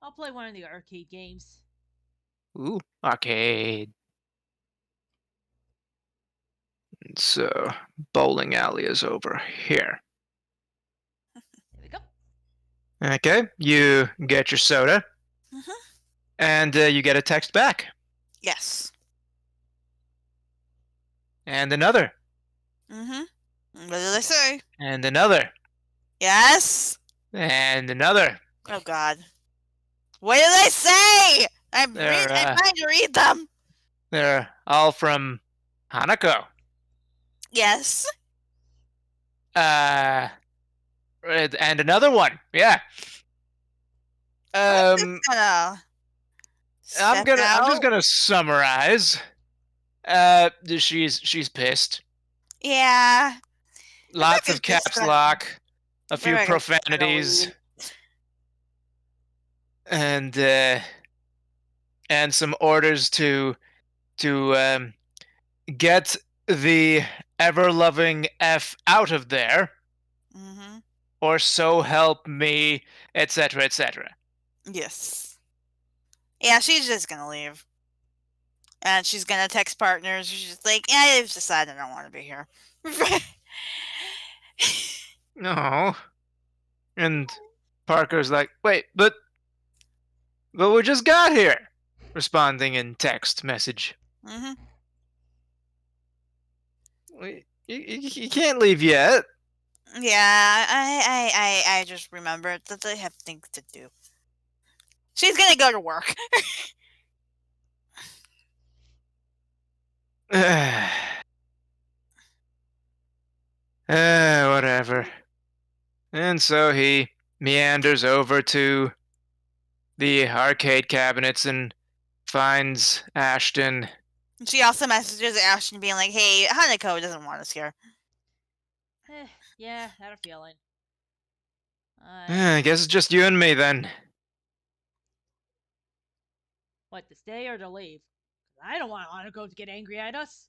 I'll play one of the arcade games. Ooh, arcade. So, bowling alley is over here. There we go. Okay, you get your soda. Mm-hmm. And you get a text back. Yes. And another. Mm-hmm. What did I say? And another. Yes. And another. Oh God. What did I say? I'm They're, trying to read them. They're all from Hanako. Yes. And another one. Yeah. I'm just gonna summarize. She's pissed. Yeah. Lots of caps lock, a few Rebecca's profanities, and some orders to get the ever-loving F out of there, Mm-hmm. or so help me, etc., etc. Yes. Yeah, she's just gonna leave. And she's gonna text partners. She's just like, yeah, I've decided I don't want to be here. No. And Parker's like, wait, but we just got here. Responding in text message. Mm-hmm. You can't leave yet. Yeah, I just remembered that I have things to do. She's gonna go to work. Whatever. And so he meanders over to the arcade cabinets and finds Ashton. She also messages Ashton being like, hey, Hanako doesn't want us here. Yeah, I had a feeling. I guess it's just you and me then. What, to stay or to leave? I don't want Hanako to get angry at us.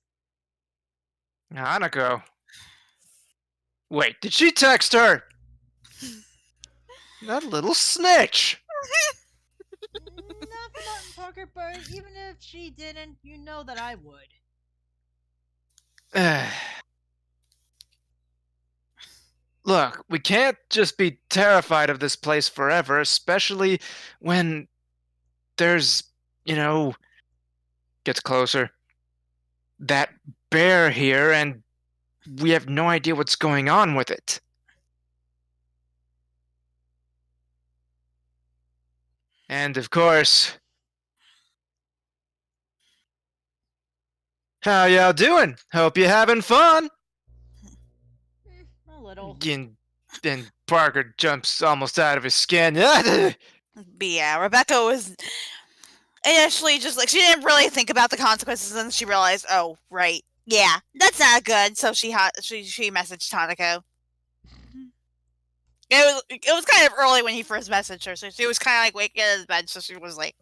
Hanako. Wait, did she text her? That little snitch. Not for nothing, Parker, but even if she didn't, you know that I would. Look, we can't just be terrified of this place forever, especially when there's, gets closer, that bear here, and we have no idea what's going on with it. And of course, how y'all doing? Hope you're having fun. A little. And Parker jumps almost out of his skin. But yeah, Rebecca was initially just like, she didn't really think about the consequences, and she realized, oh, right, yeah, that's not good. So she messaged Hanako. It was kind of early when he first messaged her, so she was kind of like waking out of bed, so she was like,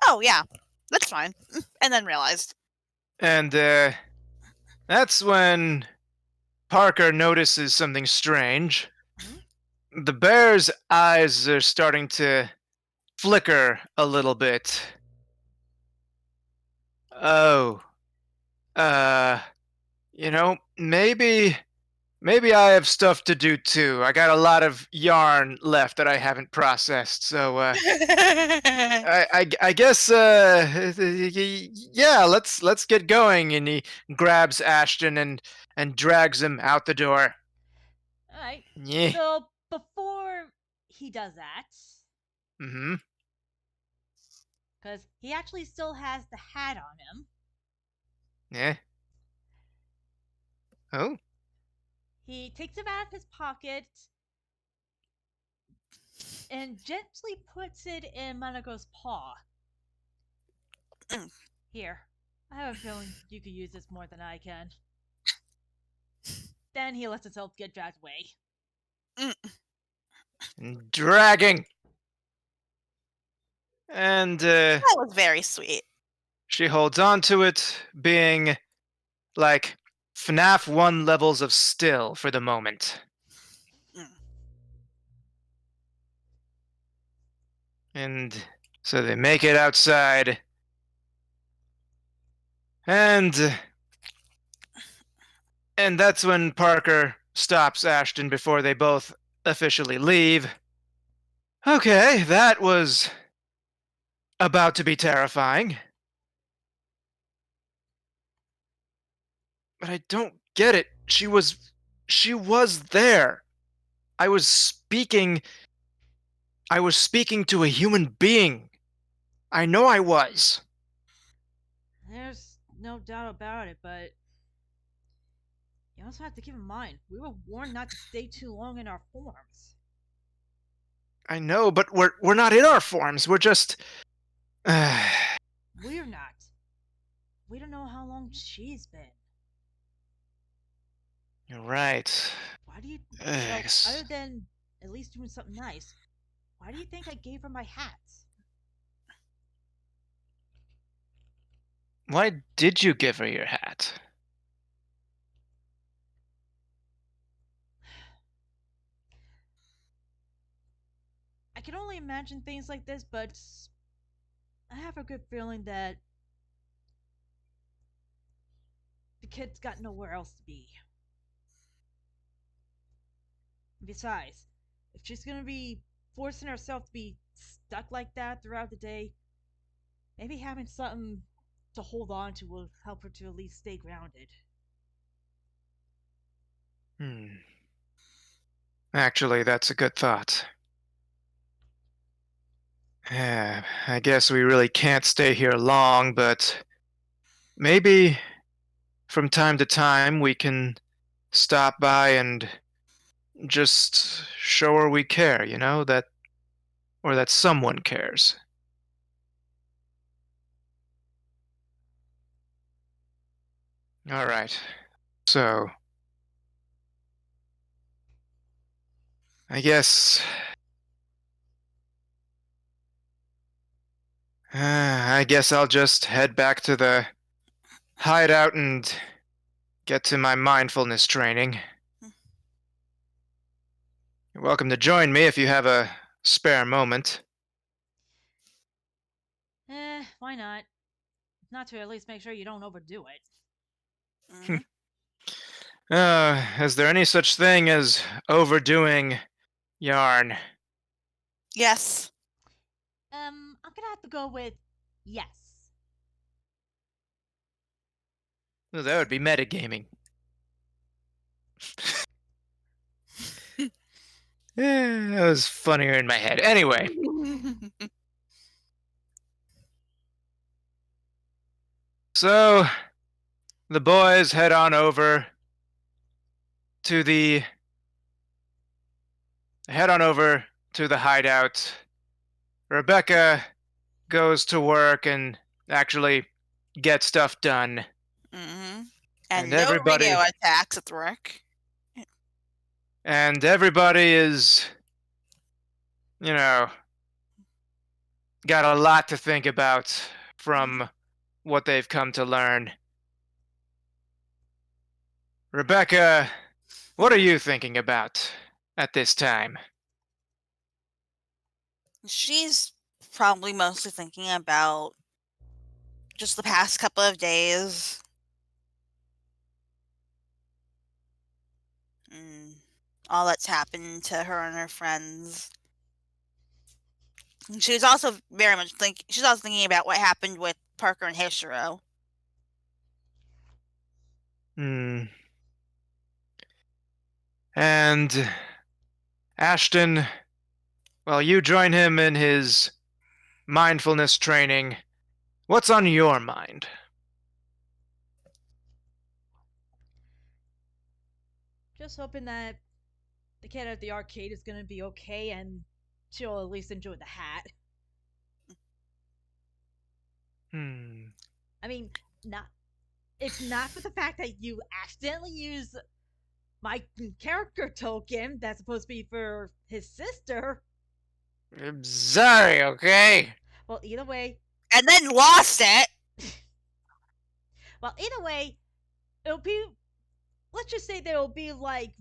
oh, yeah, that's fine. And then realized. And that's when Parker notices something strange. The bear's eyes are starting to flicker a little bit. Oh. Maybe I have stuff to do too. I got a lot of yarn left that I haven't processed, so I guess yeah, let's get going. And he grabs Ashton and drags him out the door. All right. Yeah. So before he does that, Mm-hmm. because he actually still has the hat on him, Yeah. Oh. he takes it out of his pocket and gently puts it in Monaco's paw. Mm. Here, I have a feeling you could use this more than I can. Then he lets himself get dragged away. Mm. Dragging. And That was very sweet. she holds on to it, being like FNAF 1 levels of still for the moment. Mm. And so they make it outside. And that's when Parker stops Ashton before they both officially leave. Okay, that was about to be terrifying. But I don't get it. She was there. I was speaking to a human being. I know I was. There's no doubt about it, but you also have to keep in mind we were warned not to stay too long in our forms. I know, but we're not in our forms. We're just We're not. We don't know how long she's been. You're right. Why do you? Ugh, Other than at least doing something nice, why do you think I gave her my hat? why did you give her your hat? I can only imagine things like this, but I have a good feeling that the kid's got nowhere else to be. Besides, if she's gonna be forcing herself to be stuck like that throughout the day, maybe having something to hold on to will help her to at least stay grounded. Actually, that's a good thought. Yeah, I guess we really can't stay here long, but maybe from time to time we can stop by and just show her we care, or that someone cares. All right. So, I guess I'll just head back to the hideout and get to my mindfulness training. You're welcome to join me if you have a spare moment. Why not? Not to at least make sure you don't overdo it. Mm. Is there any such thing as overdoing yarn? Yes. I'm gonna have to go with yes. Well, that would be metagaming. That was funnier in my head. Anyway, so the boys head on over to the hideout. Rebecca goes to work and actually gets stuff done. Mm-hmm. And And no radio everybody attacks at work. is, you know, got a lot to think about from what they've come to learn. Rebecca, what are you thinking about at this time? She's probably mostly thinking about just the past couple of days. And all that's happened to her and her friends. And she's also she's also thinking about what happened with Parker and Hishiro. Hmm. And Ashton, well, you join him in his mindfulness training. What's on your mind? Just hoping that the cat at the arcade is gonna be okay and she'll at least enjoy the hat. Hmm. I mean, not if not for the fact that you accidentally used my character token that's supposed to be for his sister. I'm sorry, okay? Well, either way, And then lost it. well, either way, it'll be. Let's just say that it'll be like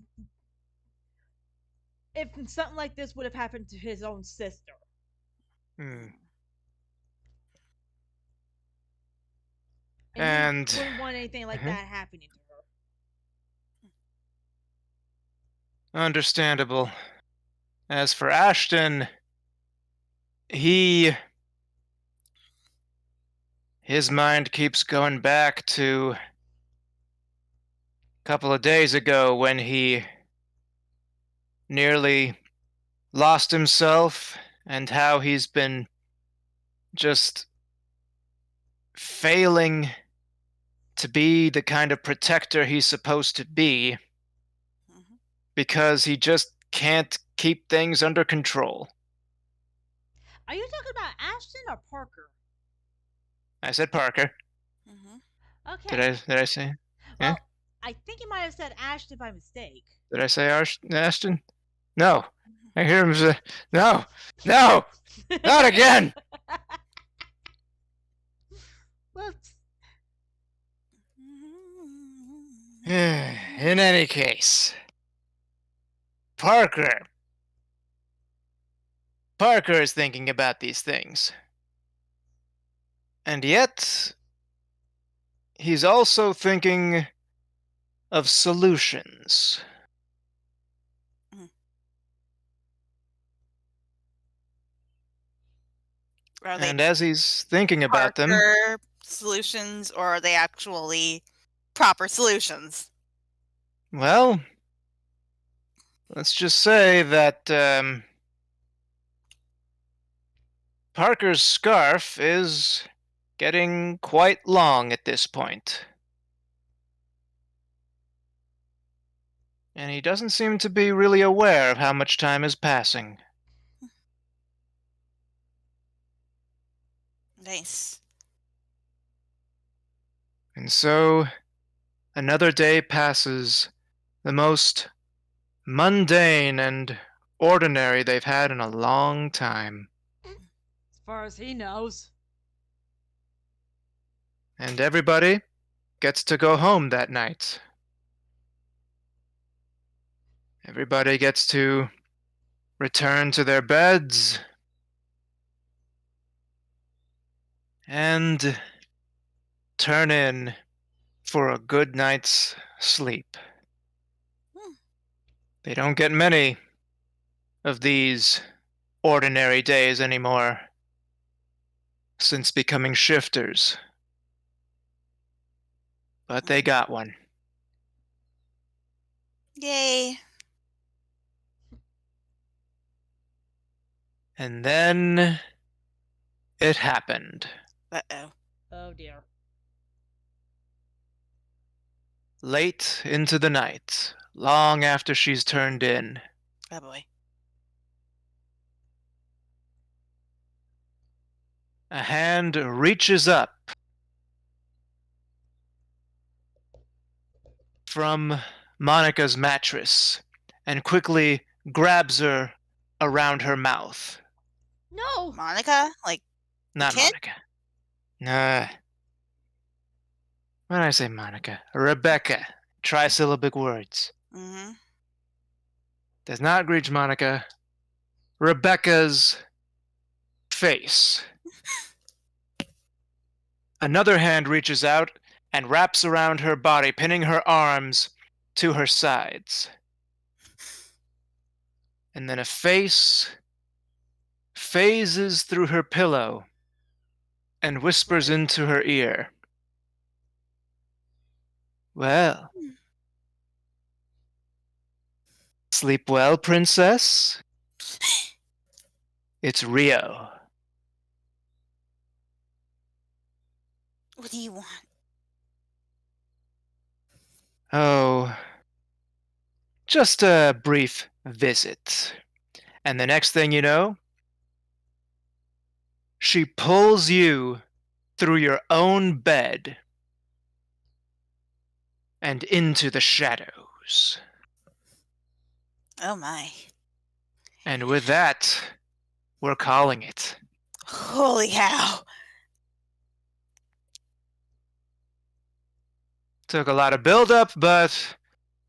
if something like this would have happened to his own sister. Hmm. And he And wouldn't want anything like Mhm. that happening to her. Understandable. As for Ashton, he his mind keeps going back to a couple of days ago when he nearly lost himself and how he's been just failing to be the kind of protector he's supposed to be Mhm. because he just can't keep things under control. Are you talking about Ashton or Parker? I said Parker. Mhm. Okay. Did I say? Yeah? Well, I think you might have said Ashton by mistake. Did I say Ashton? No. I hear him say, no, no, not again. Well, In any case, Parker. Parker is thinking about these things. And yet, he's also thinking of solutions. Are they And as he's thinking about them, Parker solutions, or are they actually proper solutions? well, let's just say that Parker's scarf is getting quite long at this point. And he doesn't seem to be really aware of how much time is passing. Nice. And so, another day passes, the most mundane and ordinary they've had in a long time. as far as he knows. And everybody gets to go home that night. Everybody gets to return to their beds and turn in for a good night's sleep. Hmm. They don't get many of these ordinary days anymore since becoming shifters. But they got one. Yay. And then it happened. Uh-oh. Oh dear. Late into the night, long after she's turned in, Oh boy. a hand reaches up from Monica's mattress and quickly grabs her around her mouth. No! Monica? Like the Not kid? Monica. Nah. When I say Monica, Rebecca. Trisyllabic words. Mm-hmm. Does not reach Monica. Rebecca's face. Another hand reaches out and wraps around her body, pinning her arms to her sides. And then a face phases through her pillow and whispers Right. into her ear. Well, Sleep well, princess. It's Rio. What do you want? Oh, just a brief visit. And the next thing you know, she pulls you through your own bed and into the shadows. Oh my. And with that, we're calling it. Holy cow. Took a lot of build-up, but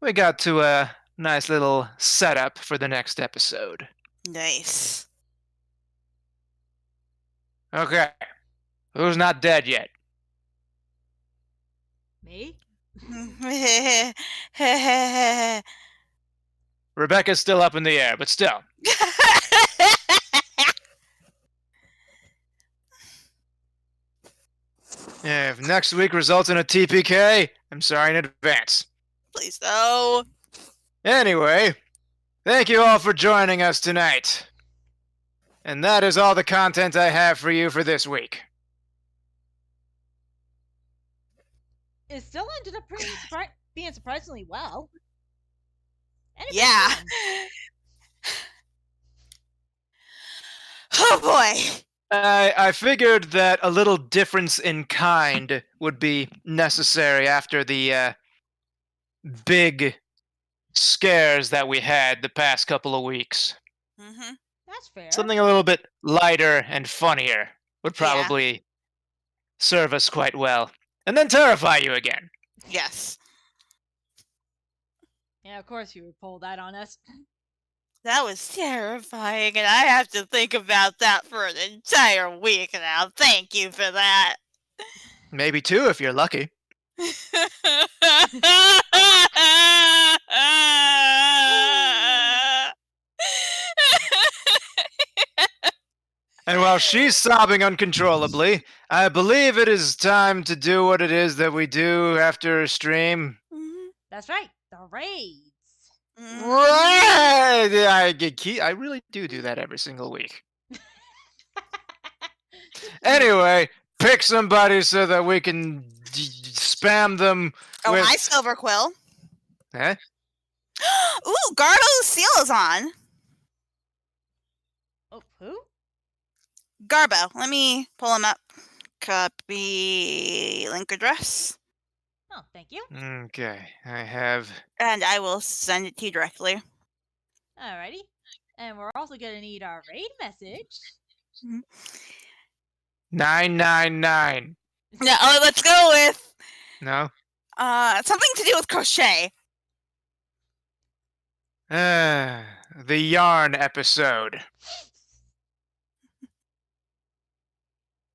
we got to a nice little setup for the next episode. Nice. Okay, who's not dead yet? Me? Rebecca's still up in the air, but still. If next week results in a TPK, I'm sorry in advance. Please no. Anyway, thank you all for joining us tonight. And that is all the content I have for you for this week. It still ended up being surprisingly well. And it was Yeah. fun. Oh boy. I figured that a little difference in kind would be necessary after the big scares that we had the past couple of weeks. Mm-hmm. That's fair. Something a little bit lighter and funnier would probably serve us quite well. And then terrify you again. Yes. Yeah, of course you would pull that on us. That was terrifying, and I have to think about that for an entire week now. Thank you for that. Maybe two if you're lucky. And while she's sobbing uncontrollably, I believe it is time to do what it is that we do after a stream. That's right, the raids. Right! I really do that every single week. Anyway, pick somebody so that we can spam them Oh, with... hi, Silver Quill. Eh? Ooh, Garbo's seal is on. Oh, who? Garbo. Let me pull him up. Copy link address. Oh, thank you. Okay, I have... And I will send it to you directly. Alrighty. And we're also going to need our raid message. 999. Yeah, let's go with... No? Something to do with crochet. The yarn episode.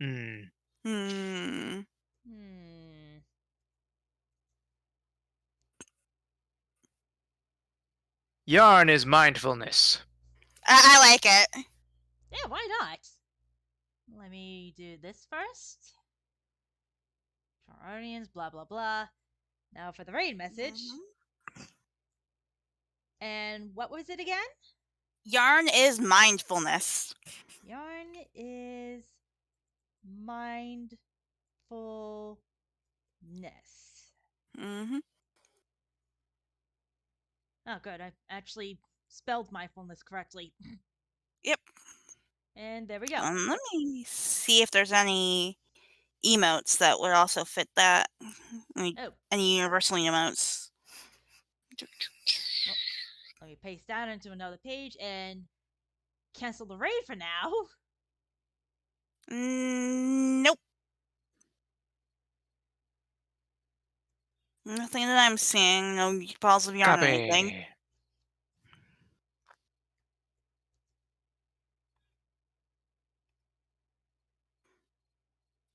Hmm. Yarn is mindfulness. I like it. Yeah, why not? Let me do this first. For our audience, blah, blah, blah. Now for the raid message. And what was it again? Yarn is mindfulness. Yarn is mindfulness. Mm-hmm. Oh, good. I actually spelled mindfulness correctly. Yep. And there we go. Let me see if there's any emotes that would also fit that. Any universal emotes. Well, let me paste that into another page and cancel the raid for now. Nope. Nothing that I'm seeing. No balls of yarn or anything.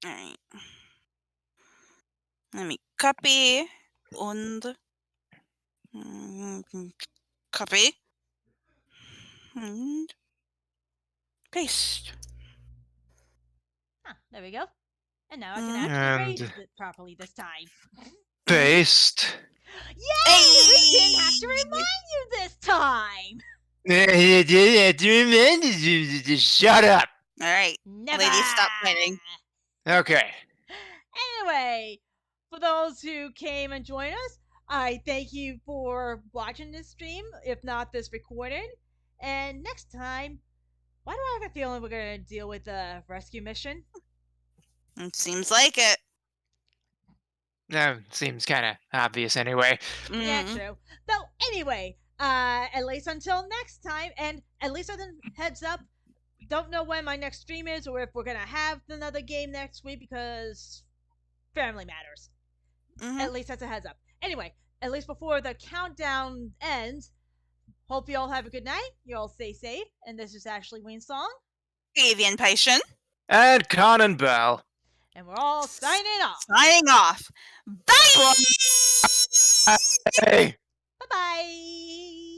Alright. Let me copy and copy and paste. There we go. And now I can actually raid it properly this time. Toothpaste. Yay! We didn't have to remind you this time. Shut up. All right, Never. ladies, stop fighting. Okay. Anyway, for those who came and joined us, I thank you for watching this stream, if not this recording. And next time, why do I have a feeling we're going to deal with a rescue mission? It seems like it. Seems kind of obvious anyway. Yeah, true. Though, anyway, at least until next time, and at least as a heads up, don't know when my next stream is or if we're going to have another game next week because family matters. At least that's a heads up. Anyway, at least before the countdown ends, hope you all have a good night. You all stay safe. And this is Ashley Winsong. Avian Patient. And Conan Bell. And we're all signing off. Signing off. Bye! Hey. Bye-bye.